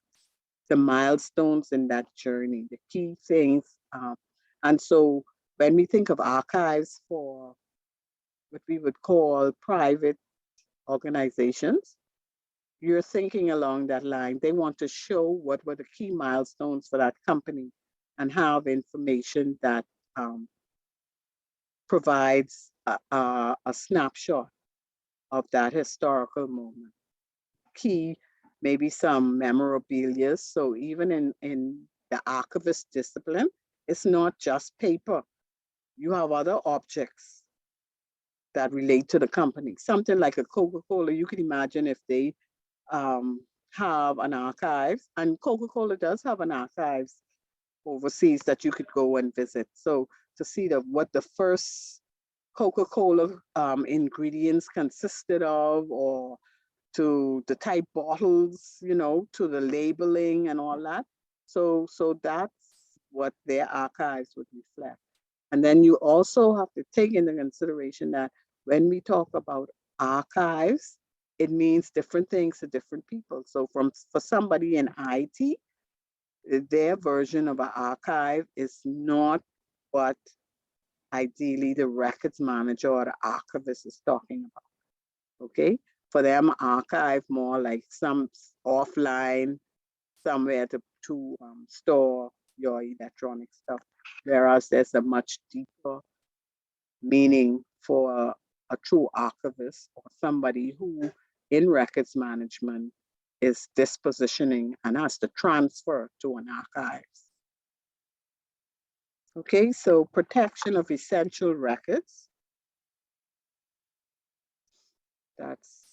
the milestones in that journey, the key things. And so when we think of archives for what we would call private organizations, you're thinking along that line. They want to show what were the key milestones for that company and have information that provides a snapshot of that historical moment. Key, maybe some memorabilia. So even in the archivist discipline, it's not just paper. You have other objects that relate to the company. Something like a Coca-Cola, you can imagine if they have an archive, and Coca-Cola does have an archives overseas that you could go and visit. So to see what the first Coca-Cola ingredients consisted of, or to the type bottles, to the labeling and all that. So that's what their archives would reflect. And then you also have to take into consideration that when we talk about archives, it means different things to different people. So for somebody in IT, their version of an archive is not what ideally the records manager or the archivist is talking about. Okay, for them, archive more like some offline, somewhere to store your electronic stuff, whereas there's a much deeper meaning for a true archivist or somebody who in records management is dispositioning and has to transfer to an archives. Okay, so protection of essential records. That's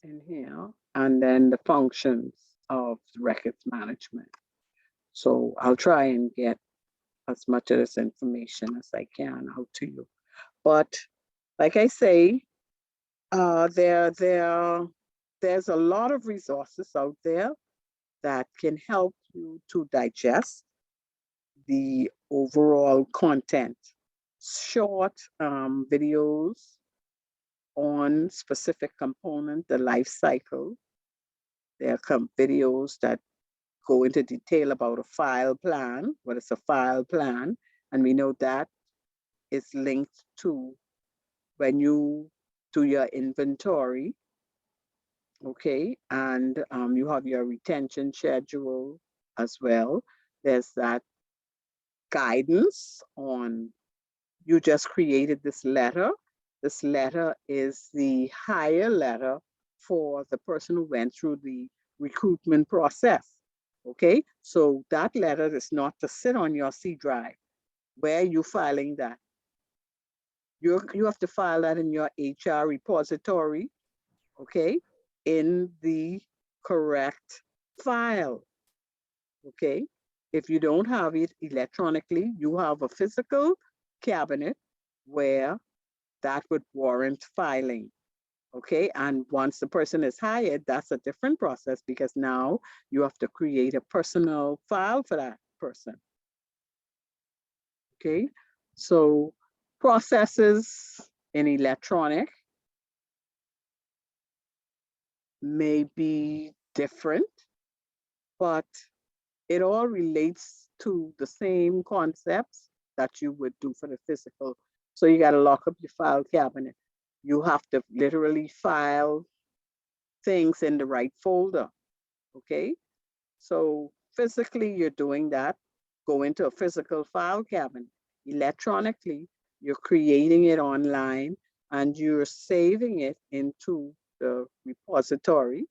in here. And then the functions of records management. So I'll try and get as much of this information as I can out to you. But like I say, there's a lot of resources out there that can help you to digest the overall content. Short videos on specific component, the life cycle. There are videos that go into detail about a file plan, what is a file plan, and we know that is linked to when you do your inventory, okay, and you have your retention schedule as well. There's that guidance on, you just created this letter. This letter is the higher letter for the person who went through the recruitment process. Okay, so that letter is not to sit on your C drive. Where are you filing that? You have to file that in your HR repository okay, in the correct file, okay? If you don't have it electronically, you have a physical cabinet where that would warrant filing, okay? And once the person is hired, that's a different process because now you have to create a personal file for that person, okay? So processes in electronic may be different, but it all relates to the same concepts that you would do for the physical. So you got to lock up your file cabinet. You have to literally file things in the right folder, okay? So physically, you're doing that. Go into a physical file cabinet. Electronically, you're creating it online and you're saving it into the repository.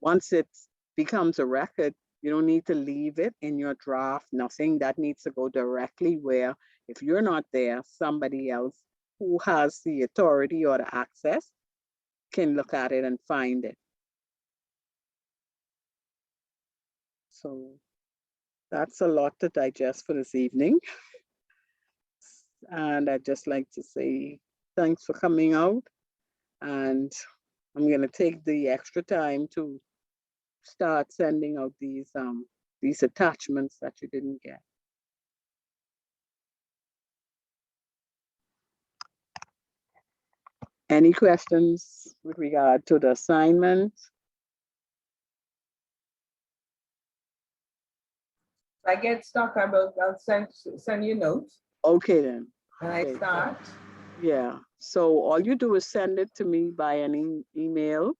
Once it becomes a record, you don't need to leave it in your draft, nothing. That needs to go directly where, if you're not there, somebody else who has the authority or the access can look at it and find it. So that's a lot to digest for this evening. And I'd just like to say thanks for coming out. And I'm going to take the extra time to start sending out these attachments that you didn't get. Any questions with regard to the assignment? If I get stuck, I'll send you notes Okay then. and I Okay. start. Yeah. So all you do is send it to me by an email.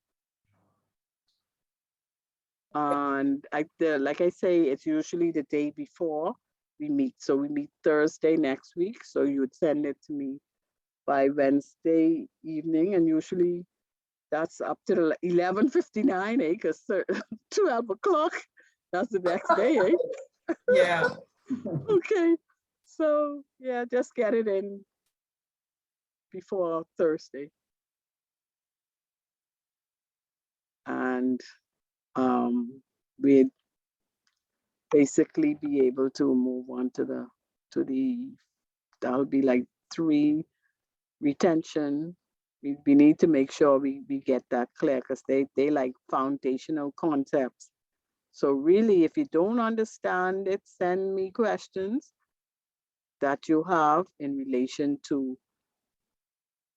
And like I say, it's usually the day before we meet. So we meet Thursday next week. So you would send it to me by Wednesday evening, and usually that's up to 11:59, because 12 o'clock, that's the next day, eh? Yeah. Okay, so yeah, just get it in before Thursday. And we'd basically be able to move on to the that'll be like 3 retention. We need to make sure we get that clear because they like foundational concepts. So really, if you don't understand it, send me questions that you have in relation to,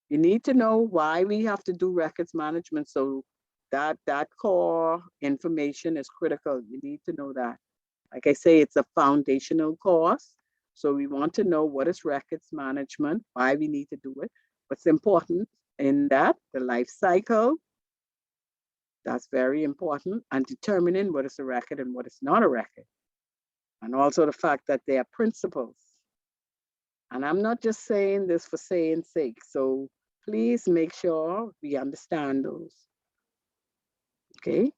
you need to know why we have to do records management. So that core information is critical. You need to know that. Like I say, it's a foundational course. So we want to know what is records management, why we need to do it, what's important in that, the life cycle. That's very important, and determining what is a record and what is not a record. And also the fact that they are principles. And I'm not just saying this for saying sake. So please make sure we understand those. Okay?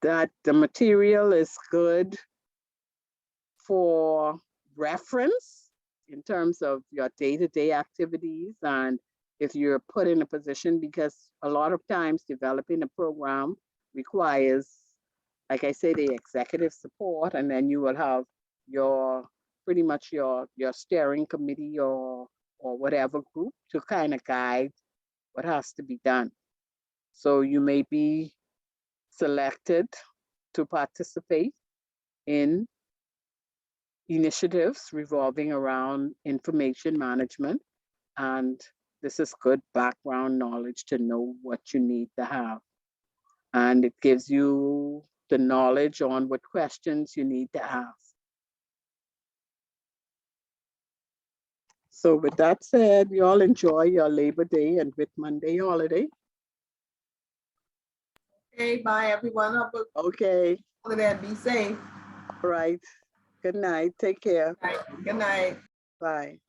That the material is good for reference in terms of your day-to-day activities, and if you're put in a position, because a lot of times developing a program requires, like I say, the executive support, and then you will have your pretty much your steering committee or whatever group to kind of guide what has to be done. So you may be selected to participate in initiatives revolving around information management. And this is good background knowledge to know what you need to have. And it gives you the knowledge on what questions you need to ask. So with that said, you all enjoy your Labor Day and Whit Monday holiday. Okay, bye everyone. Have a Okay, holiday and be safe. all right. Good night. Take care. Good night. Bye.